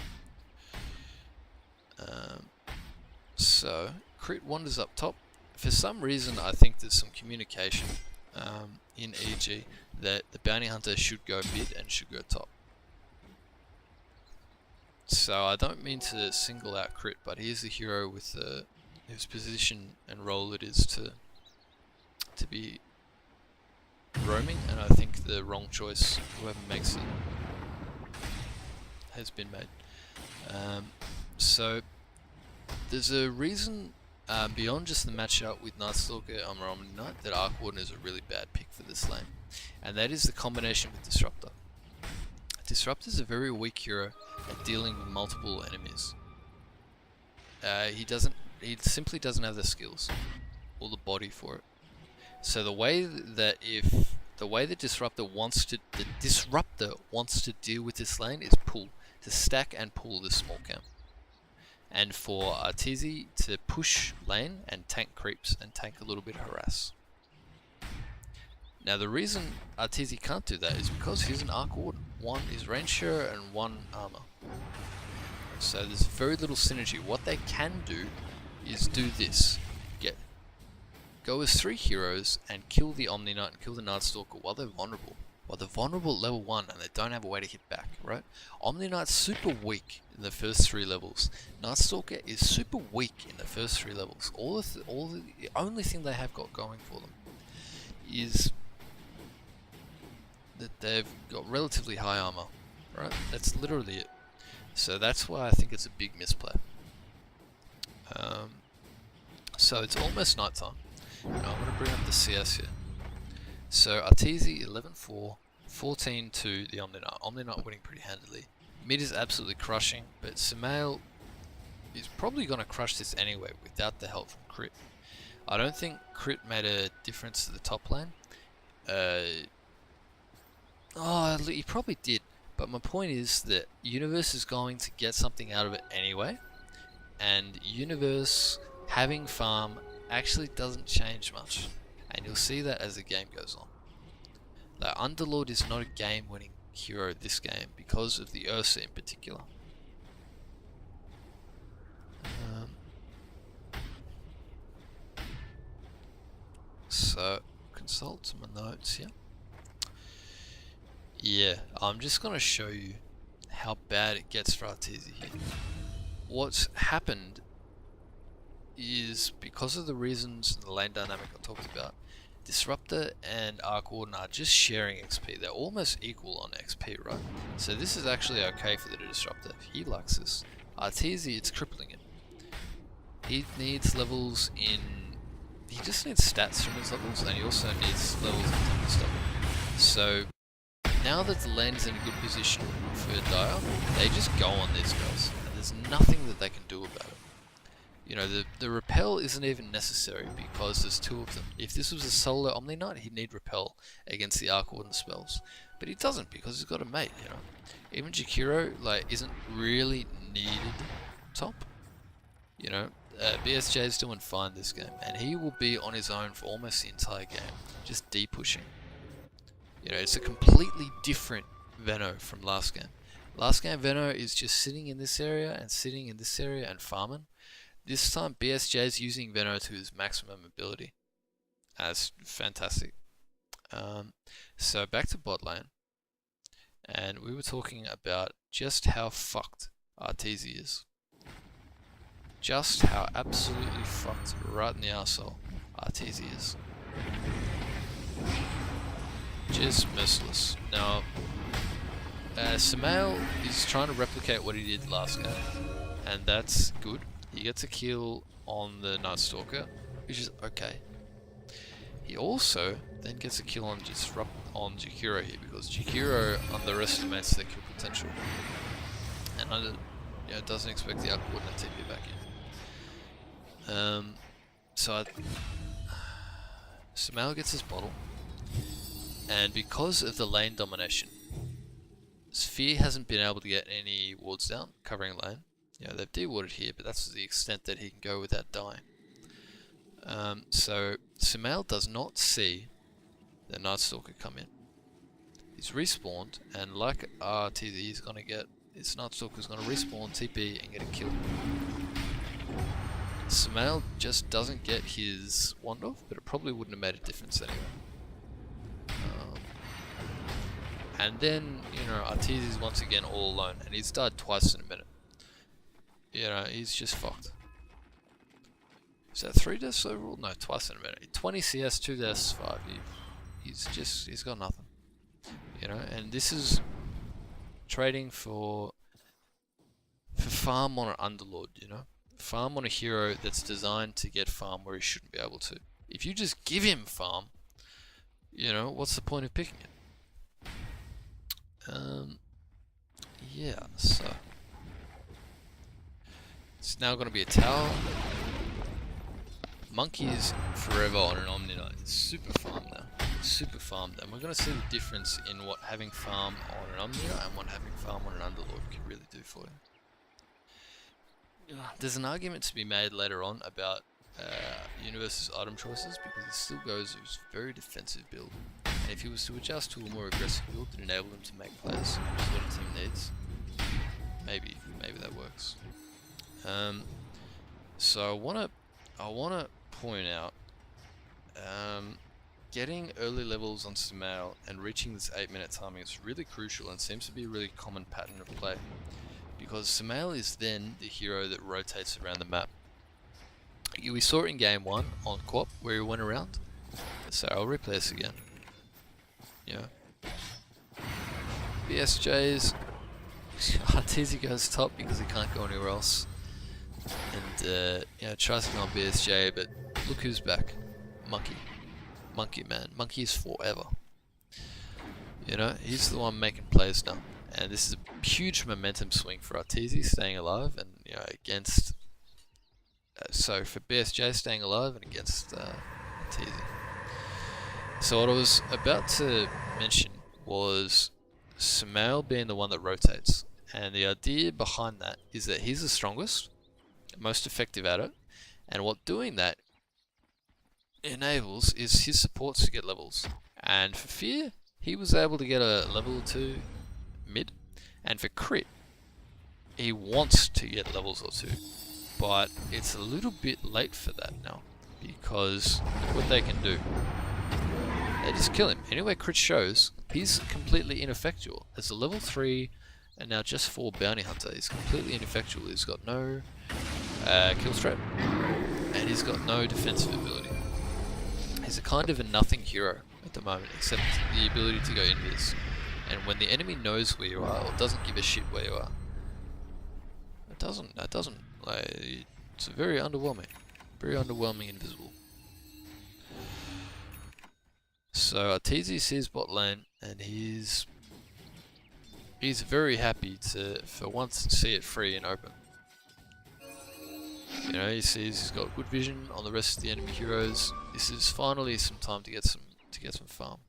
So, Crit wanders up top. For some reason, I think there's some communication in EG that the bounty hunter should go mid and should go top. So I don't mean to single out Crit, but he is the hero with whose position and role it is to be roaming, and I think the wrong choice, whoever makes it, has been made. So there's a reason beyond just the matchup with Nightstalker and Omni Knight that Arc Warden is a really bad pick for this lane, and that is the combination with Disruptor. Disruptor is a very weak hero at dealing with multiple enemies. He simply doesn't have the skills or the body for it. So the way that Disruptor wants to deal with this lane is pull, to stack and pull this small camp. And for Arteezy to push lane and tank creeps and tank a little bit of harass. Now the reason Arteezy can't do that is because he's an Arc Warden. 1 is range share and 1 armor. So there's very little synergy. What they can do is do this. Go as 3 heroes and kill the Omni Knight and kill the Nightstalker while they're vulnerable. While they're vulnerable at level 1 and they don't have a way to hit back, right? Omni Knight's super weak in the first 3 levels. Nightstalker is super weak in the first 3 levels. The only thing they have got going for them is that they've got relatively high armor, right? That's literally it. So that's why I think it's a big misplay. So it's almost nighttime. And I'm going to bring up the CS here. So Arteezy 11-4, 14 to the Omni-Knight. Omni-Knight winning pretty handily. Mid is absolutely crushing, but Sumail is probably going to crush this anyway without the help from Crit. I don't think Crit made a difference to the top lane. He probably did, but my point is that Universe is going to get something out of it anyway, and Universe having farm actually doesn't change much, and you'll see that as the game goes on. The Underlord is not a game-winning hero this game because of the Ursa in particular. So, consult my notes here. Yeah, I'm just going to show you how bad it gets for Arteezy here. What's happened is, because of the reasons in the lane dynamic I talked about, Disruptor and Arc Warden are just sharing XP. They're almost equal on XP, right? So this is actually okay for the Disruptor. He likes this. Arteezy, it's crippling him. He needs levels in... He just needs stats from his levels, and he also needs levels in Tempest level. So now that the lane's in a good position for Dire, they just go on these guys, and there's nothing that they can do about it. You know, the repel isn't even necessary because there's two of them. If this was a solo Omni Knight, he'd need repel against the Arc Warden spells, but he doesn't because he's got a mate. You know, even Jakiro isn't really needed top. You know, BSJ is doing fine this game, and he will be on his own for almost the entire game, just D-pushing. You know, it's a completely different Veno from last game. Last game, Veno is just sitting in this area and sitting in this area and farming. This time, BSJ is using Veno to his maximum ability. That's fantastic. So back to bot lane, and we were talking about just how fucked Arteezy is. Just how absolutely fucked right in the arsehole Arteezy is. Just merciless. Now, Sumail is trying to replicate what he did last game, and that's good. He gets a kill on the Night Stalker, which is okay. He also then gets a kill on Jakiro here, because Jakiro underestimates their kill potential, and doesn't expect the Arc Warden to TP back in. Sumail gets his bottle, and because of the lane domination, Sphere hasn't been able to get any wards down covering lane. You know, they've de-warded here, but that's to the extent that he can go without dying. So Sumail does not see the Night Stalker come in. He's respawned, and like RTZ, he's gonna get this Night Stalker's gonna respawn, TP, and get a kill. Sumail just doesn't get his wand off, but it probably wouldn't have made a difference anyway. And then, you know, Arteezy is once again all alone, and he's died twice in a minute. You know, he's just fucked. Is that 3 deaths overall? No, twice in a minute. 20 CS, 2 deaths, 5. He's got nothing. You know, and this is trading for farm on an Underlord, you know? Farm on a hero that's designed to get farm where he shouldn't be able to. If you just give him farm, you know, what's the point of picking it? Yeah, so it's now going to be a tower. Monkey is forever on an Omni Knight. It's super farm now. Super farmed, and we're going to see the difference in what having farm on an Omni Knight and what having farm on an Underlord can really do for you. There's an argument to be made later on about Universe's item choices, because it still goes with a very defensive build. And if he was to adjust to a more aggressive build that enable him to make plays, which is what a team needs, maybe that works. So I wanna point out, getting early levels on Sumail and reaching this 8-minute timing is really crucial and seems to be a really common pattern of play, because Sumail is then the hero that rotates around the map. We saw it in game 1 on Quap where he went around. So I'll replay this again. Yeah. BSJ's Arteezy goes top because he can't go anywhere else. And tries to go on BSJ, but look who's back. Monkey. Monkey, man. Monkey is forever. You know, he's the one making plays now. And this is a huge momentum swing for Arteezy staying alive, and you know, against so for BSJ staying alive and against Arteezy. So what I was about to mention was Sumail being the one that rotates, and the idea behind that is that he's the strongest, most effective at it, and what doing that enables is his supports to get levels. And for Fear, he was able to get a level 2 mid, and for Crit, he wants to get levels or 2, but it's a little bit late for that now, because look what they can do. They just kill him. Anyway, Crit shows, he's completely ineffectual. As a level 3 and now just 4 bounty hunter, he's completely ineffectual. He's got no kill strat, and he's got no defensive ability. He's a kind of a nothing hero at the moment, except the ability to go invis. And when the enemy knows where you are, or doesn't give a shit where you are, it doesn't, like, it's very underwhelming invisible. So Arteezy sees bot lane, and he's very happy to, for once, see it free and open. You know, he sees he's got good vision on the rest of the enemy heroes. This is finally some time to get some farm.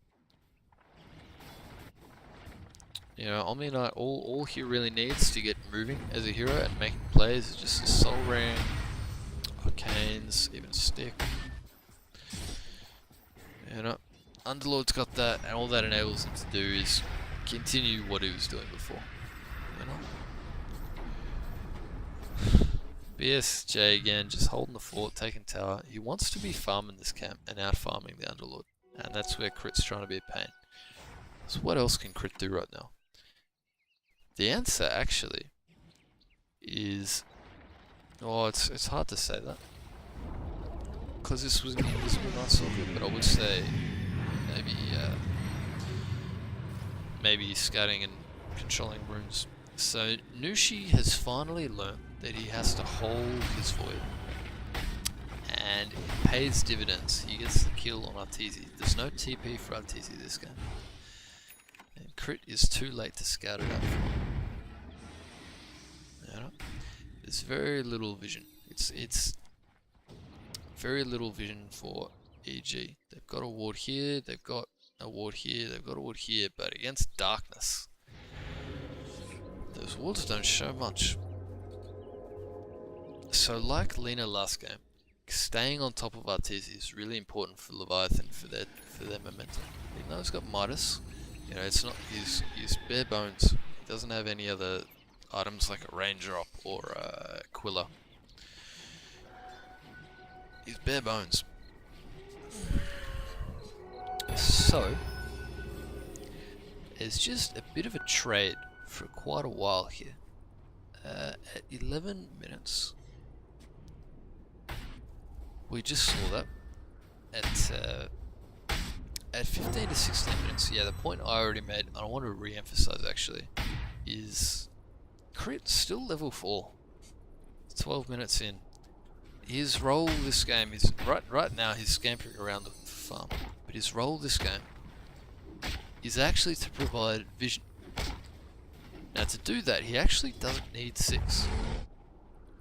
You know, Omni Knight, all he really needs to get moving as a hero and making plays is just a Soul Ring, Arcanes, even Stick. You know, Underlord's got that, and all that enables him to do is continue what he was doing before. You know? BSJ again, just holding the fort, taking tower. He wants to be farming this camp and out farming the Underlord, and that's where Crit's trying to be a pain. So what else can Crit do right now? The answer actually is, oh, it's hard to say that because this was an invisible Night Stalker, but I would say maybe scouting and controlling runes. So Nushi has finally learnt that he has to hold his void, and it pays dividends. He gets the kill on Arteezy. There's no TP for Arteezy this game, and Crit is too late to scout it out for him. You know? There's very little vision. It's very little vision for EG. They've got a ward here, they've got a ward here, they've got a ward here, but against darkness, those wards don't show much. So like Lina last game, staying on top of Arteezy is really important for Leviathan for their momentum. Even though he's got Midas, you know, it's not he's bare bones. He doesn't have any other items like a range drop or a Quilla. He's bare bones. So it's just a bit of a trade for quite a while here. At 11 minutes, we just saw that. At 15 to 16 minutes, yeah, the point I already made, and I want to re-emphasize actually, is Crit still level 4. 12 minutes in. His role this game is, right now he's scampering around the farm, but his role this game is actually to provide vision. Now to do that, he actually doesn't need 6.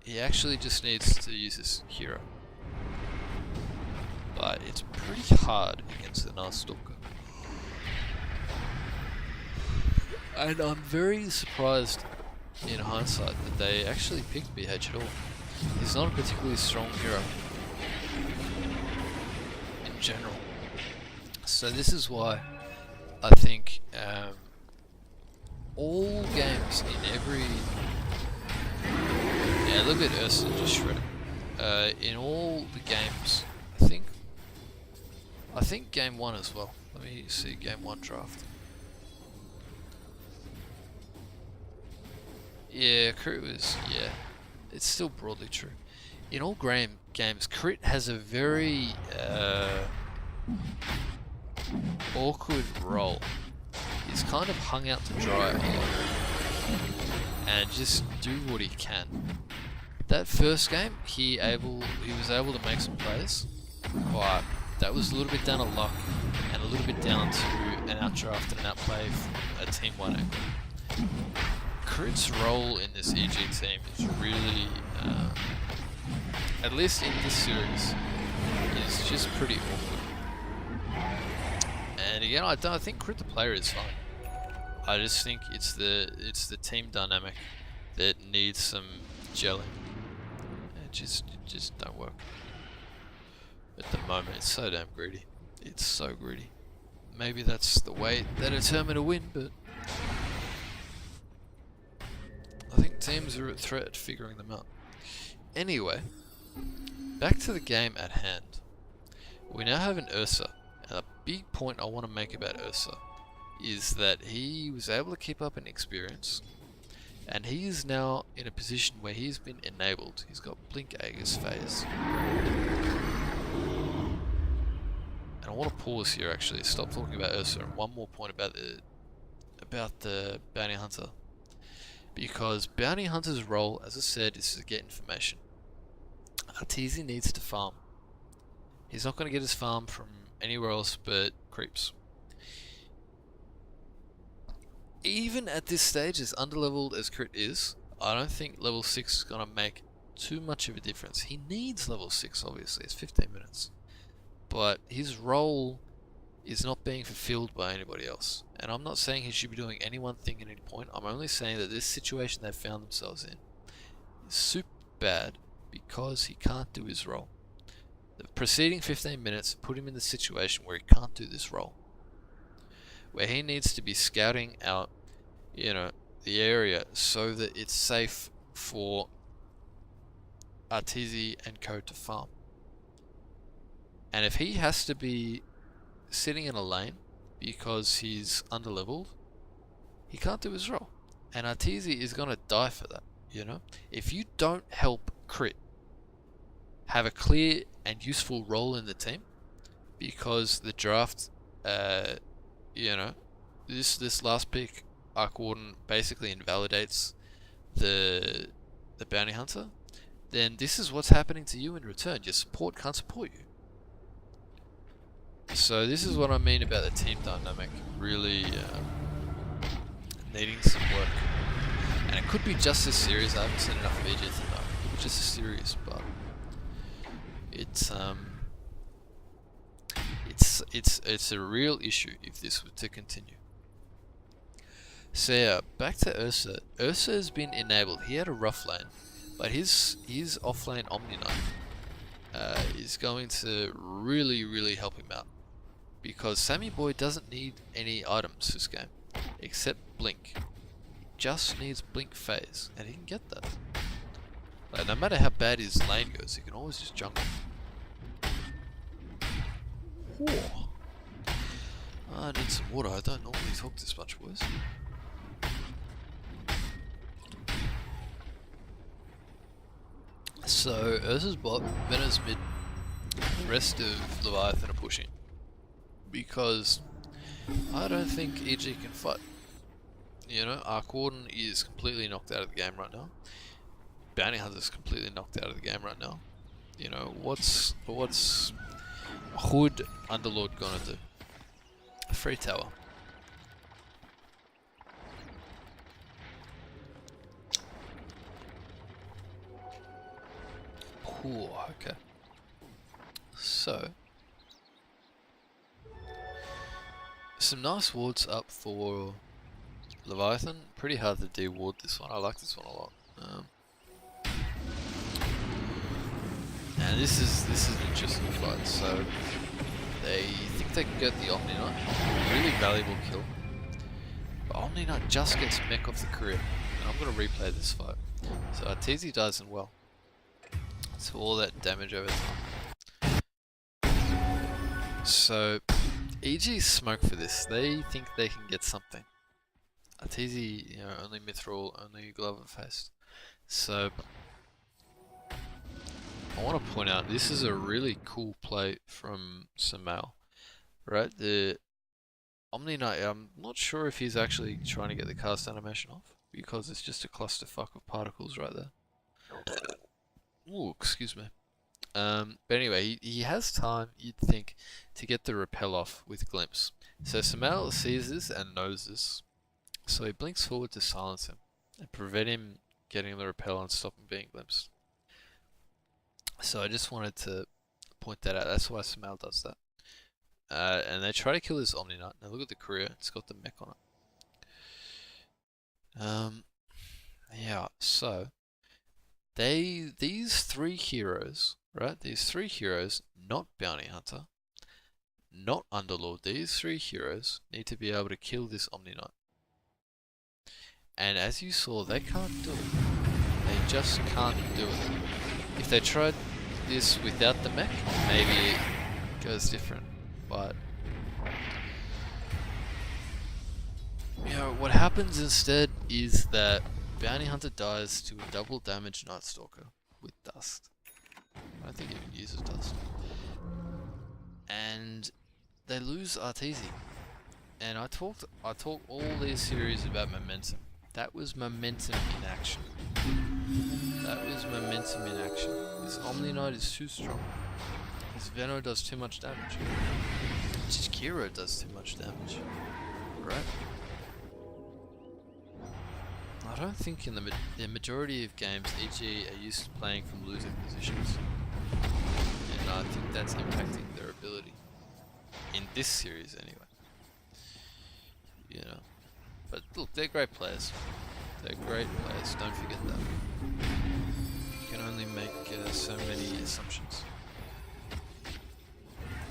He actually just needs to use his hero. But it's pretty hard against the Night Stalker. And I'm very surprised in hindsight that they actually picked BH at all. He's not a particularly strong hero in general. So this is why I think all games in every... Yeah, look at Ursa just shredded. In all the games, I think game 1 as well. Let me see game 1 draft. Yeah, Crit was, yeah. It's still broadly true. In all games, Crit has a very awkward role. He's kind of hung out to dry a lot and just do what he can. That first game, he was able to make some plays, but that was a little bit down to luck and a little bit down to an outdraft and an outplay a team 1 angle. Crit's role in this EG team is really, at least in this series, is just pretty awkward. And again, I don't think Crit the player is fine. I just think it's the team dynamic that needs some gelling. It just don't work. At the moment, it's so damn greedy. It's so greedy. Maybe that's the way they determine a win, but I think teams are at threat figuring them out. Anyway, back to the game at hand. We now have an Ursa, and a big point I want to make about Ursa is that he was able to keep up an experience, and he is now in a position where he's been enabled. He's got Blink Aegis phase. And I want to pause here actually, stop talking about Ursa, and one more point about the Bounty Hunter. Because Bounty Hunter's role, as I said, is to get information. Arteezy needs to farm. He's not going to get his farm from anywhere else but creeps. Even at this stage, as underleveled as Crit is, I don't think level 6 is going to make too much of a difference. He needs level 6, obviously, it's 15 minutes. But his role is not being fulfilled by anybody else. And I'm not saying he should be doing any one thing at any point. I'm only saying that this situation they've found themselves in is super bad because he can't do his role. The preceding 15 minutes put him in the situation where he can't do this role. Where he needs to be scouting out, the area so that it's safe for Arteezy and co to farm. And if he has to be sitting in a lane because he's underleveled, he can't do his role. And Arteezy is going to die for that, If you don't help Crit have a clear and useful role in the team, because the draft, this last pick, Arc Warden, basically invalidates the Bounty Hunter, then this is what's happening to you in return. Your support can't support you. So this is what I mean about the team dynamic really needing some work. And it could be just this series. I haven't seen enough of EG to know. It could be just a series, but it's a real issue if this were to continue. So yeah, back to Ursa. Ursa has been enabled. He had a rough lane, but his offlane Omni Knight is going to really help him out. Because Sammy Boy doesn't need any items this game, except Blink. He just needs Blink phase, and he can get that. Like, no matter how bad his lane goes, he can always just jungle. Whoa. I need some water. I don't normally talk this much, boys. So, Ursa's bot, Venom's mid, the rest of Leviathan are pushing. Because I don't think EG can fight. Arc Warden is completely knocked out of the game right now. Bounty Hunter's completely knocked out of the game right now. What's Hood Underlord gonna do? A free tower. Ooh, okay. So some nice wards up for Leviathan. Pretty hard to de-ward this one. I like this one a lot. And this is an interesting fight. So they think they can get the Omni Knight. Really valuable kill. But Omni Knight just gets mech off the career. And I'm going to replay this fight. So Arteezy dies in well. So all that damage over time. So EG smoke for this. They think they can get something. Arteezy, only Mithril, only Glove of Haste. So I want to point out this is a really cool play from Samael. Right? The Omni Knight, I'm not sure if he's actually trying to get the cast animation off, because it's just a clusterfuck of particles right there. Ooh, excuse me. But anyway, he has time, you'd think, to get the repel off with Glimpse. So Samal sees this and knows this, so he blinks forward to silence him and prevent him getting the repel and stop him being glimpsed. So I just wanted to point that out. That's why Samal does that. And they try to kill this Omni Knight. Now look at the career; it's got the mech on it. Yeah. So these three heroes, right? These three heroes, not Bounty Hunter, not Underlord. These three heroes need to be able to kill this Omni Knight. And as you saw, they can't do it. They just can't do it. If they tried this without the mech, maybe it goes different. But you know, what happens instead is that Bounty Hunter dies to a double damage Night Stalker with dust. I don't think it even uses dust. And they lose Arteezy. And I talked all these series about momentum. That was momentum in action. That was momentum in action. This Omni Knight is too strong. This Venno does too much damage. Chikiro does too much damage. Right? I don't think in the majority of games EG are used to playing from losing positions. And I think that's impacting their ability. In this series anyway. You know. But look, they're great players. They're great players, don't forget that. You can only make so many assumptions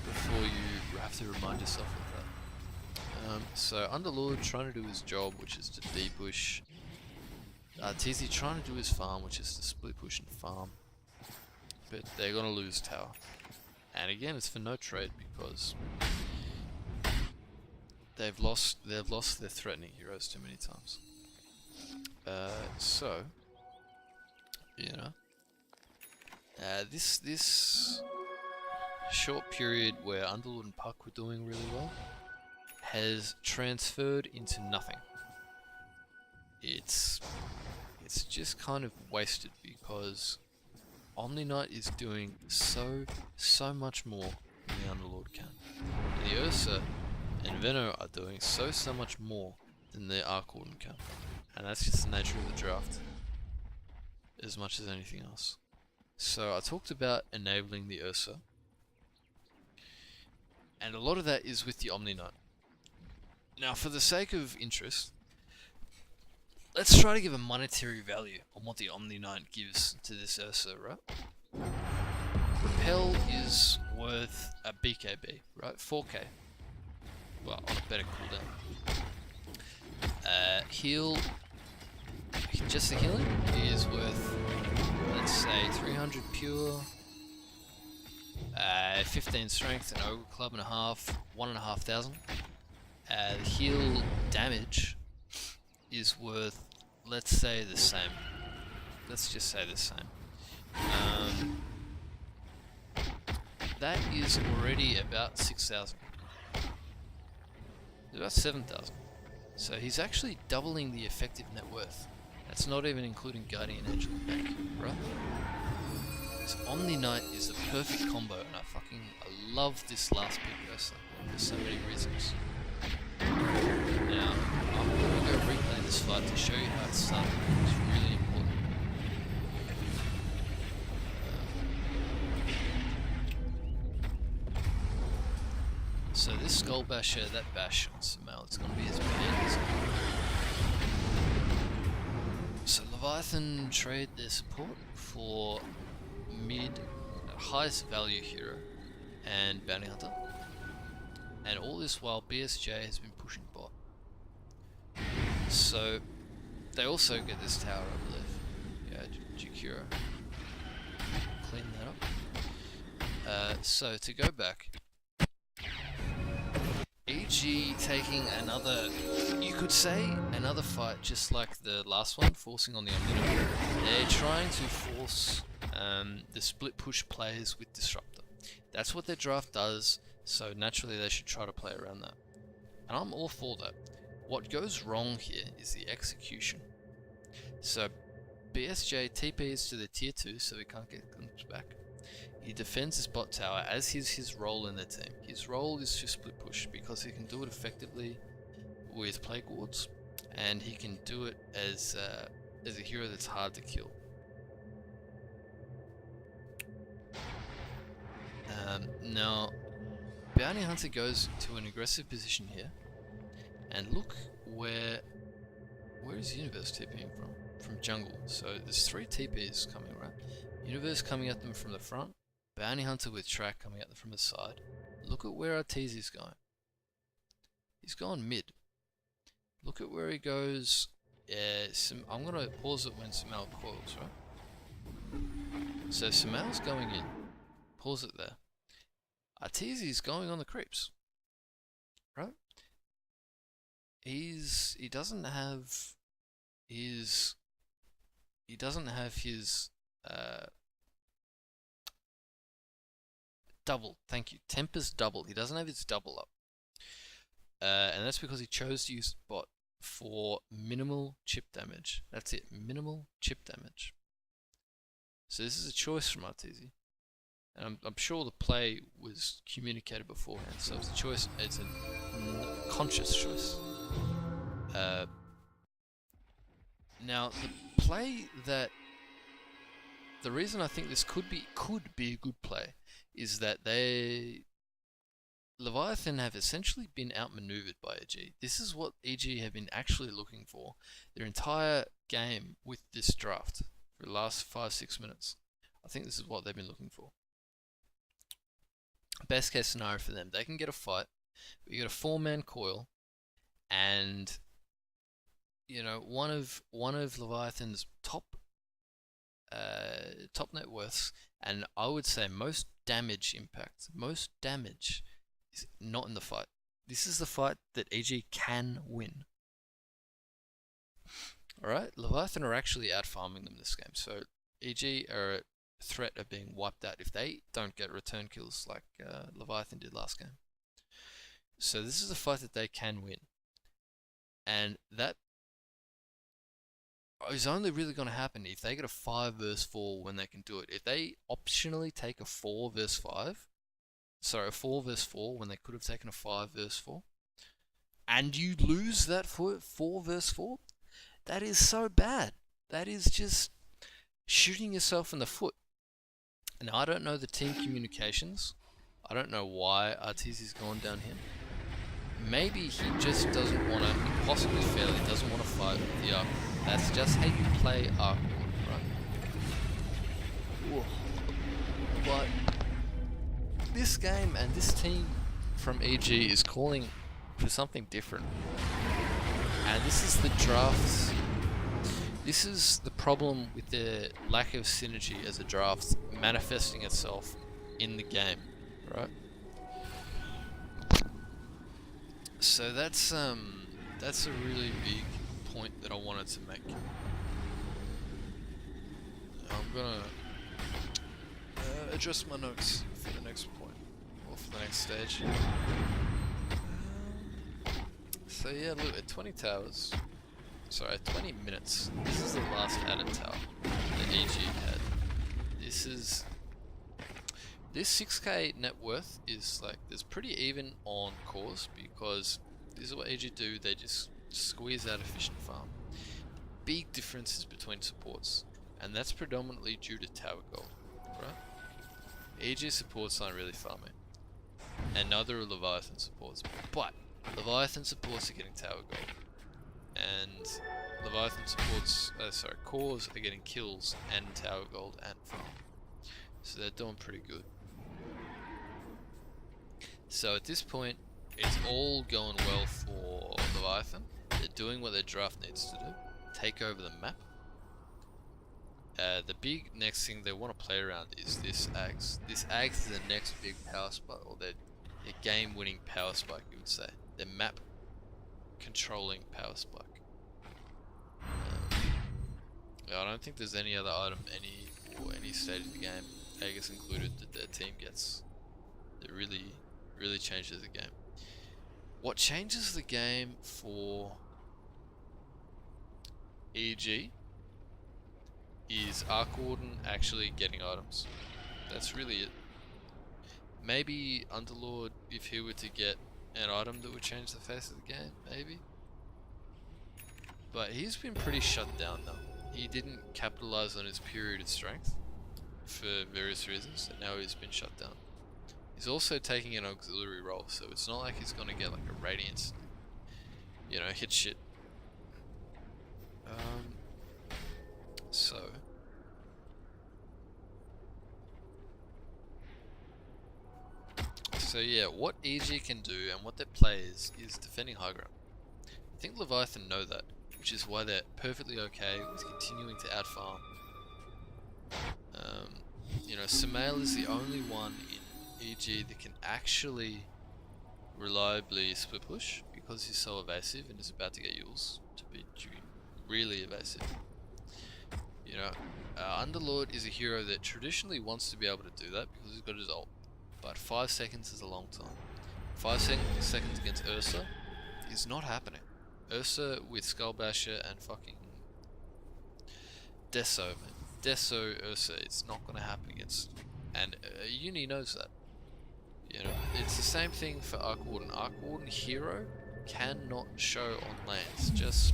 before you have to remind yourself of that. So Underlord trying to do his job, which is to depush. TZ trying to do his farm, which is to split push and farm. But they're gonna lose tower. And again, it's for no trade because they've lost their threatening heroes too many times. So you know, this short period where Underlord and Puck were doing really well has transferred into nothing. It's just kind of wasted because Omni Knight is doing so much more than the Underlord can. And the Ursa and Venno are doing so much more than the Arc Warden can. And that's just the nature of the draft, as much as anything else. So I talked about enabling the Ursa, and a lot of that is with the Omni Knight. Now, for the sake of interest, let's try to give a monetary value on what the Omni Knight gives to this Ursa, right? Repel is worth a BKB, right? 4k. Well, on a better cooldown. Heal, just the healing is worth, let's say, 300 pure, 15 strength, an ogre club and a half, 1,500. The heal damage is worth, let's say, the same. Let's just say the same. That is already about 6,000. About 7,000. So he's actually doubling the effective net worth. That's not even including Guardian Angel and Bank, right? This Omni Knight is the perfect combo, and I love this last pick Ursa for so many reasons. Now, I'm going to go replay this fight to show you how it's done. It's really important. So this Skull Basher, that bash on Samal, it's going to be his bad as So Leviathan trade their support for highest value hero and Bounty Hunter. And all this while BSJ has been pushing bot. So they also get this tower, I believe. Yeah, Jakiro. Clean that up. So to go back, EG taking another, you could say, another fight just like the last one, forcing on the Omni Knight. They're trying to force the split push players with Disruptor. That's what their draft does, so naturally they should try to play around that. And I'm all for that. What goes wrong here is the execution. So BSJ TPs to the tier 2 so we can't get glimpsed back. He defends his bot tower, as is his role in the team. His role is to split push because he can do it effectively with plague wards, and he can do it as a hero that's hard to kill. Now, Bounty Hunter goes to an aggressive position here, and look where is Universe TPing from? From jungle. So there's 3 TPs coming, right? Universe coming at them from the front, Bounty Hunter with track coming at them from the side. Look at where Arteezy's going. He's gone mid. Look at where he goes. I'm gonna pause it when Samal coils, right? So Samal's going in. Pause it there. Arteezy's going on the creeps, right? He doesn't have his double. Thank you. Temper's double. He doesn't have his double up, and that's because he chose to use bot for minimal chip damage. That's it. Minimal chip damage. So this is a choice from Arteezy. And I'm sure the play was communicated beforehand, so it's a choice, it's a conscious choice. Now, the play that... The reason I think this could be a good play is that Leviathan have essentially been outmaneuvered by EG. This is what EG have been actually looking for their entire game with this draft for the last 5-6 minutes. I think this is what they've been looking for. Best case scenario for them, they can get a fight. We get a 4-man coil, and you know one of Leviathan's top net worths, and I would say most damage impact, most damage is not in the fight. This is the fight that EG can win. Alright, Leviathan are actually out farming them this game, so EG are threat of being wiped out if they don't get return kills like Leviathan did last game. So this is a fight that they can win, and that is only really going to happen if they get a 5 versus 4 when they can do it. If they optionally take a 4 versus 5, sorry, a 4 versus 4 when they could have taken a 5 versus 4, and you lose that 4 versus 4, that is so bad. That is just shooting yourself in the foot. Now, I don't know the team communications. I don't know why Arteezy's gone down here. Maybe he just doesn't want to, impossibly fairly, doesn't want to fight with the Arc. That's just how you play Arc, right? But this game and this team from EG is calling for something different. And this is the drafts. This is the problem with the lack of synergy as a draft manifesting itself in the game, right? So that's a really big point that I wanted to make. I'm gonna adjust my notes for the next point, or for the next stage. So yeah, look, at 20 towers. Sorry, 20 minutes. This is the last added tower that EG had. This 6k net worth is like, there's pretty even on cores because this is what EG do, they just squeeze out efficient farm. Big differences between supports, and that's predominantly due to tower gold, right? EG supports aren't really farming, and neither are Leviathan supports, but Leviathan supports are getting tower gold. And Leviathan supports, cores are getting kills and tower gold and farm. So they're doing pretty good. So at this point, it's all going well for Leviathan. They're doing what their draft needs to do. Take over the map. The big next thing they want to play around is this Ags. This Ags is the next big power spike, or their game-winning power spike, you would say. Their map controlling power spike. I don't think there's any other item, any stage of the game, Aegis included, that their team gets that really changes the game. What changes the game for EG is Arc Warden actually getting items. That's really it. Maybe Underlord, if he were to get an item that would change the face of the game, maybe. But he's been pretty shut down though. He didn't capitalize on his period of strength for various reasons, and now he's been shut down. He's also taking an auxiliary role, so it's not like he's gonna get like a radiance, you know, hit shit. So yeah, what EG can do and what their play is defending high ground. I think Leviathan know that, which is why they're perfectly okay with continuing to outfarm. You know, Sumail is the only one in EG that can actually reliably split push because he's so evasive and is about to get Yules to be really evasive. You know, Underlord is a hero that traditionally wants to be able to do that because he's got his ult. But 5 seconds is a long time. 5 seconds against Ursa is not happening. Ursa with Skullbasher and fucking Deso, man. Deso Ursa, it's not gonna happen against. And Uni knows that. You know, it's the same thing for Arc Warden. Arc Warden hero cannot show on lanes. Just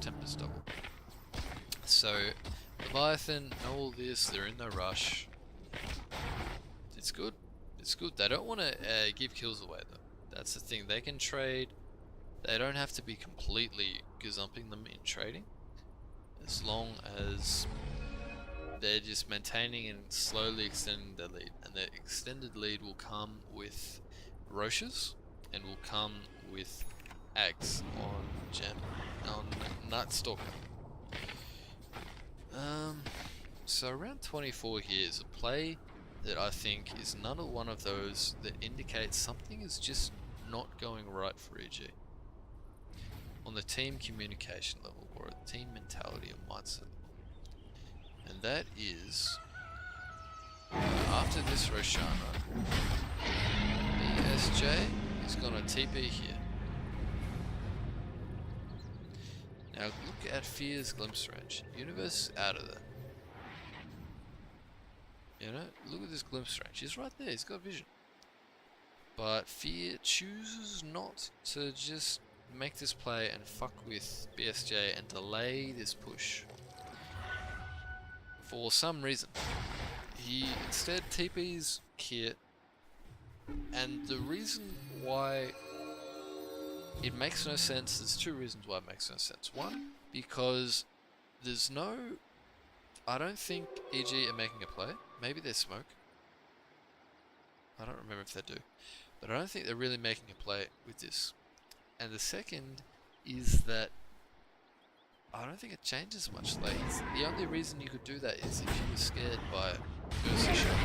Tempest double. So Leviathan know all this. They're in no rush. It's good. It's good. They don't want to give kills away though. That's the thing. They can trade. They don't have to be completely gazumping them in trading. As long as they're just maintaining and slowly extending their lead. And the extended lead will come with Roches and will come with Ags on Nightstalker. So around 24 here is a play that I think is another one of those that indicates something is just not going right for EG. On the team communication level, or a team mentality or mindset level. And that is, after this Roshana, BSJ is gonna TP here. Now look at Fear's glimpse range. Universe out of there. You know, look at this glimpse range. He's right there, he's got vision. But Fear chooses not to just make this play and fuck with BSJ and delay this push. For some reason. He instead TPs here. And the reason why it makes no sense, there's two reasons why it makes no sense. One, because there's no... I don't think EG are making a play. Maybe they smoke. I don't remember if they do. But I don't think they're really making a play with this. And the second is that I don't think it changes much. Like, the only reason you could do that is if you were scared by Ursa showing.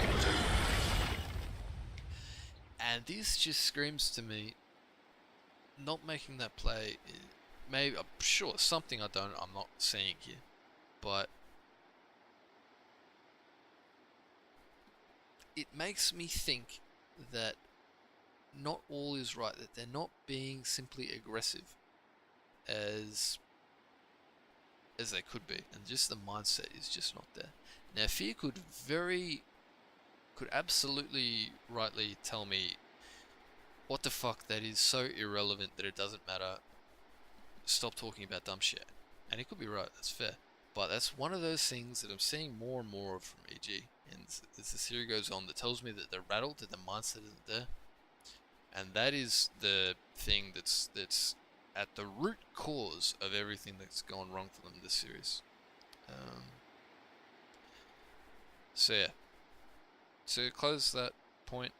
And this just screams to me, not making that play, maybe, I'm sure, something I'm not seeing here. But it makes me think that not all is right, that they're not being simply aggressive as they could be, and just the mindset is just not there. Now Fear could absolutely rightly tell me, what the fuck, that is so irrelevant that it doesn't matter, stop talking about dumb shit. And he could be right, that's fair. But that's one of those things that I'm seeing more and more of from EG, and as the series goes on, that tells me that they're rattled, that the mindset isn't there. And that is the thing that's at the root cause of everything that's gone wrong for them this series. So yeah, to close that point,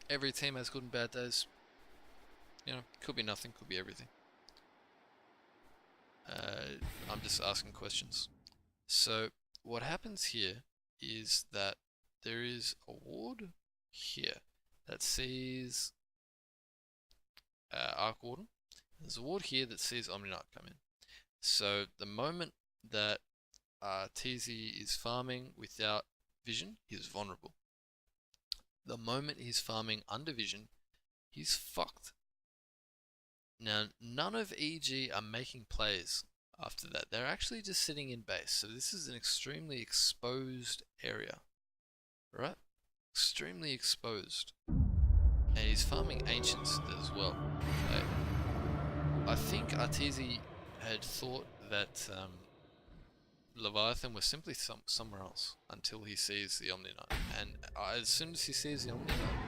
every team has good and bad days. You know, could be nothing, could be everything. I'm just asking questions. So what happens here is that there is a ward here that sees Arc Warden. There's a ward here that sees Omni-Knight come in. So the moment that TZ is farming without vision, he's vulnerable. The moment he's farming under vision, he's fucked. Now, none of EG are making plays after that. They're actually just sitting in base. So this is an extremely exposed area. Right? Extremely exposed. And he's farming ancients as well. I think Arteezy had thought that Leviathan was simply somewhere else until he sees the Omni Knight. And as soon as he sees the Omni Knight,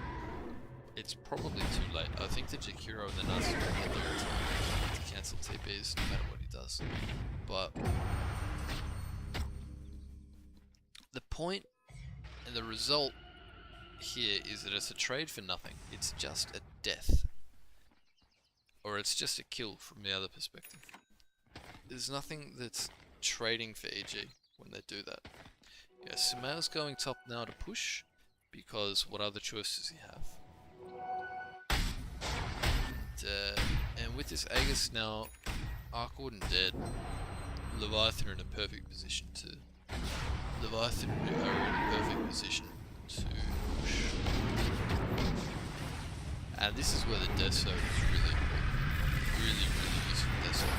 it's probably too late. I think the Jakiro and the Nazi will get there in time to cancel TPs no matter what he does. But the point and the result here is that it's a trade for nothing. It's just a death. Or it's just a kill from the other perspective. There's nothing that's trading for EG when they do that. Yeah, Sumail's going top now to push, because what other choices he have? And with this Aegis now, Arc Warden dead, Leviathan are in a perfect position to... Leviathan are in a perfect position to push. And this is where the Deso is really important. Really useful Deso.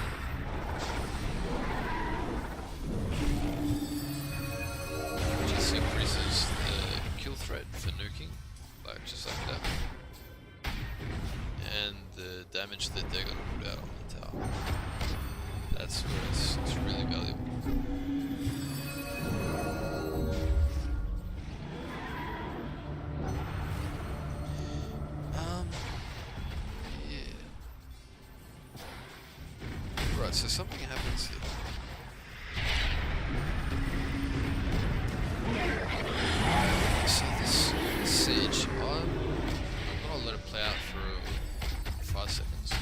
Just increases the kill threat for nuking, like just like that. And the damage that they're going to put out on the tower. That's where it's really valuable. Right, so something happens here. So this siege, I'm gonna let it play out for 5 seconds.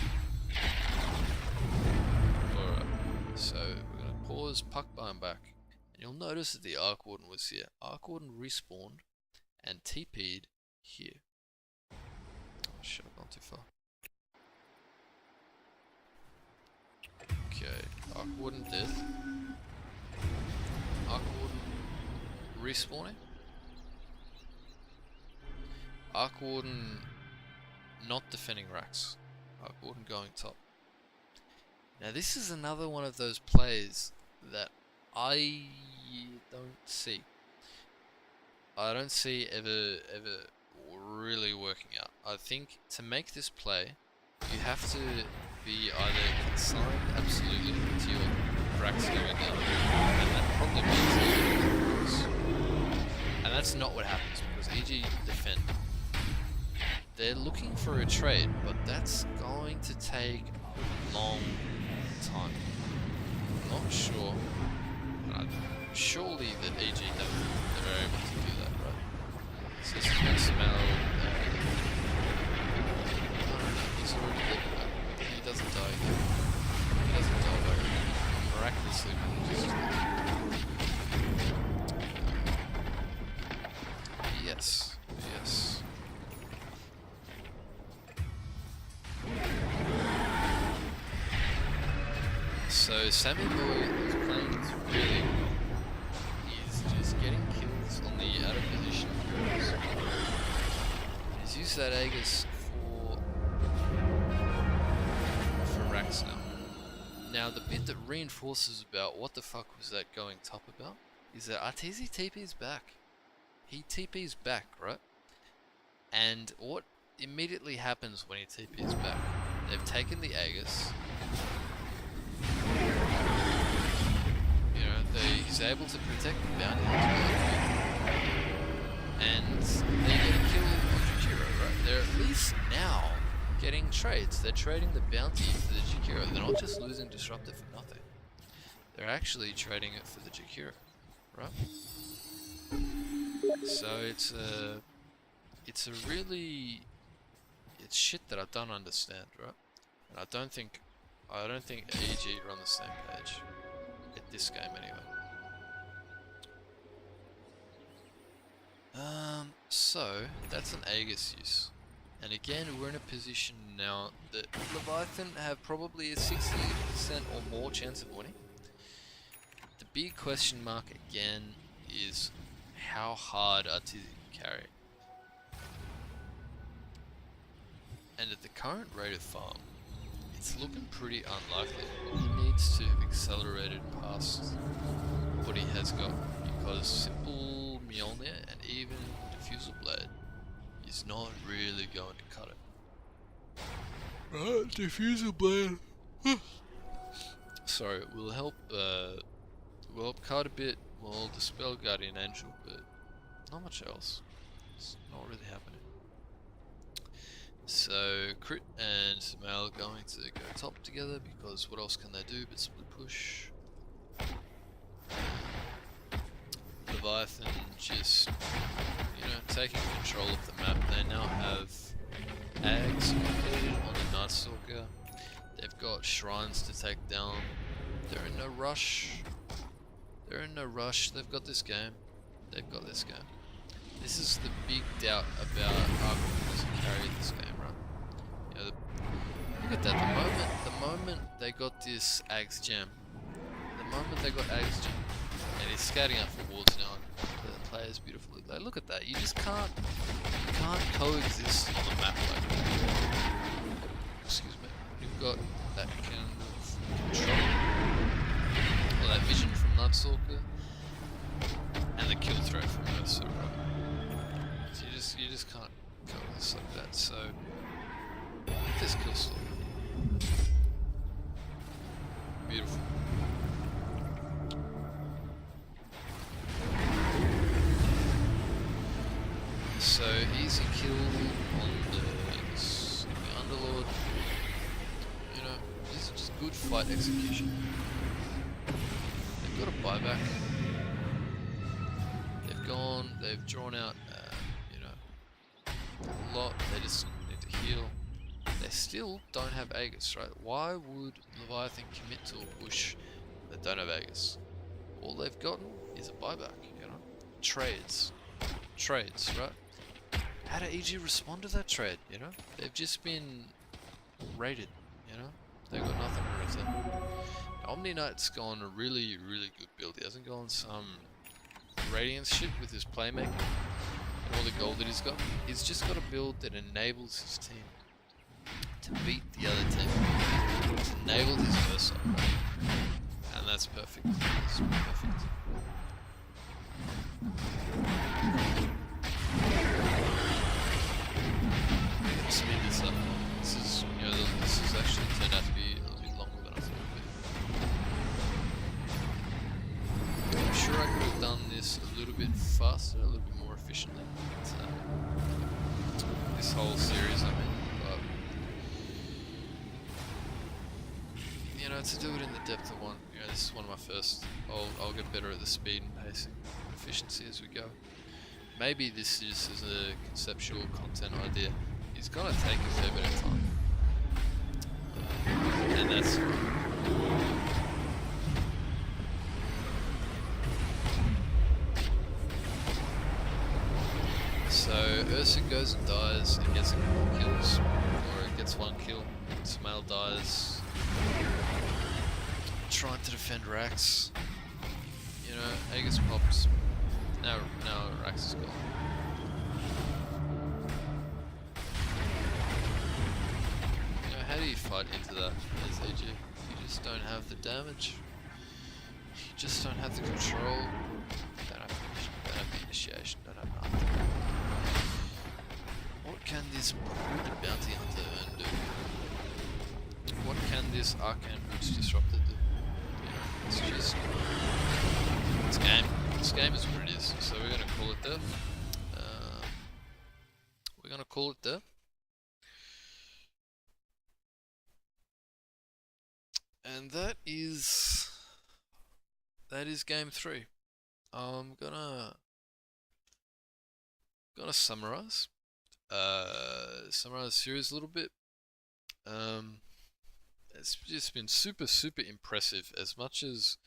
Alright, so we're gonna pause, puck behind back, and you'll notice that the Arc Warden was here. Arc Warden respawned and TP'd here. Oh shit, I've gone too far. Okay, Arc Warden dead. Arc Warden respawning. Arc Warden not defending racks. Arc Warden going top. Now this is another one of those plays that I don't see. I don't see ever really working out. I think to make this play, you have to be either consigned absolutely to your racks going down, and that probably means that and that's not what happens because EG defend. They're looking for a trade, but that's going to take a long time. I'm not sure. Surely that EG they're able to do that, right? So this is going to smell. He's already dead. He doesn't die here. He doesn't die by miraculously. Yes. Yes. So Sammy Boy is playing this really well. He's just getting kills on the out of position heroes. He's used that Aegis for racks now. Now the bit that reinforces about what the fuck was that going top about is that Arteezy TP's back. He TP's back, right? And what immediately happens when he TP's back? They've taken the Aegis. He's able to protect the bounty and they get a kill on Jakiro, right? They're at least now getting trades. They're trading the bounty for the Jakiro. They're not just losing Disruptor for nothing. They're actually trading it for the Jakiro, right? So it's shit that I don't understand, right? And I don't think EG are on the same page at this game anyway. So that's an Aegis use. And again, we're in a position now that Leviathan have probably a 60% or more chance of winning. The big question mark again is how hard Arteezy can carry. And at the current rate of farm, it's looking pretty unlikely. He needs to have accelerated past what he has got, because simple Mjolnir and even Diffusal Blade is not really going to cut it. Right, Diffusal Blade. Sorry, it will help cut a bit, will dispel Guardian Angel, but not much else. It's not really happening. So Crit and Sumail are going to go top together, because what else can they do but split push? Leviathan just, taking control of the map. They now have Ags completed on the Night Stalker. They've got shrines to take down. They're in no rush. They've got this game. This is the big doubt about Arkham to carry this game, right? Look at that. The moment they got this Ags gem, and he's scouting out for wards now. The players beautifully. Like, look at that. You can't coexist on the map like that. Excuse me. You've got that kind of control, or that vision from Nightstalker, and the kill threat from Ursa, right? So you just can't coexist like that. So this kill stalker. Beautiful. So easy kill on the Underlord. This is just good fight execution. They've got a buyback. They've drawn out, a lot. They just need to heal. They still don't have Aegis, right? Why would Leviathan commit to a push that don't have Aegis? All they've gotten is a buyback, Trades, right? How do EG respond to that trade, They've just been raided, They've got nothing to return. Omni Knight's gone a really, really good build. He hasn't gone some Radiance shit with his playmaking and all the gold that he's got. He's just got a build that enables his team to beat the other team. It's enabled his Versa. And that's perfect. That's perfect. Speed this up. This is, this has actually turned out to be a little bit longer than I thought it would be. I'm sure I could have done this a little bit faster, a little bit more efficiently. This whole series, but to do it in the depth of one, this is one of my first. I'll get better at the speed and pacing, and efficiency as we go. Maybe this is a conceptual content idea. It's gonna take a fair bit of time, and that's. So Ursa goes and dies and gets a couple kills, or it gets one kill. Sumail dies, trying to defend Rax. Aegis pops. Now Rax is gone. How do you fight into that as AG? You just don't have the damage. You just don't have the control. Don't have the initiation. Don't have nothing. What can this prudent bounty hunter do? What can this Arcane Roots Disruptor do? It's just... It's game. This game is what it is. So we're gonna call it there. And that is game 3. I'm gonna summarize the series a little bit. It's just been super impressive. As much as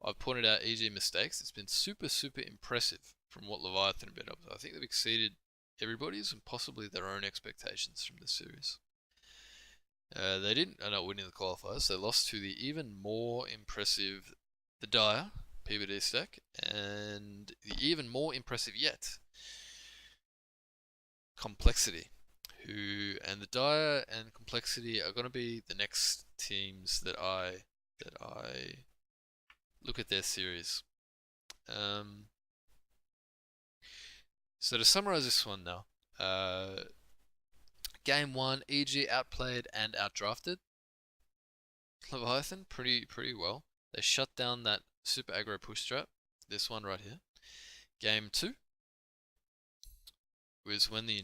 I've pointed out EG mistakes, it's been super impressive from what Leviathan have been able to. I think they've exceeded everybody's and possibly their own expectations from the series. They didn't end up winning the qualifiers. They lost to the even more impressive the Dire PBD stack, and the even more impressive yet, Complexity, and the Dire and Complexity are going to be the next teams that I look at their series. So to summarize this one now, game 1, EG outplayed and outdrafted Leviathan pretty well. They shut down that super aggro push strat. This one right here. Game 2 was when the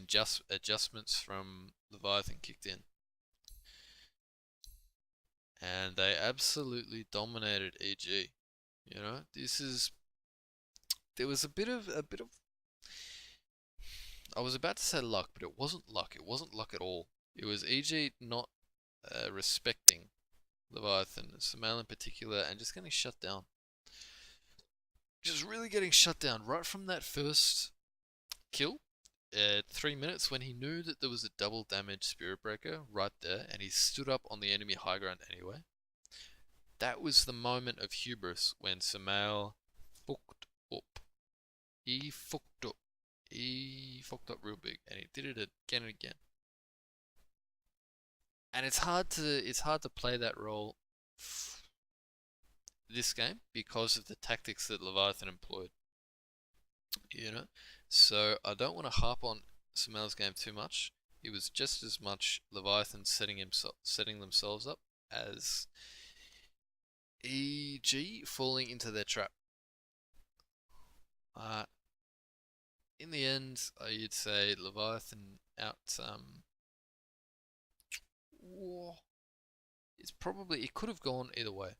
adjustments from Leviathan kicked in, and they absolutely dominated EG. You know, there was a bit of I was about to say luck, but it wasn't luck. It wasn't luck at all. It was EG not respecting Leviathan, Sumail in particular, and just getting shut down. Just really getting shut down right from that first kill at 3 minutes, when he knew that there was a double damage Spirit Breaker right there, and he stood up on the enemy high ground anyway. That was the moment of hubris when Sumail fucked up. He fucked up. He fucked up real big, and he did it again and again. And it's hard to play that role this game because of the tactics that Leviathan employed. You know, so I don't want to harp on Sumail's game too much. It was just as much Leviathan setting themselves up as EG falling into their trap. In the end, you'd say Leviathan it could have gone either way.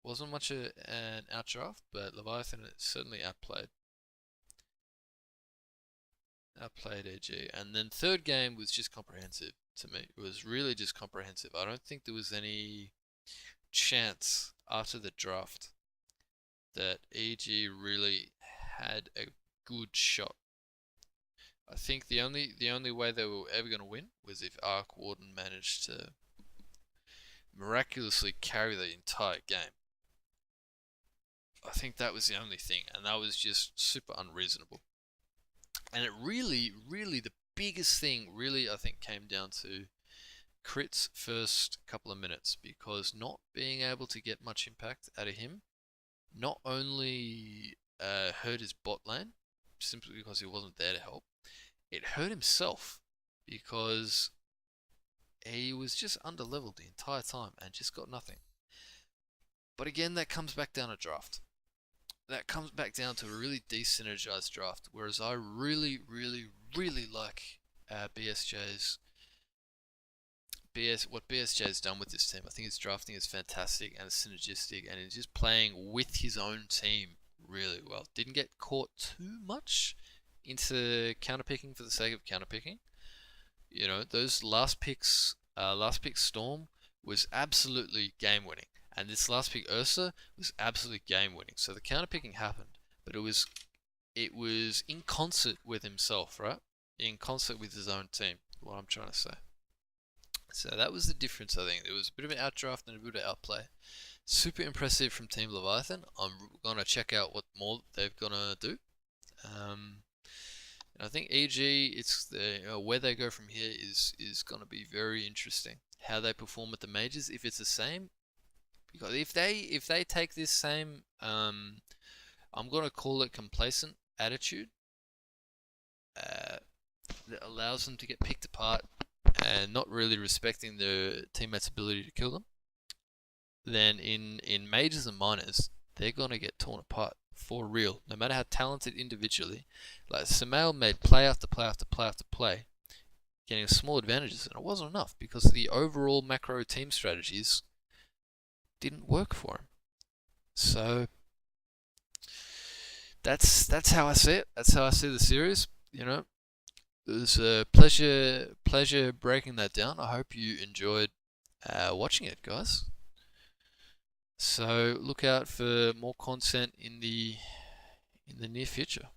Wasn't much an outdraft, but Leviathan certainly outplayed EG. And then third game was just comprehensive to me. It was really just comprehensive. I don't think there was any chance after the draft that EG really had a good shot. I think the only way they were ever going to win was if Arc Warden managed to miraculously carry the entire game. I think that was the only thing, and that was just super unreasonable. And it really, the biggest thing really I think came down to Crit's first couple of minutes, because not being able to get much impact out of him not only hurt his bot lane, simply because he wasn't there to help, it hurt himself because he was just underleveled the entire time and just got nothing. But again, that comes back down to draft. That comes back down to a really desynergized draft, whereas I really like what BSJ's done with this team. I think his drafting is fantastic and it's synergistic, and he's just playing with his own team really well. Didn't get caught too much into counterpicking for the sake of counterpicking. You know, those last pick Storm was absolutely game winning, and this last pick Ursa was absolutely game winning. So the counterpicking happened, but it was in concert with himself, right? In concert with his own team. What I'm trying to say. So that was the difference, I think. There was a bit of an outdraft and a bit of outplay. Super impressive from Team Leviathan. I'm gonna check out what more they're gonna do. And I think EG, where they go from here is gonna be very interesting. How they perform at the majors, if it's the same. Because if they take this same, I'm gonna call it complacent attitude, that allows them to get picked apart and not really respecting their teammates' ability to kill them, then in majors and minors, they're gonna get torn apart for real. No matter how talented individually, like Sumail made play after play after play after play, getting small advantages, and it wasn't enough because the overall macro team strategies didn't work for him. So that's how I see it. That's how I see the series. You know, it was a pleasure breaking that down. I hope you enjoyed watching it, guys. So look out for more content in the near future.